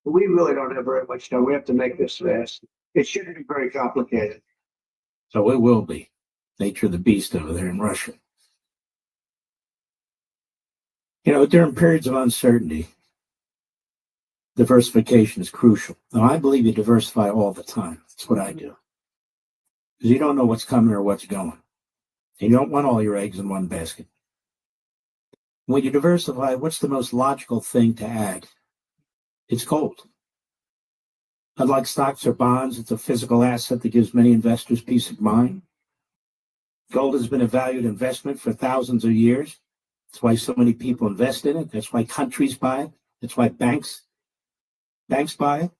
we really don't have very much time. We have to make this fast. It shouldn't be very complicated. So it will be. Nature of the beast over there in Russia. During periods of uncertainty, diversification is crucial. Now, I believe you diversify all the time. That's what I do. Because you don't know what's coming or what's going. And you don't want all your eggs in one basket. When you diversify, what's the most logical thing to add? It's gold. Unlike stocks or bonds, it's a physical asset that gives many investors peace of mind. Gold has been a valued investment for thousands of years. That's why so many people invest in it. That's why countries buy it. That's why banks buy it.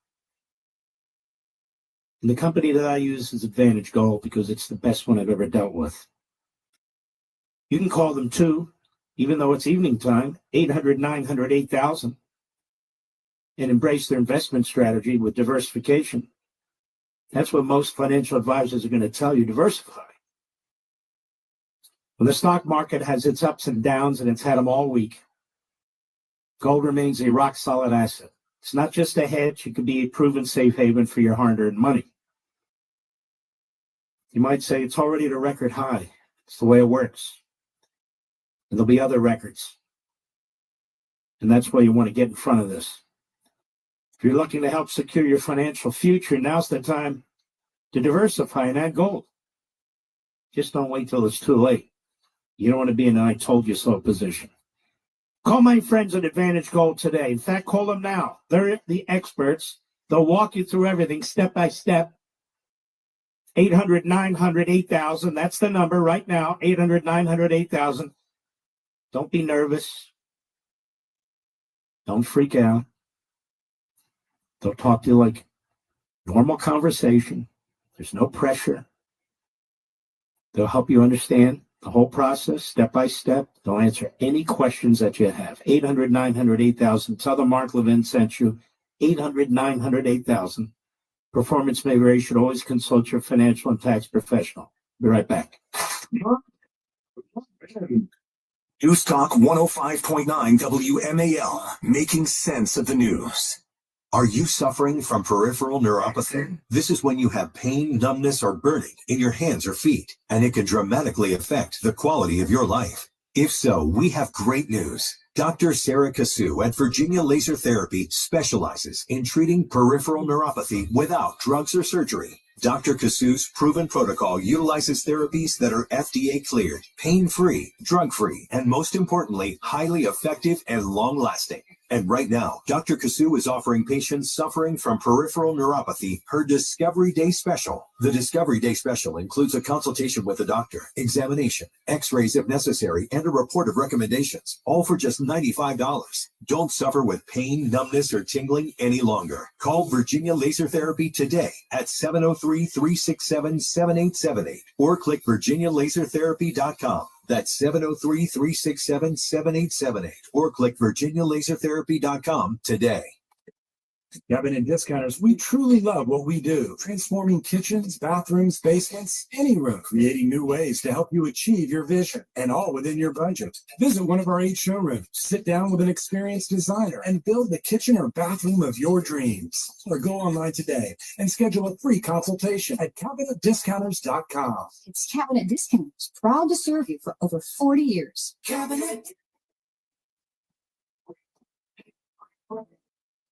And the company that I use is Advantage Gold because it's the best one I've ever dealt with. You can call them too, even though it's evening time, 800-900-8000, and embrace their investment strategy with diversification. That's what most financial advisors are going to tell you, diversify. When the stock market has its ups and downs, and it's had them all week, gold remains a rock-solid asset. It's not just a hedge. It could be a proven safe haven for your hard-earned money. You might say it's already at a record high. It's the way it works. And there'll be other records. And that's why you want to get in front of this. If you're looking to help secure your financial future, now's the time to diversify and add gold. Just don't wait till it's too late. You don't want to be in an I told you so position. Call my friends at Advantage Gold today. In fact, call them now. They're the experts. They'll walk you through everything step by step. 800-900-8000. That's the number right now. 800-900-8000. Don't be nervous. Don't freak out. They'll talk to you like normal conversation. There's no pressure. They'll help you understand the whole process, step by step. They'll answer any questions that you have. 800-900-8000. Tell them Mark Levin sent you. 800-900-8000. Performance may vary. You should always consult your financial and tax professional. Be right back. News Talk 105.9 WMAL, making sense of the news. Are you suffering from peripheral neuropathy? This is when you have pain, numbness, or burning in your hands or feet, and it can dramatically affect the quality of your life. If so, we have great news. Dr. Sarah Kasu at Virginia Laser Therapy specializes in treating peripheral neuropathy without drugs or surgery. Dr. Kasu's proven protocol utilizes therapies that are FDA cleared, pain-free, drug-free, and most importantly, highly effective and long-lasting. And right now, Dr. Kasu is offering patients suffering from peripheral neuropathy her Discovery Day Special. The Discovery Day Special includes a consultation with a doctor, examination, x-rays if necessary, and a report of recommendations, all for just $95. Don't suffer with pain, numbness, or tingling any longer. Call Virginia Laser Therapy today at 703-367-7878 or click virginialasertherapy.com. That's 703-367-7878 or click virginialasertherapy.com today. Cabinet Discounters, we truly love what we do, transforming kitchens, bathrooms, basements, any room, creating new ways to help you achieve your vision, and all within your budget. Visit one of our 8 showrooms, sit down with an experienced designer, and build the kitchen or bathroom of your dreams. Or go online today and schedule a free consultation at CabinetDiscounters.com. It's Cabinet Discounters, proud to serve you for over 40 years. Cabinet.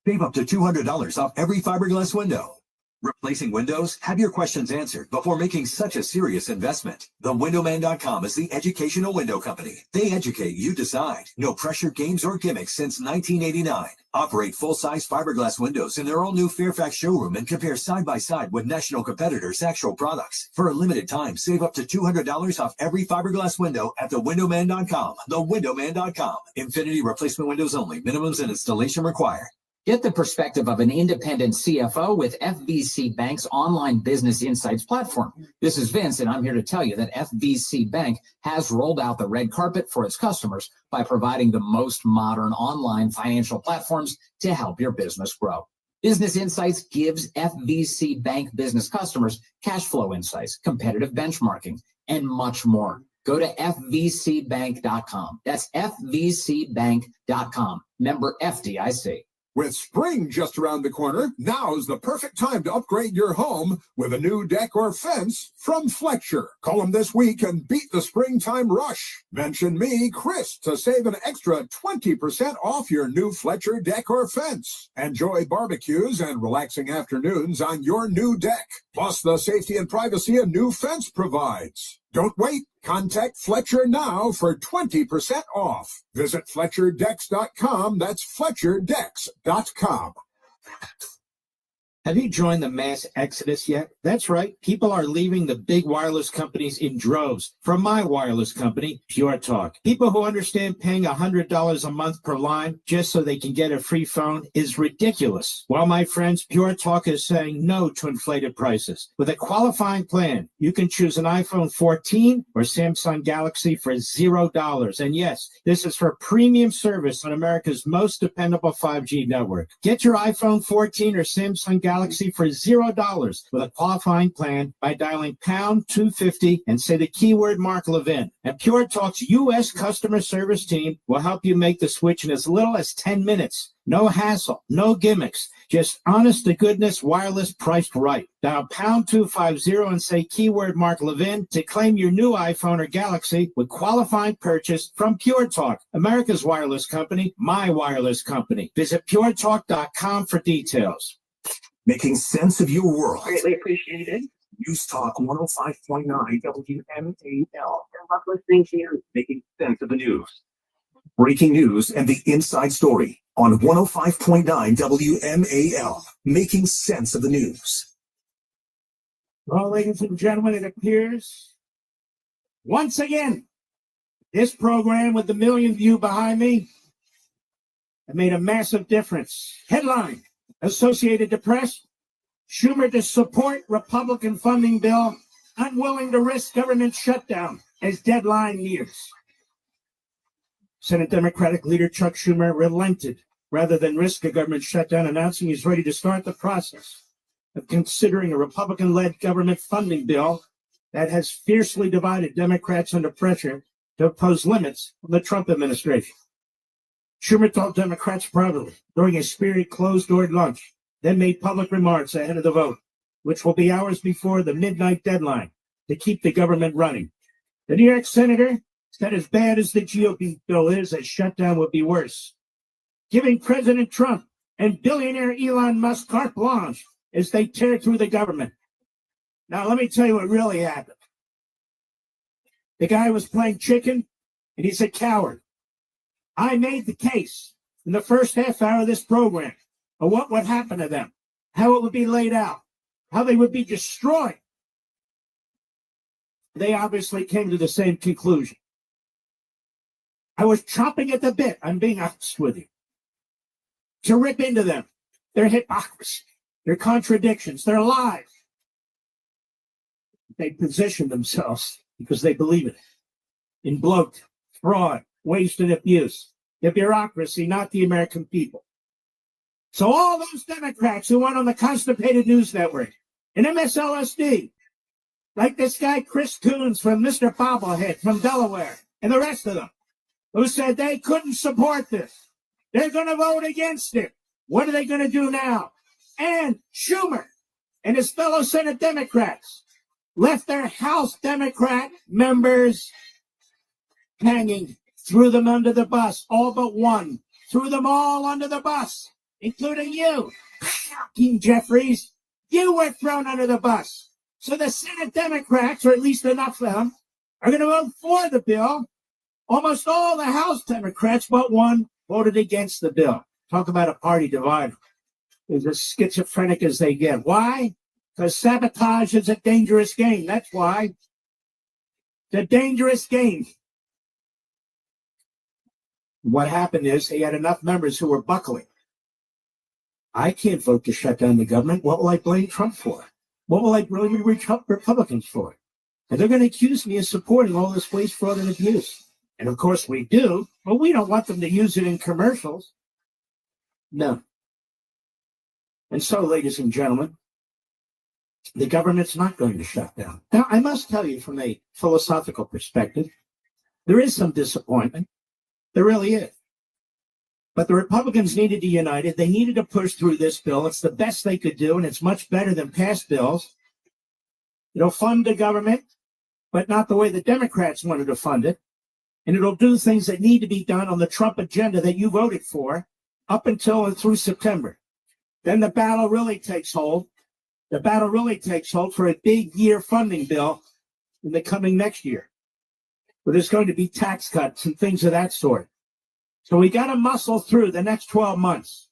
Save up to $200 off every fiberglass window. Replacing windows? Have your questions answered before making such a serious investment. TheWindowman.com is the educational window company. They educate, you decide. No pressure, games, or gimmicks since 1989. Operate full-size fiberglass windows in their all-new Fairfax showroom and compare side-by-side with national competitors' actual products. For a limited time, save up to $200 off every fiberglass window at TheWindowman.com. TheWindowman.com. Infinity replacement windows only. Minimums and installation required. Get the perspective of an independent CFO with FVC Bank's online business insights platform. This is Vince, and I'm here to tell you that FVC Bank has rolled out the red carpet for its customers by providing the most modern online financial platforms to help your business grow. Business Insights gives FVC Bank business customers cash flow insights, competitive benchmarking, and much more. Go to fvcbank.com. That's fvcbank.com. Member FDIC. With spring just around the corner, now's the perfect time to upgrade your home with a new deck or fence from Fletcher. Call them this week and beat the springtime rush. Mention me, Chris, to save an extra 20% off your new Fletcher deck or fence. Enjoy barbecues and relaxing afternoons on your new deck, plus the safety and privacy a new fence provides. Don't wait. Contact Fletcher now for 20% off. Visit FletcherDecks.com. That's FletcherDecks.com. Have you joined the mass exodus yet? That's right. People are leaving the big wireless companies in droves. From my wireless company, Pure Talk. People who understand paying $100 a month per line just so they can get a free phone is ridiculous. Well, my friends, Pure Talk is saying no to inflated prices. With a qualifying plan, you can choose an iPhone 14 or Samsung Galaxy for $0. And yes, this is for premium service on America's most dependable 5G network. Get your iPhone 14 or Samsung Galaxy for $0 with a qualifying plan by dialing pound 250 and say the keyword Mark Levin. And Pure Talk's U.S. customer service team will help you make the switch in as little as 10 minutes. No hassle, no gimmicks, just honest to goodness wireless priced right. Dial pound 250 and say keyword Mark Levin to claim your new iPhone or Galaxy with qualifying purchase from Pure Talk, America's wireless company, my wireless company. Visit puretalk.com for details. Making sense of your world. Greatly appreciated. News Talk 105.9 WMAL. Love listening to you. Making sense of the news. Breaking news and the inside story on 105.9 WMAL. Making sense of the news. Well, ladies and gentlemen, it appears once again, this program with the million view behind me have made a massive difference. Headline: Associated Press, Schumer to support Republican funding bill, unwilling to risk government shutdown as deadline nears. Senate Democratic leader Chuck Schumer relented rather than risk a government shutdown, announcing he's ready to start the process of considering a Republican-led government funding bill that has fiercely divided Democrats under pressure to impose limits on the Trump administration. Schumer told Democrats privately during a spirited closed-door lunch, then made public remarks ahead of the vote, which will be hours before the midnight deadline to keep the government running. The New York senator said as bad as the GOP bill is, a shutdown would be worse, giving President Trump and billionaire Elon Musk carte blanche as they tear through the government. Now, let me tell you what really happened. The guy was playing chicken, and he's a coward. I made the case in the first half hour of this program of what would happen to them, how it would be laid out, how they would be destroyed. They obviously came to the same conclusion. I was chomping at the bit, I'm being honest with you, to rip into them, their hypocrisy, their contradictions, their lies. They position themselves because they believe in it, in bloat, fraud, waste, and abuse. The bureaucracy, not the American people. So all those Democrats who went on the Constipated News Network and MSLSD, like this guy Chris Coons from Mr. Bobblehead from Delaware, and the rest of them, who said they couldn't support this. They're going to vote against it. What are they going to do now? And Schumer and his fellow Senate Democrats left their House Democrat members hanging, threw them under the bus, all but one, threw them all under the bus, including you, King Jeffries. You were thrown under the bus. So the Senate Democrats, or at least enough of them, are going to vote for the bill. Almost all the House Democrats, but one, voted against the bill. Talk about a party divider. It's as schizophrenic as they get. Why? Because sabotage is a dangerous game. That's why. It's a dangerous game. What happened is they had enough members who were buckling. I can't vote to shut down the government. What will I blame Trump for? What will I blame Republicans for? And they're going to accuse me of supporting all this waste, fraud, and abuse. And of course we do, but we don't want them to use it in commercials. No. And so, ladies and gentlemen, the government's not going to shut down. Now, I must tell you from a philosophical perspective, there is some disappointment. There really is. But the Republicans needed to unite. They needed to push through this bill. It's the best they could do, and it's much better than past bills. It'll fund the government, but not the way the Democrats wanted to fund it. And it'll do things that need to be done on the Trump agenda that you voted for up until and through September. Then the battle really takes hold. The battle really takes hold for a big year funding bill in the coming next year, where there's going to be tax cuts and things of that sort. So we got to muscle through the next 12 months.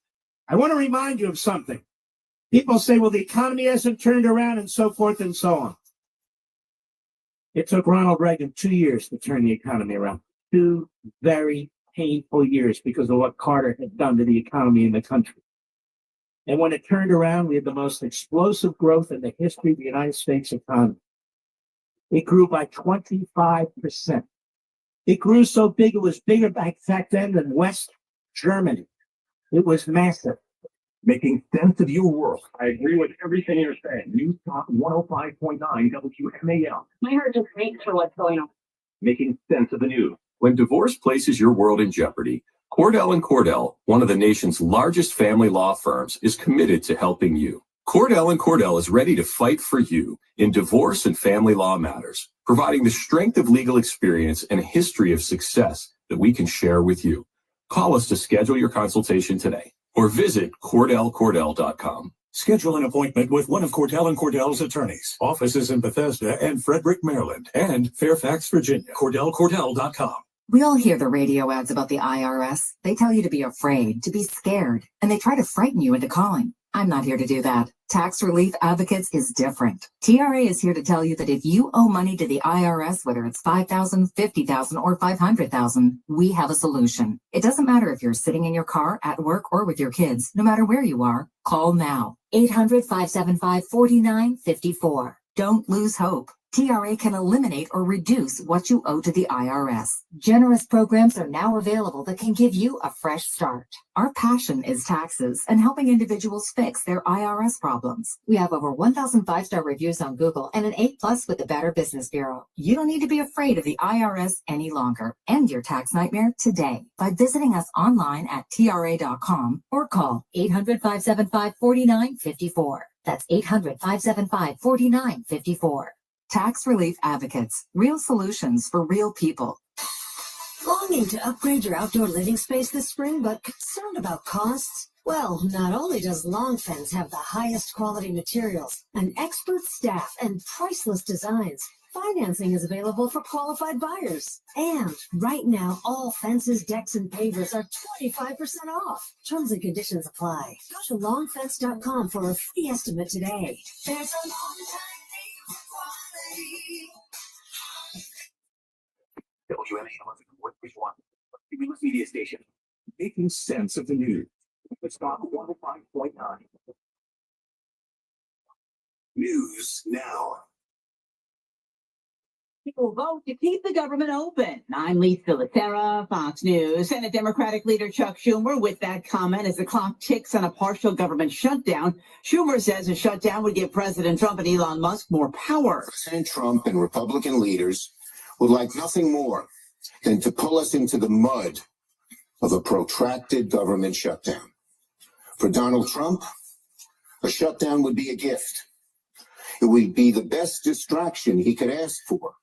I want to remind you of something. People say, well, the economy hasn't turned around and so forth and so on. It took Ronald Reagan 2 years to turn the economy around. 2 very painful years because of what Carter had done to the economy in the country. And when it turned around, we had the most explosive growth in the history of the United States economy. It grew by 25%. It grew so big, it was bigger back then than West Germany. It was massive. Making sense of your world. I agree with everything you're saying. News Talk 105.9 WMAL. My heart just aches for what's going on. Making sense of the news. When divorce places your world in jeopardy, Cordell & Cordell, one of the nation's largest family law firms, is committed to helping you. Cordell & Cordell is ready to fight for you in divorce and family law matters, providing the strength of legal experience and a history of success that we can share with you. Call us to schedule your consultation today or visit CordellCordell.com. Schedule an appointment with one of Cordell & Cordell's attorneys. Offices in Bethesda and Frederick, Maryland, and Fairfax, Virginia. CordellCordell.com. We all hear the radio ads about the IRS. They tell you to be afraid, to be scared, and they try to frighten you into calling. I'm not here to do that. Tax Relief Advocates is different. TRA is here to tell you that if you owe money to the IRS, whether it's $5,000, $50,000, or $500,000, we have a solution. It doesn't matter if you're sitting in your car, at work, or with your kids. No matter where you are, call now. 800-575-4954. Don't lose hope. TRA can eliminate or reduce what you owe to the IRS. Generous programs are now available that can give you a fresh start. Our passion is taxes and helping individuals fix their IRS problems. We have over 1,000 5-star reviews on Google and an 8+ with the Better Business Bureau. You don't need to be afraid of the IRS any longer. End your tax nightmare today by visiting us online at TRA.com or call 800-575-4954. That's 800-575-4954. Tax Relief Advocates. Real solutions for real people. Longing to upgrade your outdoor living space this spring, but concerned about costs? Well, not only does Long Fence have the highest quality materials, an expert staff, and priceless designs, financing is available for qualified buyers. And right now, all fences, decks, and pavers are 25% off. Terms and conditions apply. Go to longfence.com for a free estimate today. There's a long time. WMAL 101, media station, making sense of the news. Let's talk 105.9. News now. People vote to keep the government open. I'm Lisa Lacera, Fox News. Senate Democratic leader Chuck Schumer with that comment as the clock ticks on a partial government shutdown. Schumer says a shutdown would give President Trump and Elon Musk more power. President Trump and Republican leaders would like nothing more than to pull us into the mud of a protracted government shutdown. For Donald Trump, a shutdown would be a gift. It would be the best distraction he could ask for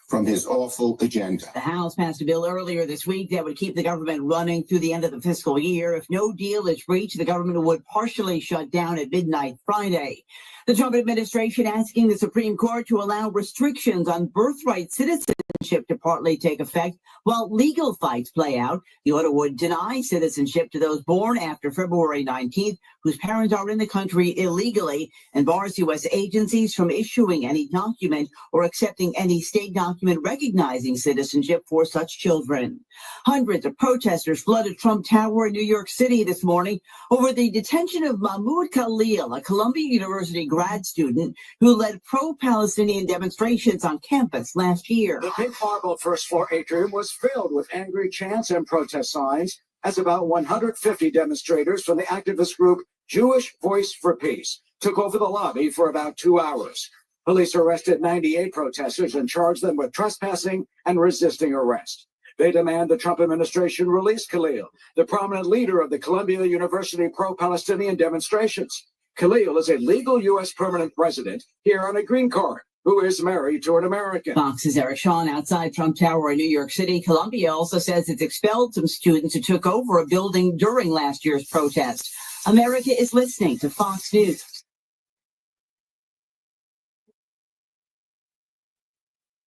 from his awful agenda. The House passed a bill earlier this week that would keep the government running through the end of the fiscal year. If no deal is reached, the government would partially shut down at midnight Friday. The Trump administration asking the Supreme Court to allow restrictions on birthright citizenship to partly take effect while legal fights play out. The order would deny citizenship to those born after February 19th whose parents are in the country illegally and bars U.S. agencies from issuing any document or accepting any state document recognizing citizenship for such children. Hundreds of protesters flooded Trump Tower in New York City this morning over the detention of Mahmoud Khalil, a Columbia University grad student who led pro-Palestinian demonstrations on campus last year. The Big Marble first floor atrium was filled with angry chants and protest signs as about 150 demonstrators from the activist group Jewish Voice for Peace took over the lobby for about 2 hours. Police arrested 98 protesters and charged them with trespassing and resisting arrest. They demand the Trump administration release Khalil, the prominent leader of the Columbia University pro-Palestinian demonstrations. Khalil is a legal U.S. permanent resident here on a green card who is married to an American. Fox's Eric Shawn outside Trump Tower in New York City. Columbia also says it's expelled some students who took over a building during last year's protest. America is listening to Fox News.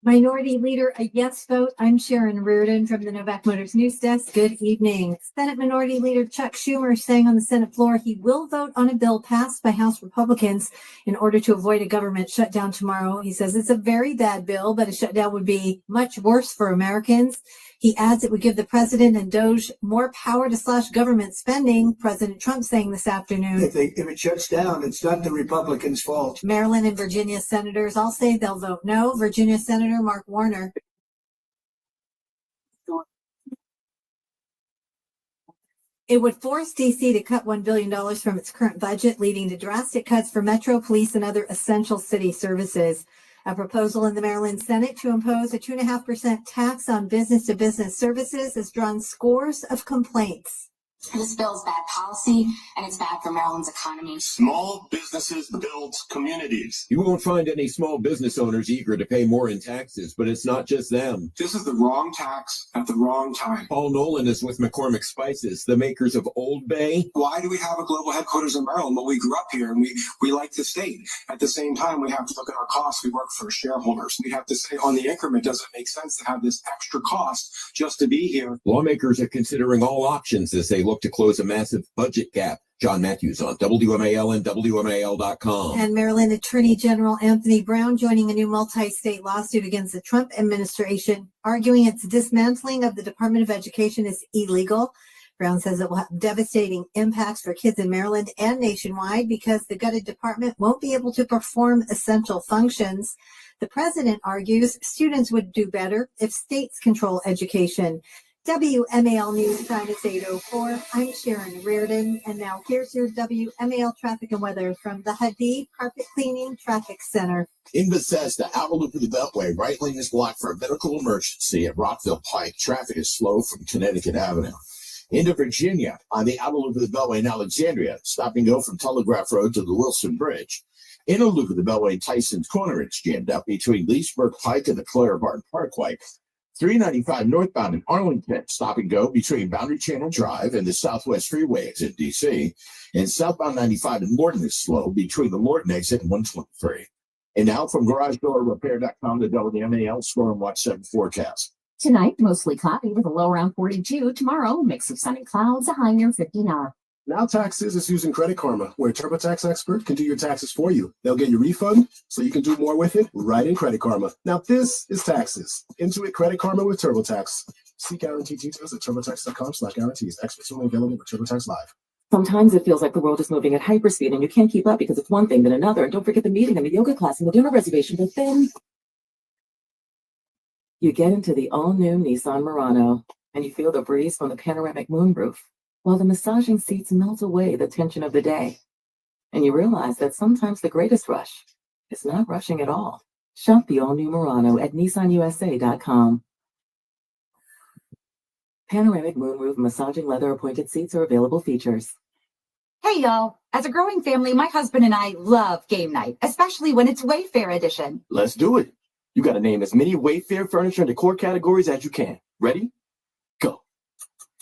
Minority Leader, a yes vote. I'm Sharon Reardon from the Novak Motors News Desk. Good evening. Senate Minority Leader Chuck Schumer saying on the Senate floor he will vote on a bill passed by House Republicans in order to avoid a government shutdown tomorrow. He says it's a very bad bill, but a shutdown would be much worse for Americans. He adds it would give the president and Doge more power to slash government spending. President Trump saying this afternoon. If it shuts down, it's not the Republicans' fault. Maryland and Virginia senators all say they'll vote no. Virginia Senator Mark Warner. It would force D.C. to cut $1 billion from its current budget, leading to drastic cuts for Metro Police and other essential city services. A proposal in the Maryland Senate to impose a 2.5% tax on business-to-business services has drawn scores of complaints. This bill is bad policy, and it's bad for Maryland's economy. Small businesses build communities. You won't find any small business owners eager to pay more in taxes, but it's not just them. This is the wrong tax at the wrong time. Paul Nolan is with McCormick Spices, the makers of Old Bay. Why do we have a global headquarters in Maryland? Well, we grew up here, and we like the state. At the same time, we have to look at our costs. We work for shareholders. We have to say on the increment, does it make sense to have this extra cost just to be here? Lawmakers are considering all options as they look to close a massive budget gap. John Matthews on WMAL and WMAL.com. And Maryland Attorney General Anthony Brown joining a new multi-state lawsuit against the Trump administration, arguing its dismantling of the Department of Education is illegal. Brown says it will have devastating impacts for kids in Maryland and nationwide because the gutted department won't be able to perform essential functions. The president argues students would do better if states control education. WMAL News time is 8:04. I'm Sharon Reardon, and now here's your WMAL traffic and weather from the Hadid Carpet Cleaning Traffic Center. In Bethesda, outer loop of the Beltway, right lane is blocked for a medical emergency at Rockville Pike. Traffic is slow from Connecticut Avenue. Into Virginia, on the outer loop of the Beltway in Alexandria, stop and go from Telegraph Road to the Wilson Bridge. Inner loop of the Beltway, Tyson's Corner, it's jammed up between Leesburg Pike and the Clare Barton Parkway. 395 northbound in Arlington, stop and go between Boundary Channel Drive and the Southwest Freeway exit DC. And southbound 95 in Lorton is slow between the Lorton exit and 123. And now from GarageDoorRepair.com to WMAL Storm Watch 7 forecast. Tonight, mostly cloudy with a low around 42. Tomorrow, mix of sun and clouds, a high near 59. Now Taxes is using Credit Karma, where a TurboTax expert can do your taxes for you. They'll get your refund so you can do more with it right in Credit Karma. Now this is taxes. Intuit Credit Karma with TurboTax. See guarantee details at turbotax.com/guarantees. Experts only available with TurboTax Live. Sometimes it feels like the world is moving at hyperspeed and you can't keep up because it's one thing then another. And don't forget the meeting and the yoga class and the dinner reservation. But then you get into the all-new Nissan Murano and you feel the breeze from the panoramic moonroof, while the massaging seats melt away the tension of the day. And you realize that sometimes the greatest rush is not rushing at all. Shop the all-new Murano at nissanusa.com. Panoramic moonroof massaging leather appointed seats are available features. Hey y'all, as a growing family, my husband and I love game night, especially when it's Wayfair edition. Let's do it. You got to name as many Wayfair furniture and decor categories as you can. Ready?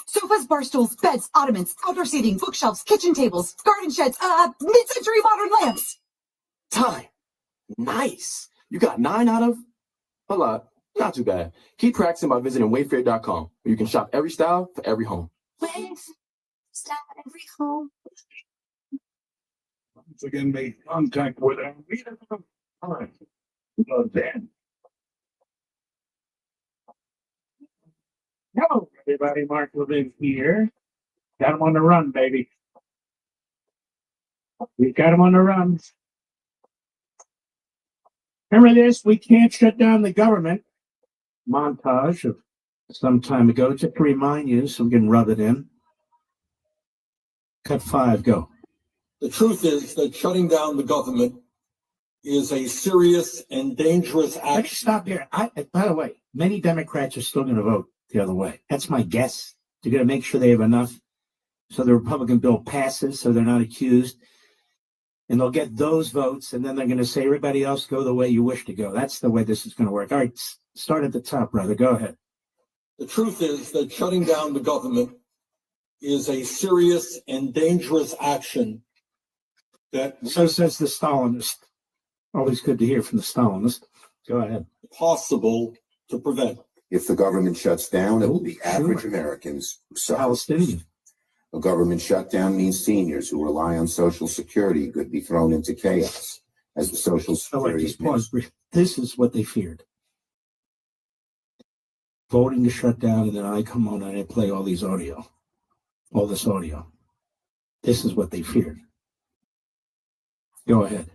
Sofas, bar stools, beds, ottomans, outdoor seating, bookshelves, kitchen tables, garden sheds, mid-century modern lamps. Time. Nice. You got 9 out of a lot. Not too bad. Keep practicing by visiting Wayfair.com, where you can shop every style for every home. Wayfair, style every home. Once again, made contact with our leader. All right. Then. Hello, everybody. Mark Levin here. Got him on the run, baby. We got him on the run. Remember this? We can't shut down the government. Montage of some time ago, just to remind you, so we can rub it in. Cut 5, go. The truth is that shutting down the government is a serious and dangerous action. Let me stop here. By the way, many Democrats are still going to vote the other way. That's my guess. They're going to make sure they have enough so the Republican bill passes, so they're not accused. And they'll get those votes, and then they're going to say, everybody else go the way you wish to go. That's the way this is going to work. All right, start at the top, brother. Go ahead. The truth is that shutting down the government is a serious and dangerous action that... So says the Stalinist. Always good to hear from the Stalinist. Go ahead. ...possible to prevent. If the government shuts down, it will be average Americans who suffer. Palestinian. A government shutdown means seniors who rely on Social Security could be thrown into chaos as the Social Security... This is what they feared. Voting to shut down, and then I come on and I play all this audio. This is what they feared. Go ahead.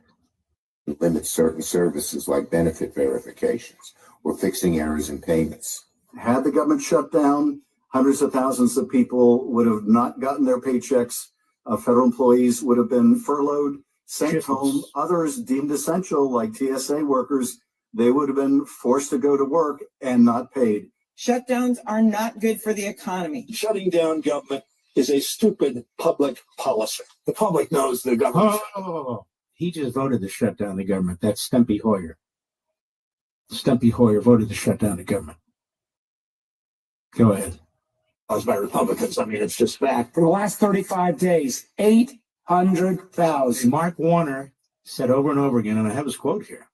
Limit certain services like benefit verifications or fixing errors in payments. Had the government shut down, hundreds of thousands of people would have not gotten their paychecks. Federal employees would have been furloughed, sent home. Others deemed essential, like TSA workers, they would have been forced to go to work and not paid. Shutdowns are not good for the economy. Shutting down government is a stupid public policy. The public knows the government. He just voted to shut down the government. That's Steny Hoyer. Steny Hoyer voted to shut down the government. Go ahead. Caused by Republicans. I mean, it's just fact. For the last 35 days, 800,000. Mark Warner said over and over again, and I have his quote here,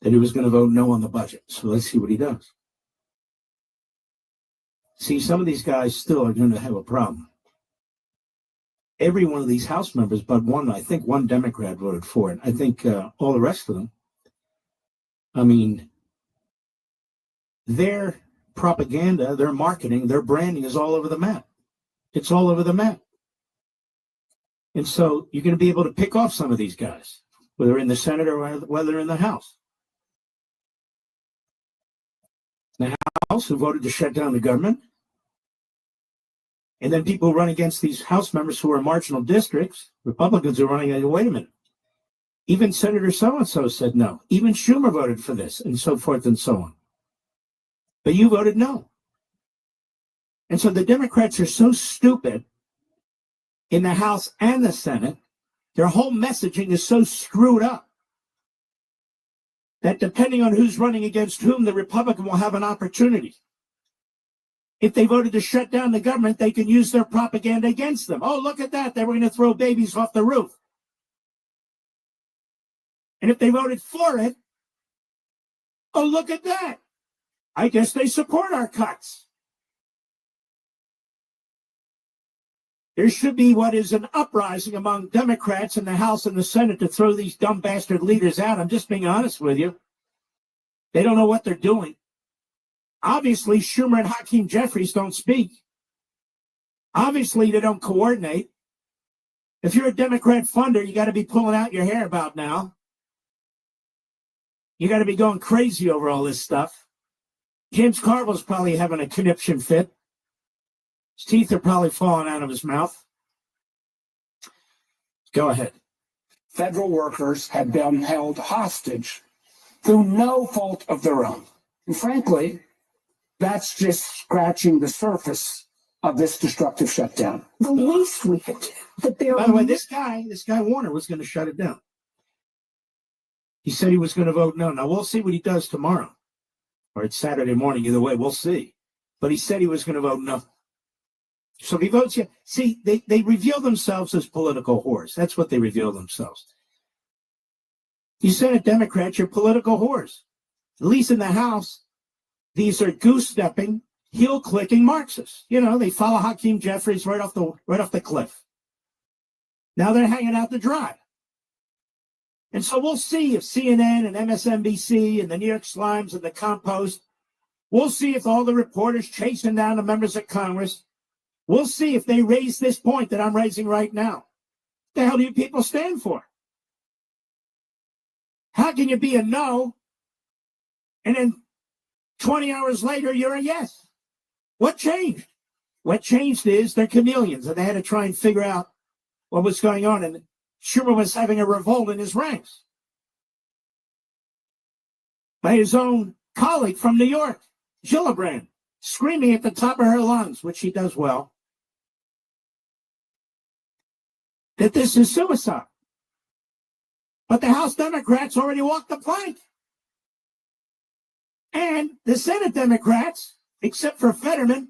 that he was going to vote no on the budget. So let's see what he does. See, some of these guys still are going to have a problem. Every one of these House members, but one, I think one Democrat voted for it. I think all the rest of them, I mean, their propaganda, their marketing, their branding is all over the map. It's all over the map. And so you're going to be able to pick off some of these guys, whether in the Senate or whether in the House. The House, who voted to shut down the government, and then people who run against these House members who are marginal districts, Republicans are running, wait a minute. Even Senator so-and-so said no. Even Schumer voted for this, and so forth and so on. But you voted no. And so the Democrats are so stupid in the House and the Senate, their whole messaging is so screwed up that depending on who's running against whom, the Republican will have an opportunity. If they voted to shut down the government, they can use their propaganda against them. Oh, look at that. They were going to throw babies off the roof. And if they voted for it, oh, look at that. I guess they support our cuts. There should be what is an uprising among Democrats in the House and the Senate to throw these dumb bastard leaders out. I'm just being honest with you. They don't know what they're doing. Obviously, Schumer and Hakeem Jeffries don't speak. Obviously, they don't coordinate. If you're a Democrat funder, you got to be pulling out your hair about now. You got to be going crazy over all this stuff. James Carville's probably having a conniption fit. His teeth are probably falling out of his mouth. Go ahead. Federal workers have been held hostage through no fault of their own. And frankly, that's just scratching the surface of this destructive shutdown. The least we could do. By the way, this guy Warner was going to shut it down. He said he was going to vote no. Now, we'll see what he does tomorrow. Or it's Saturday morning. Either way, we'll see. But he said he was going to vote no. So if he votes yes. See, they reveal themselves as political whores. That's what they reveal themselves. You Senate Democrats, you're political whores. At least in the House, these are goose-stepping, heel-clicking Marxists. You know, they follow Hakeem Jeffries right off the cliff. Now they're hanging out to dry. And so we'll see if CNN and MSNBC and the New York Slimes and the Compost, we'll see if all the reporters chasing down the members of Congress, we'll see if they raise this point that I'm raising right now. What the hell do you people stand for? How can you be a no and then 20 hours later you're a yes? What changed? What changed is they're chameleons and they had to try and figure out what was going on, and Schumer was having a revolt in his ranks by his own colleague from New York, Gillibrand, screaming at the top of her lungs, which she does well, that this is suicide. But the House Democrats already walked the plank. And the Senate Democrats, except for Fetterman,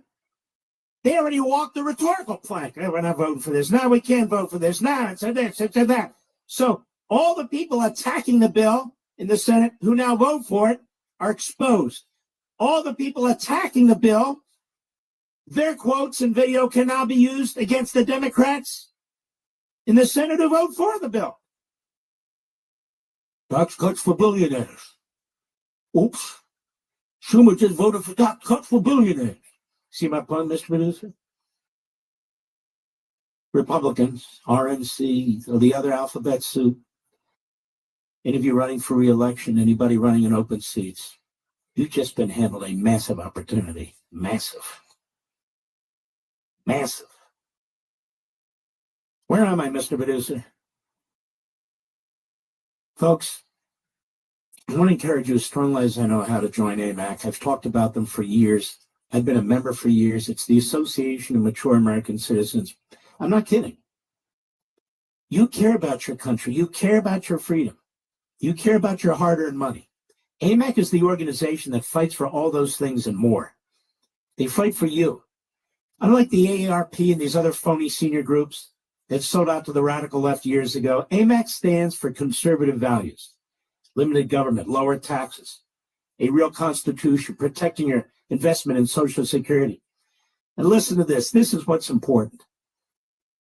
they already walked the rhetorical plank. Hey, we're not voting for this. Now we can't vote for this. Now it's a this, it's a that. So all the people attacking the bill in the Senate who now vote for it are exposed. All the people attacking the bill, their quotes and video can now be used against the Democrats in the Senate who vote for the bill. Tax cuts for billionaires. Oops. Schumer just voted for tax cuts for billionaires. See my pun, Mr. Producer? Republicans, RNC, or the other alphabet soup, any of you running for re-election, anybody running in open seats, you've just been handled a massive opportunity. Massive. Massive. Where am I, Mr. Producer? Folks, I want to encourage you as strongly as I know how to join AMAC. I've talked about them for years. I've been a member for years. It's the Association of Mature American Citizens. I'm not kidding. You care about your country. You care about your freedom. You care about your hard-earned money. AMAC is the organization that fights for all those things and more. They fight for you. Unlike the AARP and these other phony senior groups that sold out to the radical left years ago, AMAC stands for conservative values. Limited government, lower taxes, a real constitution, protecting your investment in Social Security. And listen to this. This is what's important.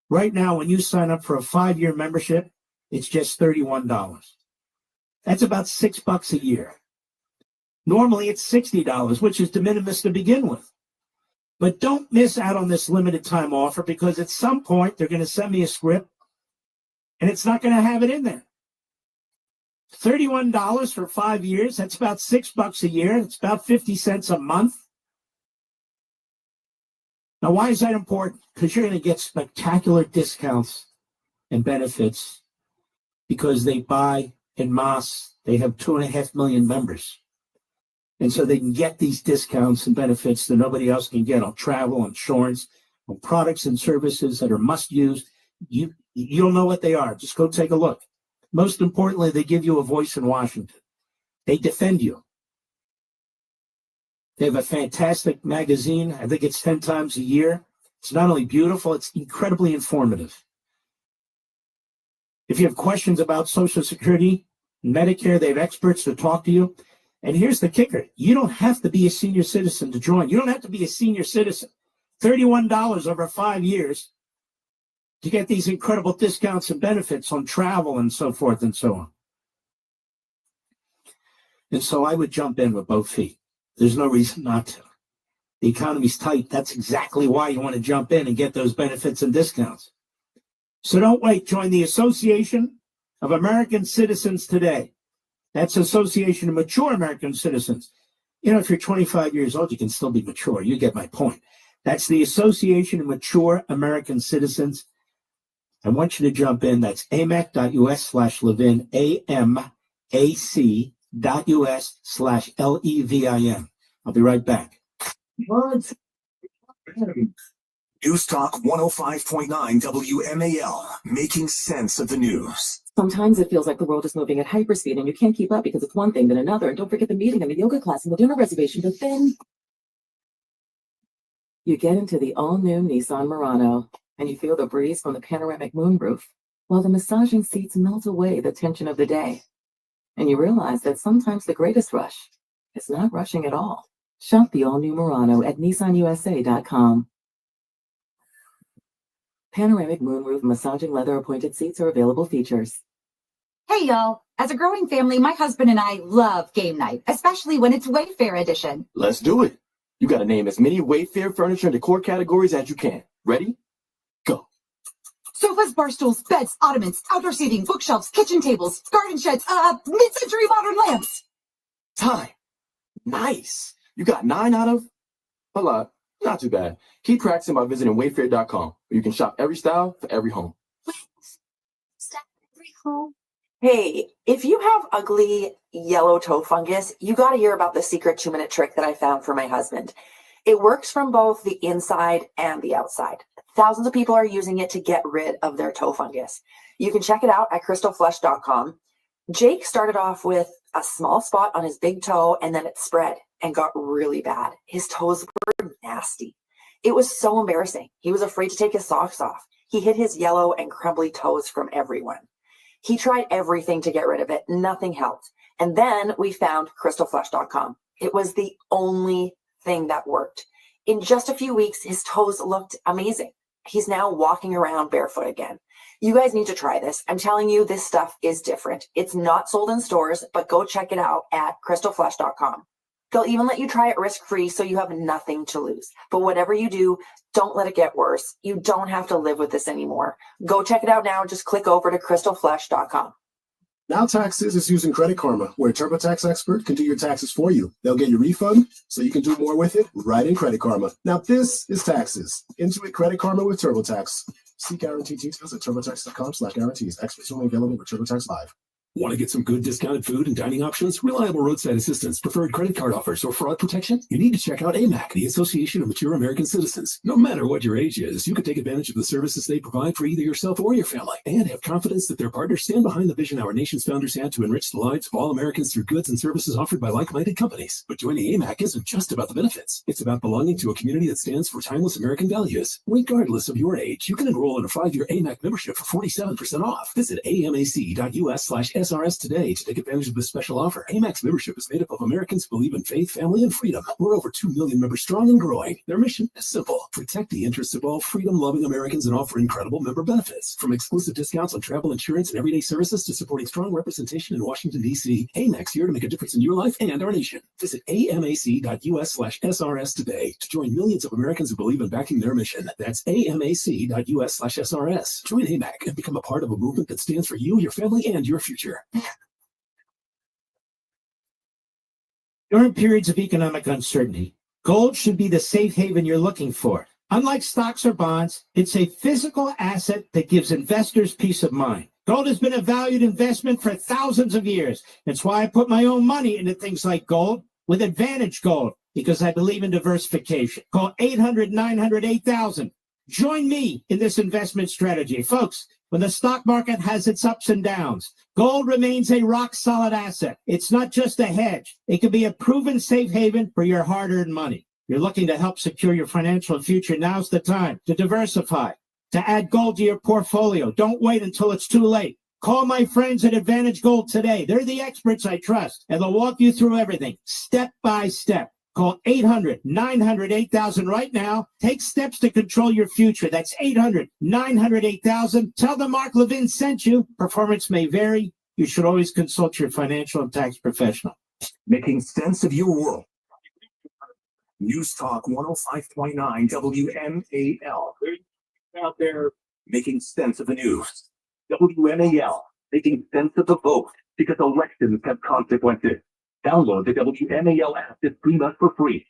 Right now, when you sign up for a 5-year membership, it's just $31. That's about $6 a year. Normally, it's $60, which is de minimis to begin with. But don't miss out on this limited time offer, because at some point, they're going to send me a script, and it's not going to have it in there. $31 for 5 years, that's about $6 a year. It's about 50 cents a month. Now, why is that important? Because you're going to get spectacular discounts and benefits because they buy en masse. They have 2.5 million members. And so they can get these discounts and benefits that nobody else can get on travel, insurance, on products and services that are must-use. You'll know what they are. Just go take a look. Most importantly, they give you a voice in Washington. They defend you. They have a fantastic magazine. I think it's 10 times a year. It's not only beautiful, it's incredibly informative. If you have questions about Social Security, Medicare, they have experts to talk to you. And here's the kicker. You don't have to be a senior citizen to join. You don't have to be a senior citizen. $31 over 5 years to get these incredible discounts and benefits on travel and so forth and so on. And so I would jump in with both feet. There's no reason not to. The economy's tight. That's exactly why you want to jump in and get those benefits and discounts. So don't wait. Join the Association of American Citizens today. That's Association of Mature American Citizens. You know, if you're 25 years old, you can still be mature. You get my point. That's the Association of Mature American Citizens. I want you to jump in. That's amac.us/Levin, amac.us/LEVIN. I'll be right back. News Talk 105.9 WMAL, making sense of the news. Sometimes it feels like the world is moving at hyperspeed and you can't keep up because it's one thing then another. And don't forget the meeting and the yoga class and the dinner reservation. But then you get into the all-new Nissan Murano and you feel the breeze from the panoramic moonroof while the massaging seats melt away the tension of the day. And you realize that sometimes the greatest rush is not rushing at all. Shop the all-new Murano at nissanusa.com. Panoramic moonroof massaging leather appointed seats are available features. Hey y'all, as a growing family, my husband and I love game night, especially when it's Wayfair edition. Let's do it. You got to name as many Wayfair furniture and decor categories as you can. Ready? Go. Sofas, bar stools, beds, ottomans, outdoor seating, bookshelves, kitchen tables, garden sheds, mid-century modern lamps. Time. Nice. You got 9 out of a lot. Not too bad. Keep practicing by visiting wayfair.com, where you can shop every style for every home. Troll. Hey, if you have ugly yellow toe fungus, you got to hear about the secret 2-minute trick that I found for my husband. It works from both the inside and the outside. Thousands of people are using it to get rid of their toe fungus. You can check it out at crystalflesh.com. Jake started off with a small spot on his big toe and then it spread and got really bad. His toes were nasty. It was so embarrassing. He was afraid to take his socks off. He hid his yellow and crumbly toes from everyone. He tried everything to get rid of it. Nothing helped. And then we found crystalflesh.com. It was the only thing that worked. In just a few weeks, his toes looked amazing. He's now walking around barefoot again. You guys need to try this. I'm telling you, this stuff is different. It's not sold in stores, but go check it out at crystalflesh.com. They'll even let you try it risk-free so you have nothing to lose. But whatever you do, don't let it get worse. You don't have to live with this anymore. Go check it out now. Just click over to crystalflesh.com. Now Taxes is using Credit Karma, where a TurboTax expert can do your taxes for you. They'll get your refund so you can do more with it right in Credit Karma. Now this is Taxes. Intuit Credit Karma with TurboTax. See guarantee details at turbotax.com/guarantees. Experts only available with TurboTax Live. Want to get some good discounted food and dining options, reliable roadside assistance, preferred credit card offers, or fraud protection? You need to check out AMAC, the Association of Mature American Citizens. No matter what your age is, you can take advantage of the services they provide for either yourself or your family, and have confidence that their partners stand behind the vision our nation's founders had to enrich the lives of all Americans through goods and services offered by like-minded companies. But joining AMAC isn't just about the benefits. It's about belonging to a community that stands for timeless American values. Regardless of your age, you can enroll in a 5-year AMAC membership for 47% off. Visit amac.us/SRS today to take advantage of this special offer. AMAC's membership is made up of Americans who believe in faith, family, and freedom. We're over 2 million members strong and growing. Their mission is simple: protect the interests of all freedom-loving Americans and offer incredible member benefits. From exclusive discounts on travel insurance and everyday services to supporting strong representation in Washington, D.C., AMAC's here to make a difference in your life and our nation. Visit amac.us/SRS today to join millions of Americans who believe in backing their mission. That's amac.us/SRS. Join AMAC and become a part of a movement that stands for you, your family, and your future. During periods of economic uncertainty, gold should be the safe haven you're looking for. Unlike stocks or bonds, it's a physical asset that gives investors peace of mind. Gold has been a valued investment for thousands of years. That's why I put my own money into things like gold with Advantage Gold, because I believe in diversification. Call 800-900-8000. Join me in this investment strategy. Folks, when the stock market has its ups and downs, gold remains a rock-solid asset. It's not just a hedge. It can be a proven safe haven for your hard-earned money. You're looking to help secure your financial future. Now's the time to diversify, to add gold to your portfolio. Don't wait until it's too late. Call my friends at Advantage Gold today. They're the experts I trust, and they'll walk you through everything step by step. Call 800-900-8000 right now. Take steps to control your future. That's 800-900-8000. Tell them Mark Levin sent you. Performance may vary. You should always consult your financial and tax professional. Making sense of your world. News Talk 105.9 WMAL. Out there making sense of the news. WMAL, making sense of the vote, because elections have consequences. Download the WMAL app this 3 months for free.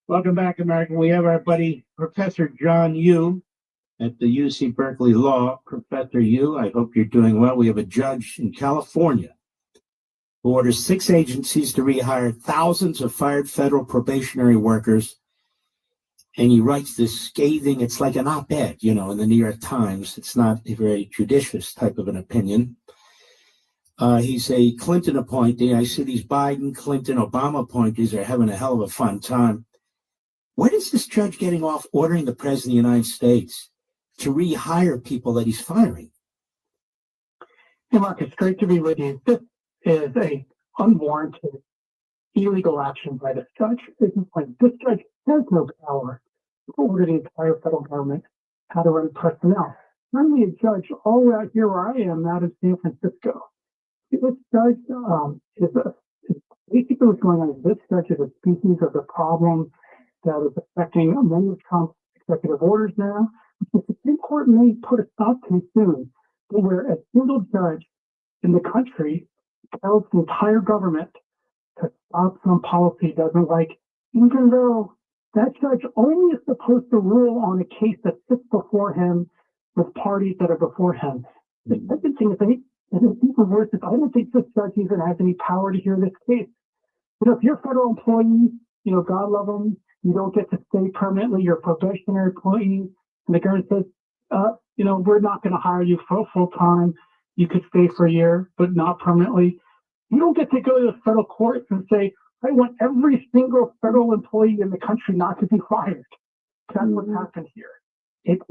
Welcome back, American. We have our buddy, Professor John Yoo at the UC Berkeley Law. Professor Yoo, I hope you're doing well. We have a judge in California who orders 6 agencies to rehire thousands of fired federal probationary workers. And he writes this scathing, it's like an op-ed, in the New York Times. It's not a very judicious type of an opinion. He's a Clinton appointee. I see these Biden, Clinton, Obama appointees are having a hell of a fun time. Where is this judge getting off ordering the President of the United States to rehire people that he's firing? Hey, Mark, it's great to be with you. This is a unwarranted, illegal action by this judge. This judge has no power to order the entire federal government how to run personnel. Not only a judge all out here where I am out of San Francisco. This judge is basically what's going on is this judge is a species of the problem that is affecting many of Trump's executive orders now. The Supreme Court may put a stop to soon, where a single judge in the country tells the entire government to stop some policy it doesn't like, even though that judge only is supposed to rule on a case that sits before him with parties that are before him. The second thing is, and it's even worse, is I don't think this judge even has any power to hear this case. If you're a federal employee, God love them, you don't get to stay permanently, you're a probationary employee, and the government says, we're not going to hire you for full time. You could stay for a year, but not permanently. You don't get to go to the federal court and say, I want every single federal employee in the country not to be fired. That's what's happened here. It's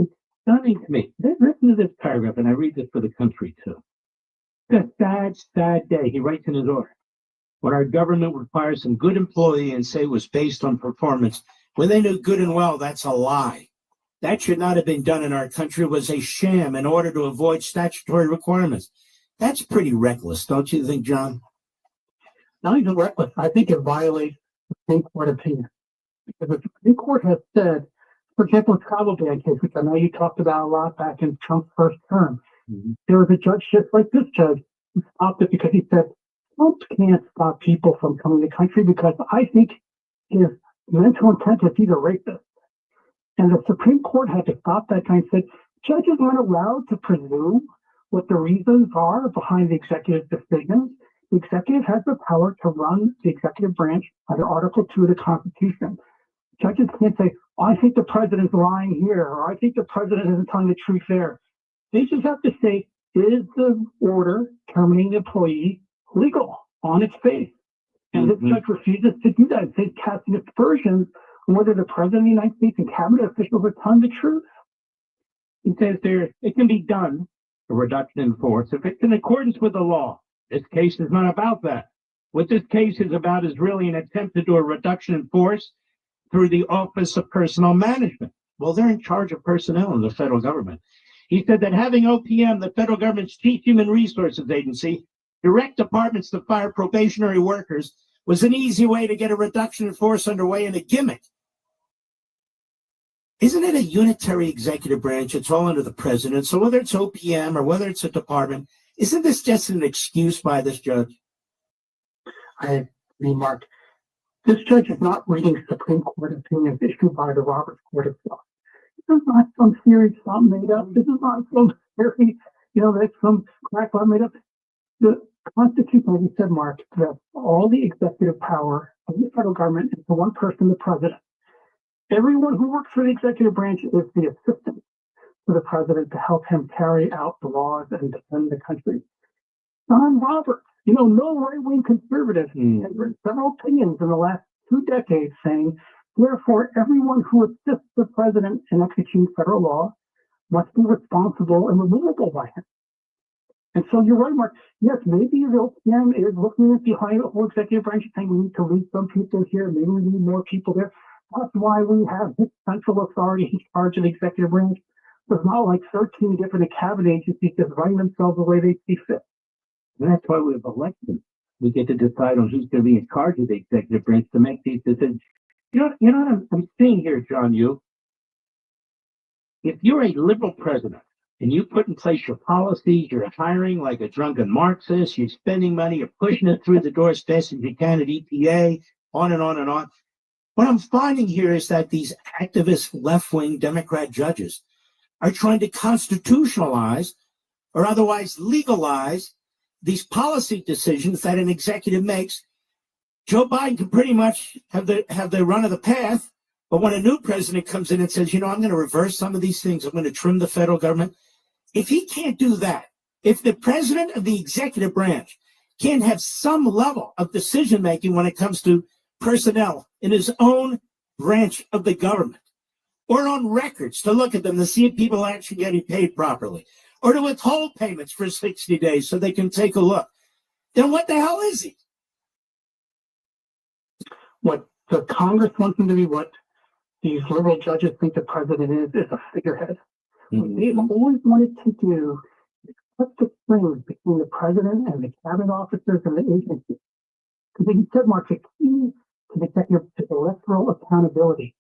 stunning to me. Listen to this paragraph, and I read this for the country too. It's a sad, sad day. He writes in his order. When our government would fire some good employee and say it was based on performance, when they knew good and well that's a lie. That should not have been done in our country. It was a sham in order to avoid statutory requirements. That's pretty reckless, don't you think, John? Not even reckless. I think it violates the Supreme Court opinion. Because the Supreme Court has said, for example, the travel ban case, which I know you talked about a lot back in Trump's first term, there was a judge just like this judge who stopped it because he said, Trump can't stop people from coming to the country because I think his mental intent is he's a racist. And the Supreme Court had to stop that guy and said, judges aren't allowed to presume what the reasons are behind the executive decisions. The executive has the power to run the executive branch under Article 2 of the Constitution. Judges can't say, I think the president's lying here, or I think the president isn't telling the truth there. They just have to say, is the order terminating the employee legal on its face? And this judge refuses to do that. It says casting aspersions on whether the president of the United States and cabinet officials are telling the truth. He says it can be done, a reduction in force, if it's in accordance with the law. This case is not about that. What this case is about is really an attempt to do a reduction in force through the Office of Personnel Management. Well, they're in charge of personnel in the federal government. He said that having OPM, the federal government's chief human resources agency, direct departments to fire probationary workers was an easy way to get a reduction in force underway and a gimmick. Isn't it a unitary executive branch? It's all under the president. So whether it's OPM or whether it's a department, isn't this just an excuse by this judge? I agree, Mark. This judge is not reading Supreme Court opinions issued by the Roberts Court itself. This is not some theory Trump made up. This is not some theory, that some crack made up. The Constitution, like you said, Mark, that all the executive power of the federal government is the one person, the president. Everyone who works for the executive branch is the assistant to the president to help him carry out the laws and defend the country. John Roberts, no right-wing conservative, has written several opinions in the last 2 decades saying, therefore, everyone who assists the president in executing federal law must be responsible and removable by him. And so you're right, Mark. Yes, maybe the OPM is looking at behind the whole executive branch and saying we need to leave some people here, maybe we need more people there. That's why we have this central authority in charge of the executive branch. It's not like 13 different cabinet agencies just running themselves the way they see fit. And that's why we have elections. We get to decide on who's going to be in charge of the executive branch to make these decisions. You know what I'm seeing here, John, if you're a liberal president and you put in place your policies, you're hiring like a drunken Marxist, you're spending money, you're pushing it through the door as fast as you can at EPA, on and on and on. What I'm finding here is that these activist left-wing Democrat judges are trying to constitutionalize or otherwise legalize these policy decisions that an executive makes. Joe Biden can pretty much have the run of the path, but when a new president comes in and says, I'm going to reverse some of these things, I'm going to trim the federal government, if he can't do that, if the president of the executive branch can't have some level of decision-making when it comes to personnel in his own branch of the government, or on records to look at them to see if people are actually getting paid properly, or to withhold payments for 60 days so they can take a look, then what the hell is he? What the Congress wants him to be, what these liberal judges think the president is a figurehead. What they've always wanted to do is cut the strings between the president and the cabinet officers and the agencies. Because you said, Mark, the key to the executive is electoral accountability.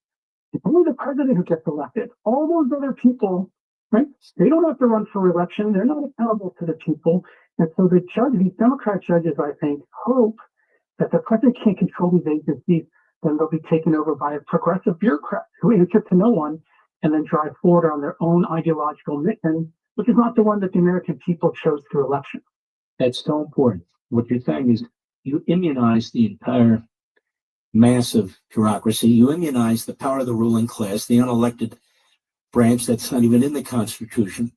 It's only the president who gets elected. All those other people, right? They don't have to run for re-election. They're not accountable to the people. And so the these Democrat judges, I think, hope that the president can't control these agencies, then they'll be taken over by a progressive bureaucrat who answer to no one and then drive forward on their own ideological mission, which is not the one that the American people chose through election. That's so important. What you're saying is you immunize the entire massive bureaucracy. You immunize the power of the ruling class, the unelected branch that's not even in the Constitution.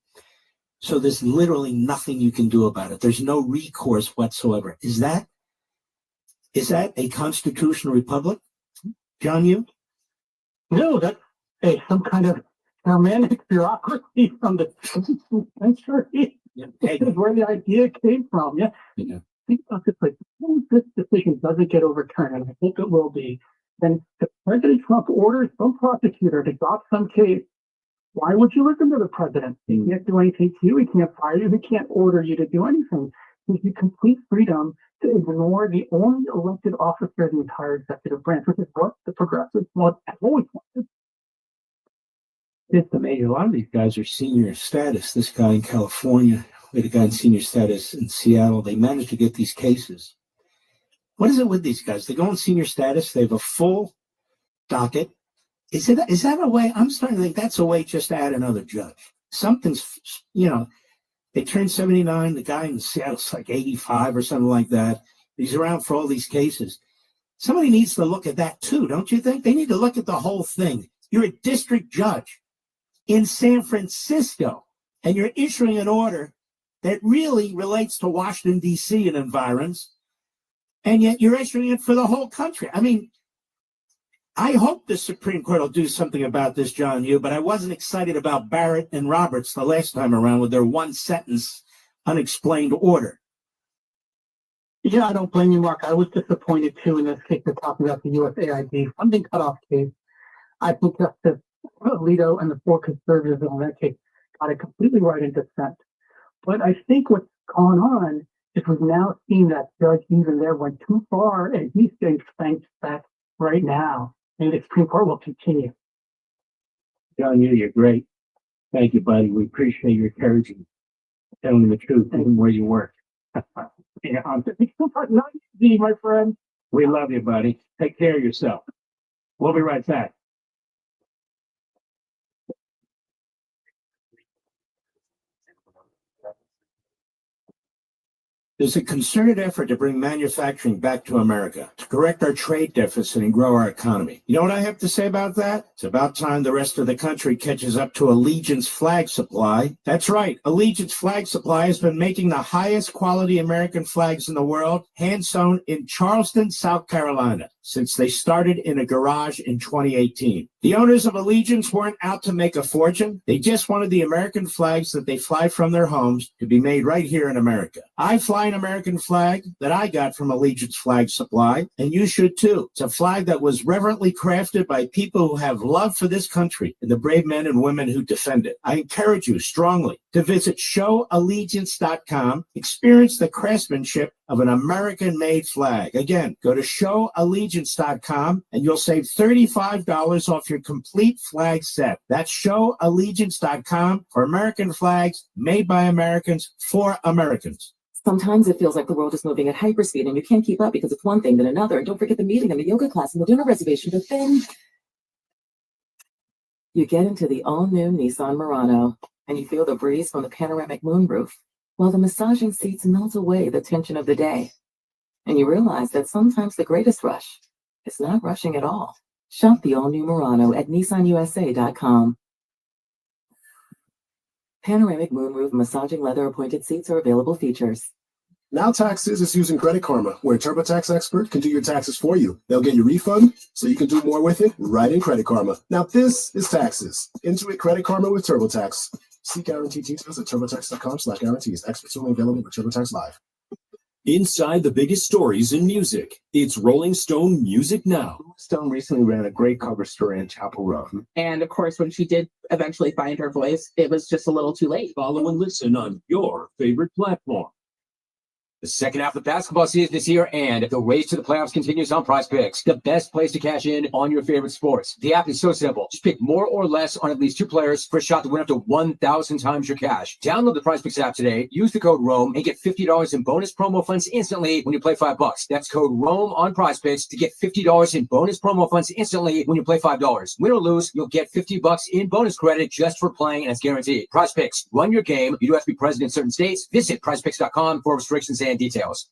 So there's literally nothing you can do about it. There's no recourse whatsoever. Is that a constitutional republic, John Yoo? No, that's some kind of Germanic bureaucracy from the 16th century. Yeah. This is where the idea came from. Yeah. Yeah. Think about this, like, suppose this decision doesn't get overturned, and I hope it will be, then if President Trump orders some prosecutor to drop some case, why would you listen to the president? He can't do anything to you. He can't fire you. He can't order you to do anything. He gives you complete freedom to ignore the only elected officer of the entire executive branch, which is what the progressives want, have always wanted. It's amazing. A lot of these guys are senior status. This guy in California, we had a guy in senior status in Seattle. They managed to get these cases. What is it with these guys? They go on senior status. They have a full docket. Is that a way? I'm starting to think that's a way just to add another judge. Something's, they turned 79. The guy in Seattle's like 85 or something like that. He's around for all these cases. Somebody needs to look at that too, don't you think? They need to look at the whole thing. You're a district judge in San Francisco, and you're issuing an order that really relates to Washington, D.C. and environs, and yet you're issuing it for the whole country. I mean, I hope the Supreme Court will do something about this, John Yoo, but I wasn't excited about Barrett and Roberts the last time around with their one-sentence unexplained order. Yeah, I don't blame you, Mark. I was disappointed, too, in this case. We're talking about the USAID funding cutoff case. I think Justice Alito and the four conservatives in that case got it completely right in dissent. But I think what's gone on is we've now seen that Judge even there went too far, and he's getting spanked back right now. And the Supreme Court will continue. John Yoo, you're great. Thank you, buddy. We appreciate your courage and telling the truth even where you work. Yeah, it's not easy, my friend. We love you, buddy. Take care of yourself. We'll be right back. There's a concerted effort to bring manufacturing back to America, to correct our trade deficit and grow our economy. You know what I have to say about that? It's about time the rest of the country catches up to Allegiance Flag Supply. That's right. Allegiance Flag Supply has been making the highest quality American flags in the world, hand-sewn in Charleston, South Carolina, since they started in a garage in 2018. The owners of Allegiance weren't out to make a fortune. They just wanted the American flags that they fly from their homes to be made right here in America. I fly an American flag that I got from Allegiance Flag Supply, and you should too. It's a flag that was reverently crafted by people who have love for this country and the brave men and women who defend it. I encourage you strongly to visit showallegiance.com, experience the craftsmanship of an American-made flag. Again, go to showallegiance.com and you'll save $35 off your complete flag set. That's showallegiance.com for American flags made by Americans for Americans. Sometimes it feels like the world is moving at hyperspeed and you can't keep up because it's one thing then another. And don't forget the meeting and the yoga class and the dinner reservation. But then you get into the all-new Nissan Murano and you feel the breeze from the panoramic moonroof while the massaging seats melt away the tension of the day. And you realize that sometimes the greatest rush is not rushing at all. Shop the all-new Murano at nissanusa.com. Panoramic moonroof massaging leather appointed seats are available features. Now Taxes is using Credit Karma, where a TurboTax expert can do your taxes for you. They'll get your refund so you can do more with it right in Credit Karma. Now this is taxes. Intuit Credit Karma with TurboTax. See guarantee details at turbotax.com/guarantees. Experts only available with TurboTax Live. Inside the biggest stories in music, it's Rolling Stone Music Now. Stone recently ran a great cover story on Chapel Roan. And of course, when she did eventually find her voice, it was just a little too late. Follow and listen on your favorite platform. The second half of the basketball season is here, and the race to the playoffs continues on Prize Picks, the best place to cash in on your favorite sports. The app is so simple. Just pick more or less on at least 2 players for a shot to win up to 1,000 times your cash. Download the Prize Picks app today, use the code ROAM, and get $50 in bonus promo funds instantly when you play $5. That's code ROAM on Prize Picks to get $50 in bonus promo funds instantly when you play $5. Win or lose, you'll get $50 in bonus credit just for playing, and it's guaranteed. Prize Picks, run your game. You do have to be present in certain states. Visit prizepicks.com for restrictions and details.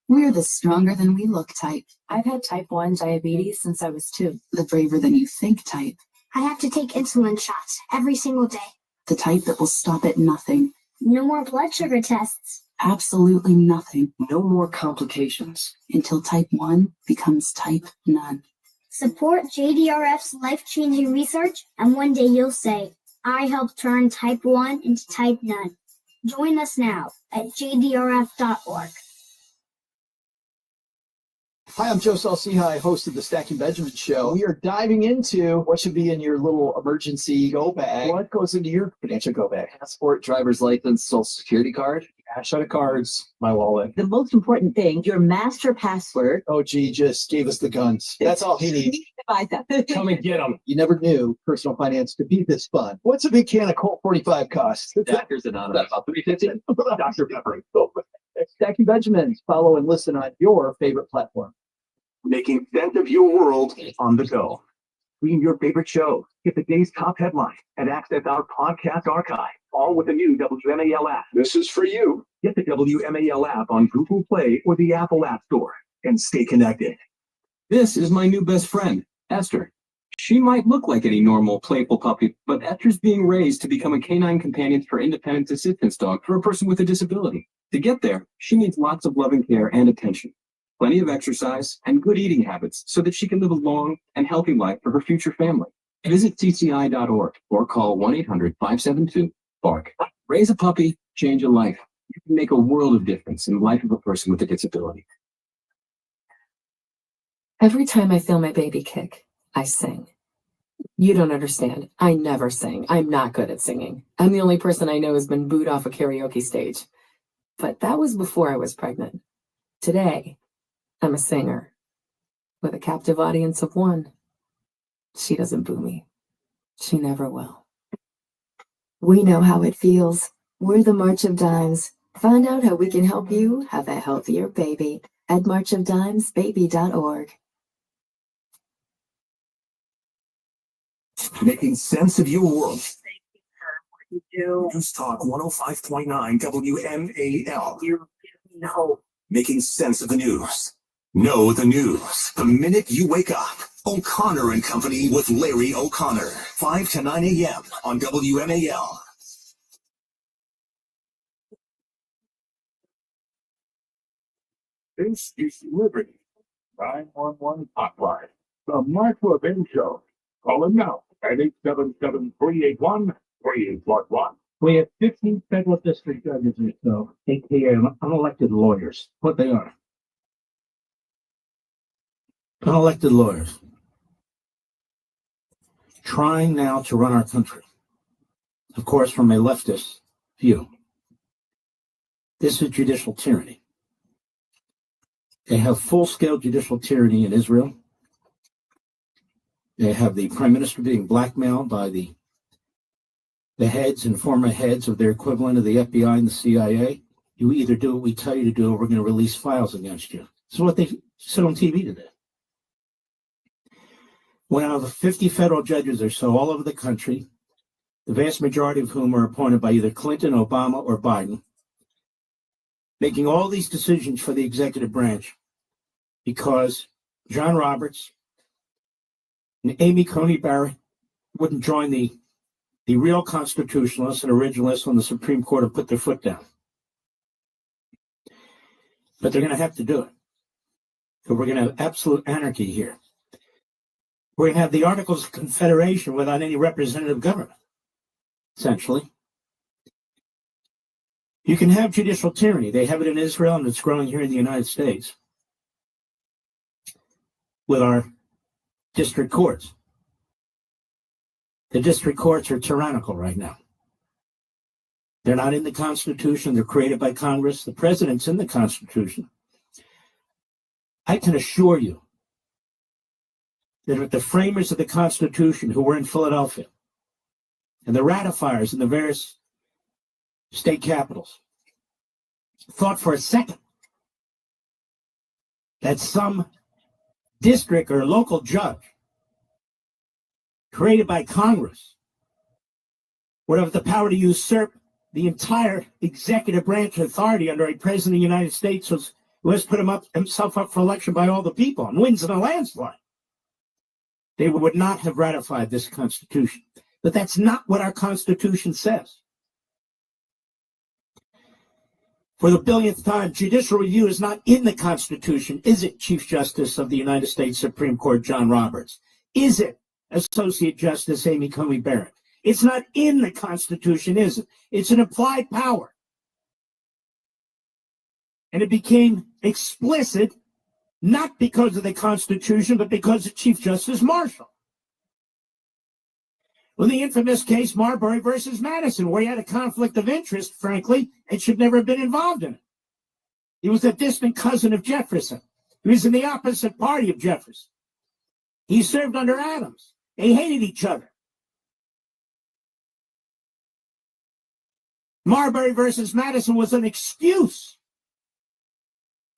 We're the stronger than we look type. I've had type 1 diabetes since I was 2. The braver than you think type. I have to take insulin shots every single day. The type that will stop at nothing. No more blood sugar tests. Absolutely nothing. No more complications. Until type 1 becomes type none. Support JDRF's life-changing research, and one day you'll say, I helped turn type 1 into type none. Join us now at jdrf.org. Hi, I'm Joe Salciha, host of the Stacking Benjamin Show. We are diving into what should be in your little emergency go bag. What goes into your financial go bag? Passport, driver's license, social security card, cash out of cards, my wallet. The most important thing, your master password. Oh, gee, just gave us the guns. That's all he needs. Come and get them. You never knew personal finance could be this fun. What's a big can of Colt 45 cost? Doctors Anonymous. About $3.50. Dr. Pepper. Stacking Benjamins. Follow and listen on your favorite platform. Making sense of your world on the go. Stream your favorite shows, get the day's top headline, and access our podcast archive, all with the new WMAL app. This is for you. Get the WMAL app on Google Play or the Apple App Store and stay connected. This is my new best friend, Esther. She might look like any normal, playful puppy, but Esther's being raised to become a canine companion for independent assistance dog for a person with a disability. To get there, she needs lots of loving care and attention, plenty of exercise, and good eating habits so that she can live a long and healthy life for her future family. Visit cci.org or call 1-800-572-BARK. Raise a puppy, change a life. You can make a world of difference in the life of a person with a disability. Every time I feel my baby kick, I sing. You don't understand. I never sing. I'm not good at singing. I'm the only person I know who's been booed off a karaoke stage. But that was before I was pregnant. Today, I'm a singer with a captive audience of 1. She doesn't boo me. She never will. We know how it feels. We're the March of Dimes. Find out how we can help you have a healthier baby at marchofdimesbaby.org. Making sense of your world. You do. News Talk 105.9 WMAL. You know. Making sense of the news. Know the news the minute you wake up. O'Connor and Company with Larry O'Connor. 5 to 9 a.m. on WMAL. This is Liberty 911 hotline. The Mark Levin Show. Call him now at 877-381-3811. We have 15 federal district judges or so, aka unelected lawyers. What they are. Unelected lawyers. Trying now to run our country. Of course, from a leftist view. This is judicial tyranny. They have full-scale judicial tyranny in Israel. They have the prime minister being blackmailed by the heads and former heads of their equivalent of the FBI and the CIA. You either do what we tell you to do, or we're going to release files against you. This is what they said on TV today. One out of 50 federal judges or so all over the country, the vast majority of whom are appointed by either Clinton, Obama, or Biden, making all these decisions for the executive branch because John Roberts and Amy Coney Barrett wouldn't join the real constitutionalists and originalists on the Supreme Court have put their foot down. But they're going to have to do it. So we're going to have absolute anarchy here. We're going to have the Articles of Confederation without any representative government, essentially. You can have judicial tyranny. They have it in Israel, and it's growing here in the United States with our district courts. The district courts are tyrannical right now. They're not in the Constitution. They're created by Congress. The president's in the Constitution. I can assure you that if the framers of the Constitution who were in Philadelphia and the ratifiers in the various state capitals thought for a second that some district or local judge created by Congress would have the power to usurp the entire executive branch authority under a president of the United States who has put himself up for election by all the people and wins in a landslide, they would not have ratified this Constitution. But that's not what our Constitution says. For the billionth time, judicial review is not in the Constitution. Is it, Chief Justice of the United States Supreme Court John Roberts? Is it, Associate Justice Amy Coney Barrett? It's not in the Constitution, is it? It's an implied power. And it became explicit not because of the Constitution, but because of Chief Justice Marshall. Well, the infamous case Marbury versus Madison, where he had a conflict of interest, frankly, and should never have been involved in it. He was a distant cousin of Jefferson. He was in the opposite party of Jefferson. He served under Adams. They hated each other. Marbury versus Madison was an excuse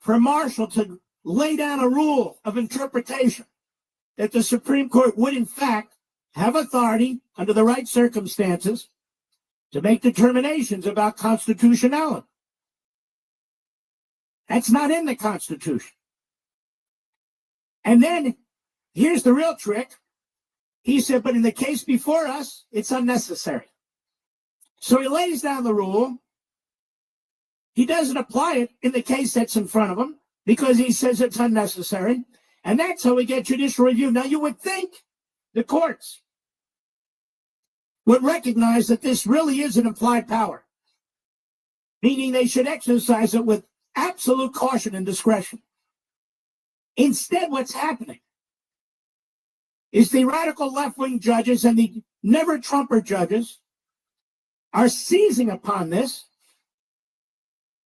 for Marshall to lay down a rule of interpretation that the Supreme Court would, in fact, have authority under the right circumstances to make determinations about constitutionality. That's not in the Constitution. And then, here's the real trick. He said, but in the case before us, it's unnecessary. So he lays down the rule. He doesn't apply it in the case that's in front of him because he says it's unnecessary. And that's how we get judicial review. Now, you would think the courts would recognize that this really is an implied power, meaning they should exercise it with absolute caution and discretion. Instead, what's happening is the radical left-wing judges and the never-Trumper judges are seizing upon this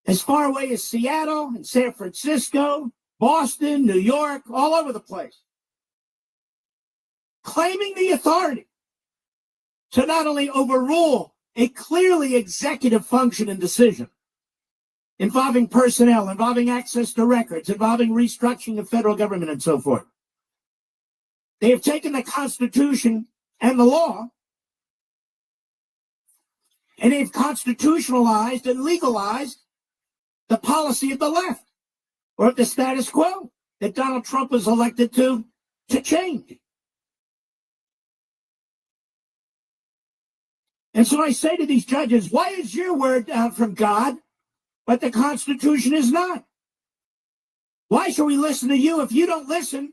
as far away as Seattle and San Francisco, Boston, New York, all over the place, claiming the authority to not only overrule a clearly executive function and decision involving personnel, involving access to records, involving restructuring the federal government and so forth. They have taken the Constitution and the law and they've constitutionalized and legalized the policy of the left or of the status quo that Donald Trump was elected to change. And so I say to these judges, why is your word from God, but the Constitution is not? Why should we listen to you if you don't listen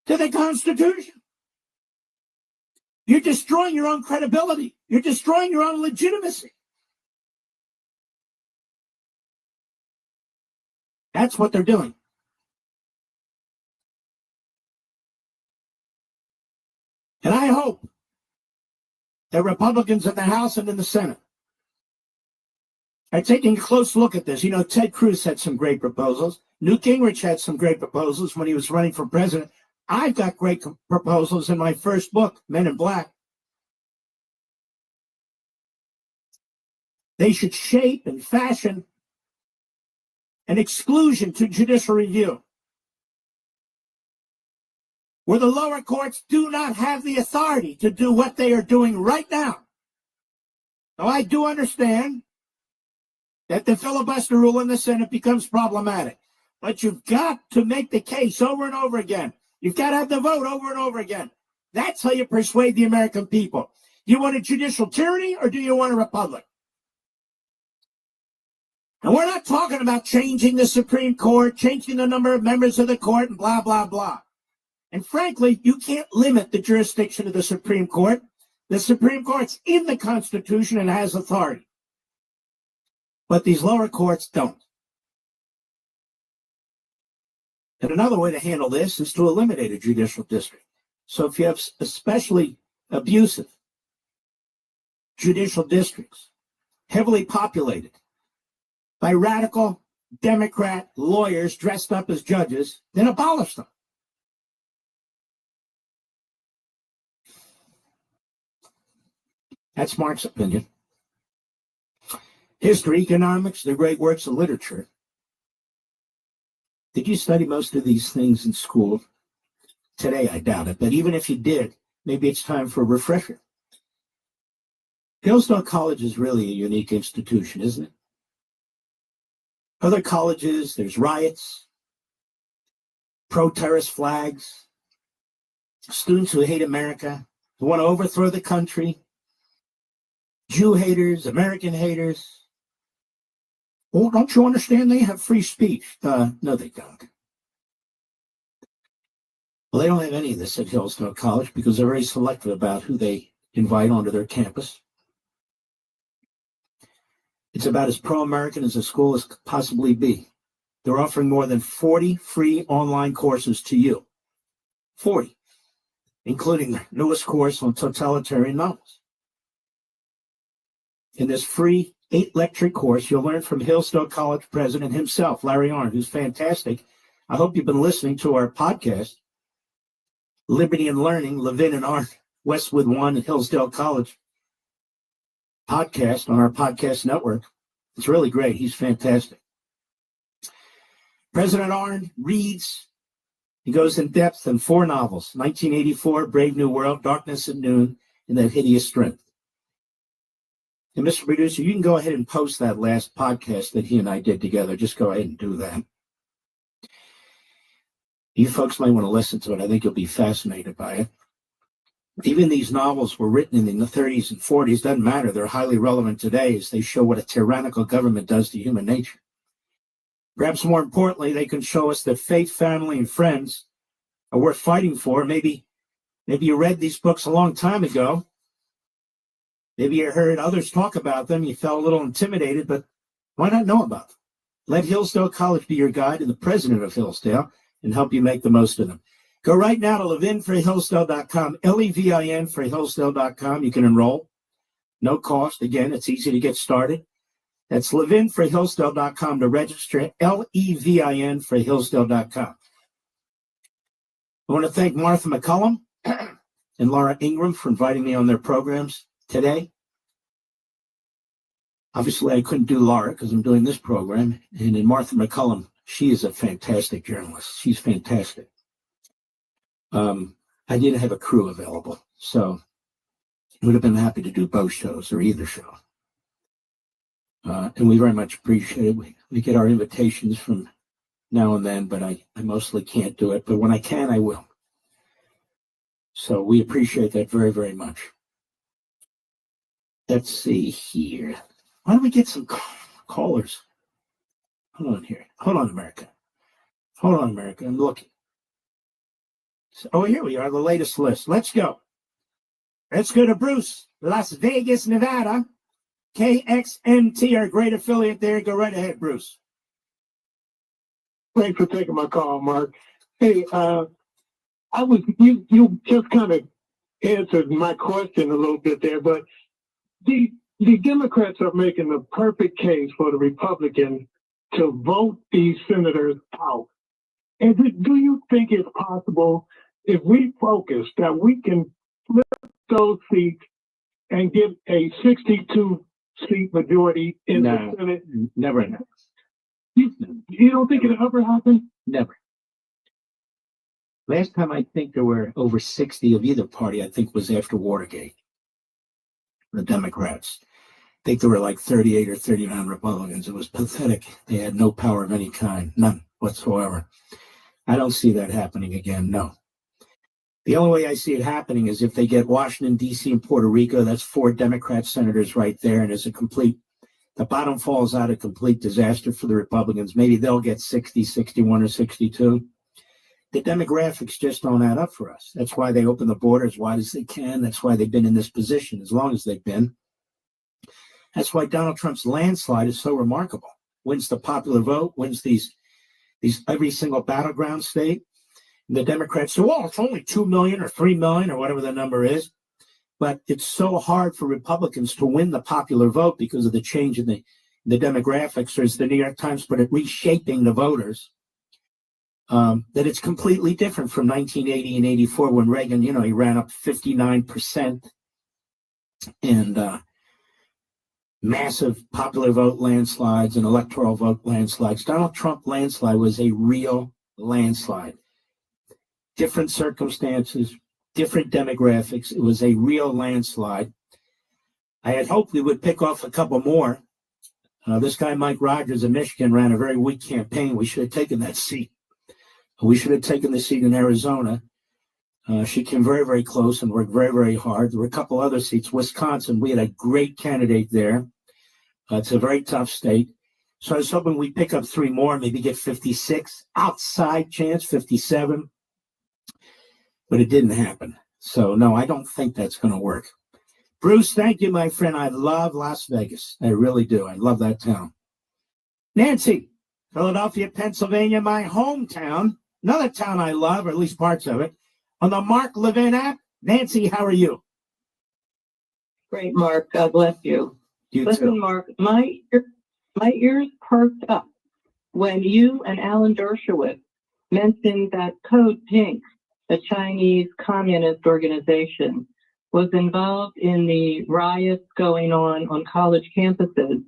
to the Constitution? You're destroying your own credibility. You're destroying your own legitimacy. That's what they're doing. And I hope that Republicans in the House and in the Senate are taking a close look at this. You know, Ted Cruz had some great proposals. Newt Gingrich had some great proposals when he was running for president. I've got great proposals in my first book, Men in Black. They should shape and fashion an exclusion to judicial review, where the lower courts do not have the authority to do what they are doing right now. Now, I do understand that the filibuster rule in the Senate becomes problematic, but you've got to make the case over and over again. You've got to have the vote over and over again. That's how you persuade the American people. Do you want a judicial tyranny or do you want a republic? And we're not talking about changing the Supreme Court, changing the number of members of the court, and blah, blah, blah. And frankly, you can't limit the jurisdiction of the Supreme Court. The Supreme Court's in the Constitution and has authority. But these lower courts don't. And another way to handle this is to eliminate a judicial district. So if you have especially abusive judicial districts, heavily populated by radical Democrat lawyers dressed up as judges, then abolish them. That's Mark's opinion. History, economics, they're great works of literature. Did you study most of these things in school? Today, I doubt it. But even if you did, maybe it's time for a refresher. Hillsdale College is really a unique institution, isn't it? Other colleges, there's riots, pro-terrorist flags, students who hate America, who want to overthrow the country, Jew haters, American haters. Well, don't you understand they have free speech? No, they don't. Well, they don't have any of this at Hillsdale College because they're very selective about who they invite onto their campus. It's about as pro-American as a school as could possibly be. They're offering more than 40 free online courses to you. 40, including their newest course on totalitarian novels. In this free 8-lecture course, you'll learn from Hillsdale College president himself, Larry Arnn, who's fantastic. I hope you've been listening to our podcast, Liberty and Learning, Levin and Arnn, Westwood One and Hillsdale College podcast on our podcast network. It's really great. He's fantastic. President Arnn reads. He goes in depth in 4 novels, 1984, Brave New World, Darkness at Noon, and That Hideous Strength. And Mr. Producer, you can go ahead and post that last podcast that he and I did together. Just go ahead and do that. You folks might want to listen to it. I think you'll be fascinated by it. Even these novels were written in the 30s and 40s. Doesn't matter. They're highly relevant today as they show what a tyrannical government does to human nature. Perhaps more importantly, they can show us that faith, family, and friends are worth fighting for. Maybe you read these books a long time ago. Maybe you heard others talk about them. You felt a little intimidated, but why not know about them? Let Hillsdale College be your guide and the president of Hillsdale and help you make the most of them. Go right now to levinforhillsdale.com, Levin for Hillsdale.com. You can enroll. No cost. Again, it's easy to get started. That's levinforhillsdale.com to register, Levin for Hillsdale.com. I want to thank Martha McCullum and Laura Ingram for inviting me on their programs today. Obviously, I couldn't do Laura because I'm doing this program. And in Martha McCullum, she is a fantastic journalist. She's fantastic. I didn't have a crew available, so I would have been happy to do both shows or either show. And we very much appreciate it. We get our invitations from now and then, but I mostly can't do it. But when I can, I will. So we appreciate that very, very much. Let's see here. Why don't we get some callers? Hold on here. Hold on, America. Hold on, America. I'm looking. Oh, here we are, the latest list. Let's go. Let's go to Bruce, Las Vegas, Nevada. KXNT, our great affiliate there. Go right ahead, Bruce. Thanks for taking my call, Mark. Hey, you just kind of answered my question a little bit there, but the Democrats are making the perfect case for the Republicans to vote these senators out. And do you think it's possible, if we focus, that we can flip those seats and get a 62-seat majority in the Senate? Never. You don't think it'll ever happen? Never. Last time I think there were over 60 of either party, I think was after Watergate. The Democrats. I think there were like 38 or 39 Republicans. It was pathetic. They had no power of any kind, none whatsoever. I don't see that happening again, no. The only way I see it happening is if they get Washington, D.C. and Puerto Rico. That's 4 Democrat senators right there, and the bottom falls out, a complete disaster for the Republicans. Maybe they'll get 60, 61, or 62. The demographics just don't add up for us. That's why they open the border as wide as they can. That's why they've been in this position as long as they've been. That's why Donald Trump's landslide is so remarkable. Wins the popular vote, wins these every single battleground state. And the Democrats say, well, it's only 2 million or 3 million or whatever the number is. but it's so hard for Republicans to win the popular vote because of the change in the demographics, or as the New York Times put it, reshaping the voters. That it's completely different from 1980 and 84 when Reagan, he ran up 59% and massive popular vote landslides and electoral vote landslides. Donald Trump landslide was a real landslide. Different circumstances, different demographics. It was a real landslide. I had hoped we would pick off a couple more. This guy, Mike Rogers of Michigan, ran a very weak campaign. We should have taken that seat. We should have taken the seat in Arizona. She came very, very close and worked very, very hard. There were a couple other seats. Wisconsin, we had a great candidate there. It's a very tough state. So I was hoping we'd pick up 3 more, maybe get 56. Outside chance, 57. But it didn't happen. So, no, I don't think that's going to work. Bruce, thank you, my friend. I love Las Vegas. I really do. I love that town. Nancy, Philadelphia, Pennsylvania, my hometown. Another town I love, or at least parts of it. On the Mark Levin app. Nancy, how are you? Great, Mark. God bless you. Listen, too. Mark, my ears perked up when you and Alan Dershowitz mentioned that Code Pink, the Chinese communist organization, was involved in the riots going on college campuses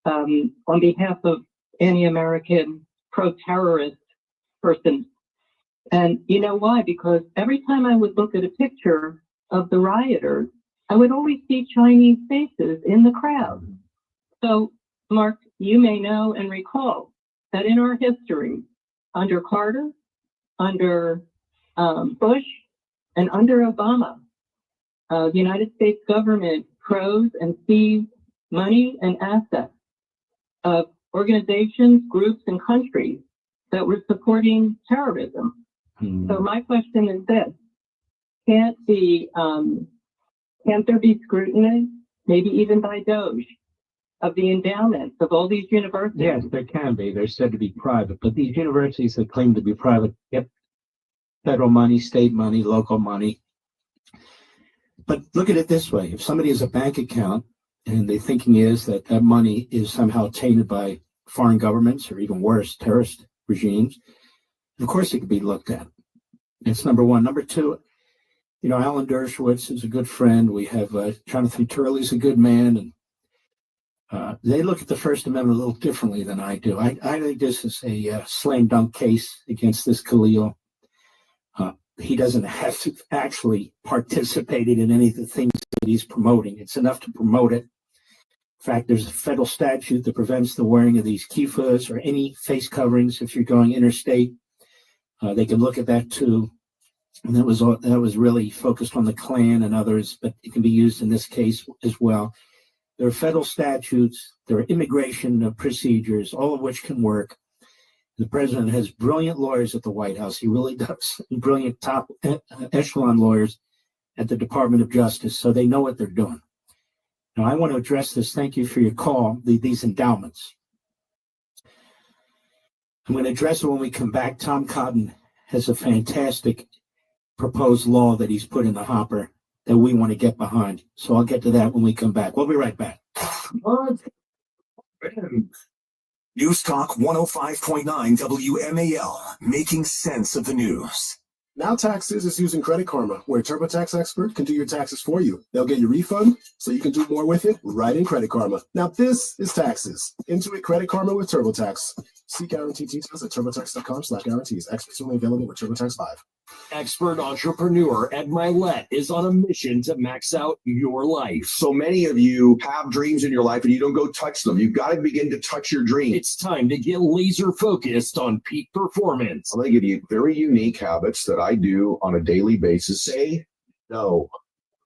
on behalf of anti-American pro-terrorist persons. And you know why? Because every time I would look at a picture of the rioters, I would always see Chinese faces in the crowd. So, Mark, you may know and recall that in our history, under Carter, under Bush, and under Obama, the United States government froze and seized money and assets of organizations, groups, and countries that were supporting terrorism. So my question is this: can't there be scrutiny, maybe even by Doge, of the endowments of all these universities? Yes, there can be. They're said to be private, but these universities that claim to be private get federal money, state money, local money. But look at it this way. If somebody has a bank account and the thinking is that that money is somehow tainted by foreign governments or even worse, terrorist regimes, of course it could be looked at. That's number one. Number two, Alan Dershowitz is a good friend. We have Jonathan Turley's a good man. And they look at the First Amendment a little differently than I do. I think this is a slam dunk case against this Khalil. He doesn't have to actually participate in any of the things that he's promoting. It's enough to promote it. In fact, there's a federal statute that prevents the wearing of these kippahs or any face coverings if you're going interstate. They can look at that too. And that was really focused on the Klan and others, but it can be used in this case as well. There are federal statutes, there are immigration procedures, all of which can work. The president has brilliant lawyers at the White House. He really does. Brilliant top echelon lawyers at the Department of Justice, so they know what they're doing. Now, I want to address this. Thank you for your call, these endowments. I'm going to address it when we come back. Tom Cotton has a fantastic proposed law that he's put in the hopper that we want to get behind. So I'll get to that when we come back. We'll be right back. News Talk 105.9 WMAL, making sense of the news. Now Taxes is using Credit Karma, where a TurboTax expert can do your taxes for you. They'll get your refund so you can do more with it right in Credit Karma. Now this is taxes. Intuit Credit Karma with TurboTax. See guarantee details at turbotax.com/guarantees. Experts only available with TurboTax Live. Expert entrepreneur Ed Milet is on a mission to max out your life. So many of you have dreams in your life and you don't go touch them. You've got to begin to touch your dreams. It's time to get laser focused on peak performance. I'm going to give you very unique habits that I do on a daily basis. Say no.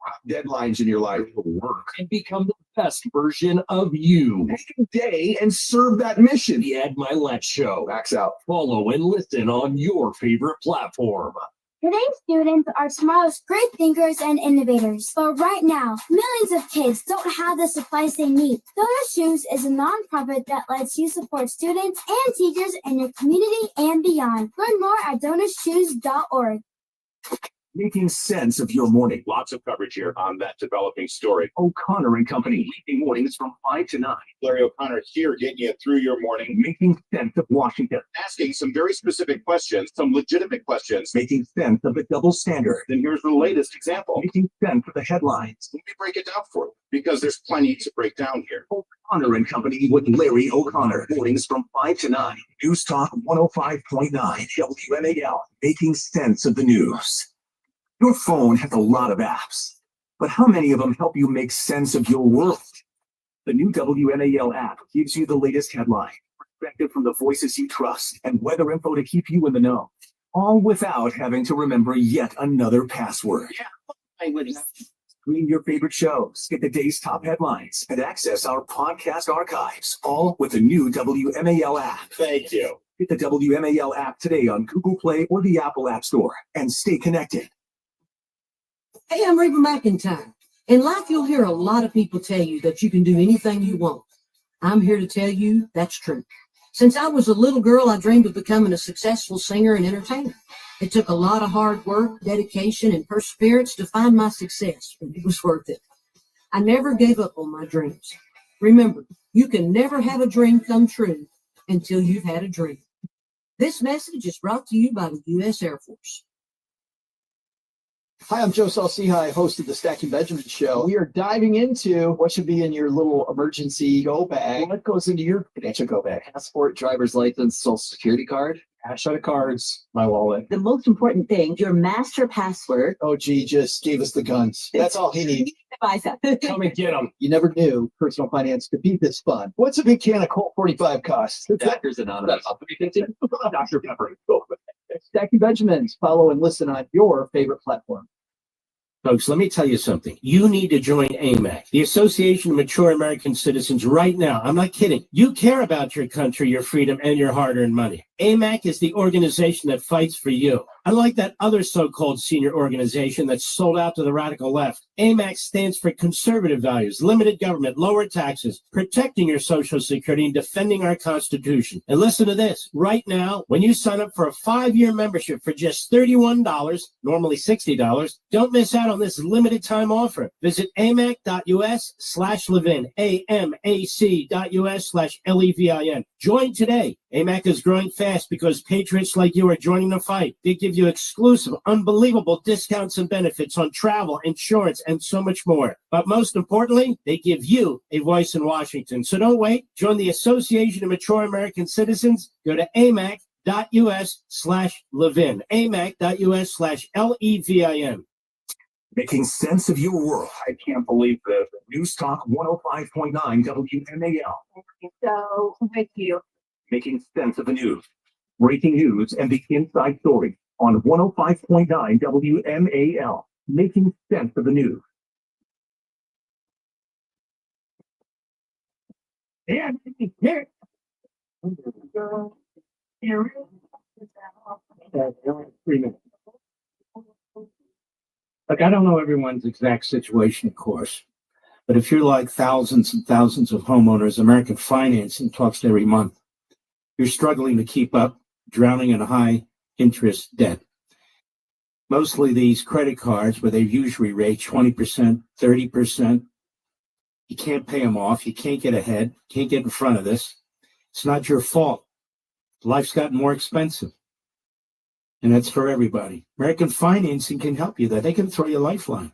Have deadlines in your life will work. And become the best version of you. Take a day and serve that mission. The Ed Milet Show. Max out. Follow and listen on your favorite platform. Today's students are tomorrow's great thinkers and innovators. But right now, millions of kids don't have the supplies they need. Donor Shoes is a nonprofit that lets you support students and teachers in your community and beyond. Learn more at donorshoes.org. making sense of your morning. Lots of coverage here on that developing story. O'Connor and Company, weekday mornings from 5 to 9. Larry O'Connor here getting you through your morning, Making sense of Washington, asking some very specific questions, some legitimate questions. making sense of the double standard, Then here's the latest example. making sense of the headlines. Let me break it down for you because there's plenty to break down here. O'Connor and Company with Larry O'Connor, mornings from 5 to 9. News Talk 105.9 WMAL, making sense of the news. Your phone has a lot of apps, but how many of them help you make sense of your world? The new WMAL app gives you the latest headline, perspective from the voices you trust, and weather info to keep you in the know, all without having to remember yet another password. Stream your favorite shows, get the day's top headlines, and access our podcast archives, all with the new WMAL app. Thank you. Get the WMAL app today on Google Play or the Apple App Store, and stay connected. Hey, I'm Reba McIntyre. In life, you'll hear a lot of people tell you that you can do anything you want. I'm here to tell you that's true. Since I was a little girl, I dreamed of becoming a successful singer and entertainer. It took a lot of hard work, dedication, and perseverance to find my success, but it was worth it. I never gave up on my dreams. Remember, you can never have a dream come true until you've had a dream. This message is brought to you by the U.S. Air Force. Hi, I'm Joe Salcihi, host of the Stacking Benjamin Show. We are diving into what should be in your little emergency go bag. What goes into your financial go bag? Passport, driver's license, social security card. Cash out of cards, my wallet. The most important thing, your master password. Oh, gee, just gave us the guns. That's all he needs. Come and get them. You never knew personal finance could be this fun. What's a big can of Colt 45 cost? Doctors Anonymous. Dr. Pepper. Stacking Benjamins. Follow and listen on your favorite platform. Folks, let me tell you something. You need to join AMAC, the Association of Mature American Citizens, right now. I'm not kidding. You care about your country, your freedom, and your hard-earned money. AMAC is the organization that fights for you. Unlike that other so-called senior organization that's sold out to the radical left, AMAC stands for conservative values, limited government, lower taxes, protecting your Social Security, and defending our Constitution. And listen to this. Right now, when you sign up for a 5-year membership for just $31, normally $60, don't miss out on this limited time offer. Visit amac.us/Levin, amac.us/Levin. Join today. AMAC is growing fast because patriots like you are joining the fight. They give you exclusive, unbelievable discounts and benefits on travel, insurance, and so much more. But most importantly, they give you a voice in Washington. So don't wait. Join the Association of Mature American Citizens. Go to amac.us/Levin, amac.us/Levin. Making sense of your world. I can't believe this. News Talk 105.9 WMAL. So with you. Making sense of the news. Breaking news and the inside story on 105.9 WMAL. Making sense of the news. Yeah, here. Here. 3 minutes. Look, I don't know everyone's exact situation, of course, but if you're like thousands and thousands of homeowners, American Financing talks every month. You're struggling to keep up, drowning in high interest debt. Mostly these credit cards where they usually rate 20%, 30%. You can't pay them off. You can't get ahead. Can't get in front of this. It's not your fault. Life's gotten more expensive. And that's for everybody. American Financing can help you there. They can throw you a lifeline.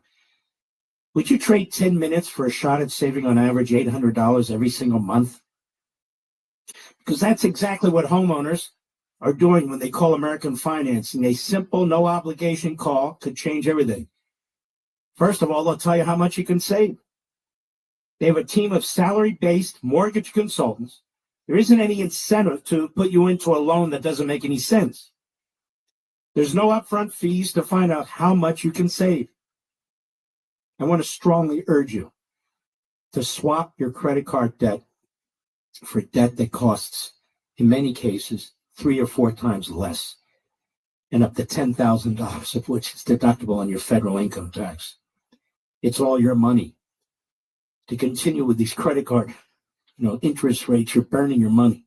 Would you trade 10 minutes for a shot at saving on average $800 every single month? Because that's exactly what homeowners are doing when they call American Financing. A simple, no obligation call could change everything. First of all, they'll tell you how much you can save. They have a team of salary-based mortgage consultants. There isn't any incentive to put you into a loan that doesn't make any sense. There's no upfront fees to find out how much you can save. I want to strongly urge you to swap your credit card debt for debt that costs, in many cases, 3 or 4 times less, and up to $10,000 of which is deductible on your federal income tax. It's all your money. To continue with these credit card, interest rates, you're burning your money.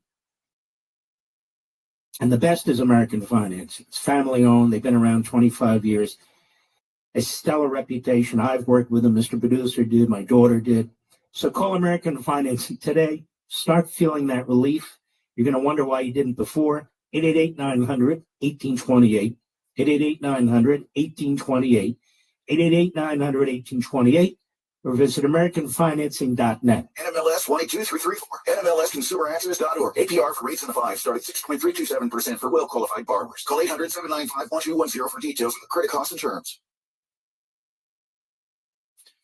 And the best is American Financing. It's family owned. They've been around 25 years. a stellar reputation. I've worked with him. Mr. Producer did. My daughter did. So call American Financing today. Start feeling that relief. You're going to wonder why you didn't before. 888-900-1828. 888-900-1828. 888-900-1828. Or visit AmericanFinancing.net. NMLS 182-334. NMLSConsumerAccess.org. APR for rates in the 5 start at 6.327% for well-qualified borrowers. Call 800-795-1210 for details of the credit costs and terms.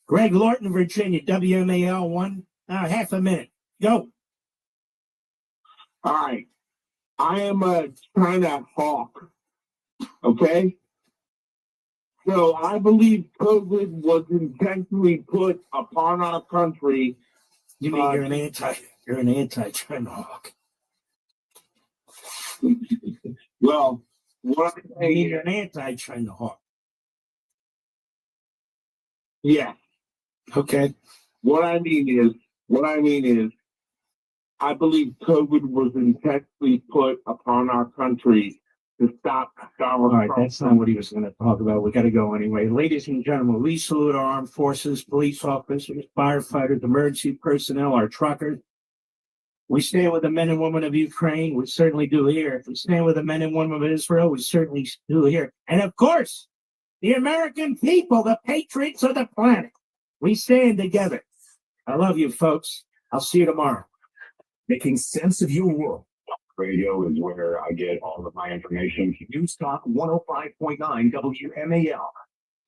Greg Lorton, Virginia, WMAL 1. Half a minute. Go. All right. I am a China hawk. Okay? So I believe COVID was intentionally put upon our country. You mean you're an anti-China hawk? Well, what I'm saying, You're an anti-China hawk. Yeah. Okay. What I mean is, I believe COVID was intentionally put upon our country to stop Donald All right, Trump. that's not what he was going to talk about. We got to go anyway. Ladies and gentlemen, we salute our armed forces, police officers, firefighters, emergency personnel, our truckers. We stand with the men and women of Ukraine. We certainly do here. We stand with the men and women of Israel. We certainly do here. And of course, the American people, the patriots of the planet. We stand together. I love you, folks. I'll see you tomorrow. Making sense of your world. Radio is where I get all of my information. News Talk 105.9 WMAL.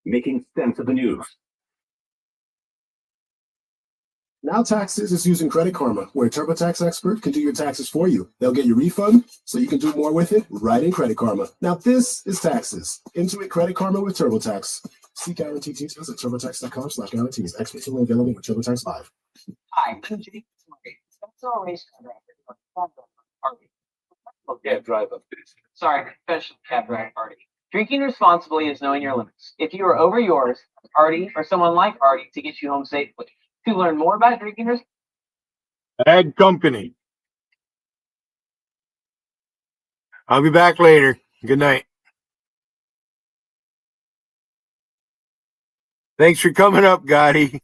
Making sense of the news. Now Taxes is using Credit Karma, where a TurboTax expert can do your taxes for you. They'll get your refund so you can do more with it right in Credit Karma. Now this is taxes. Intuit Credit Karma with TurboTax. See guarantee details at turbotax.com/guarantees. Experts only available with TurboTax Live. Hi, I'm Jake. That's always cab driver. Sorry, professional cab driver party. Drinking responsibly is knowing your limits. If you are over yours, Artie or someone like Artie to get you home safely. To learn more about drinking Bad company. I'll be back later. Good night. Thanks for coming up, Gotti.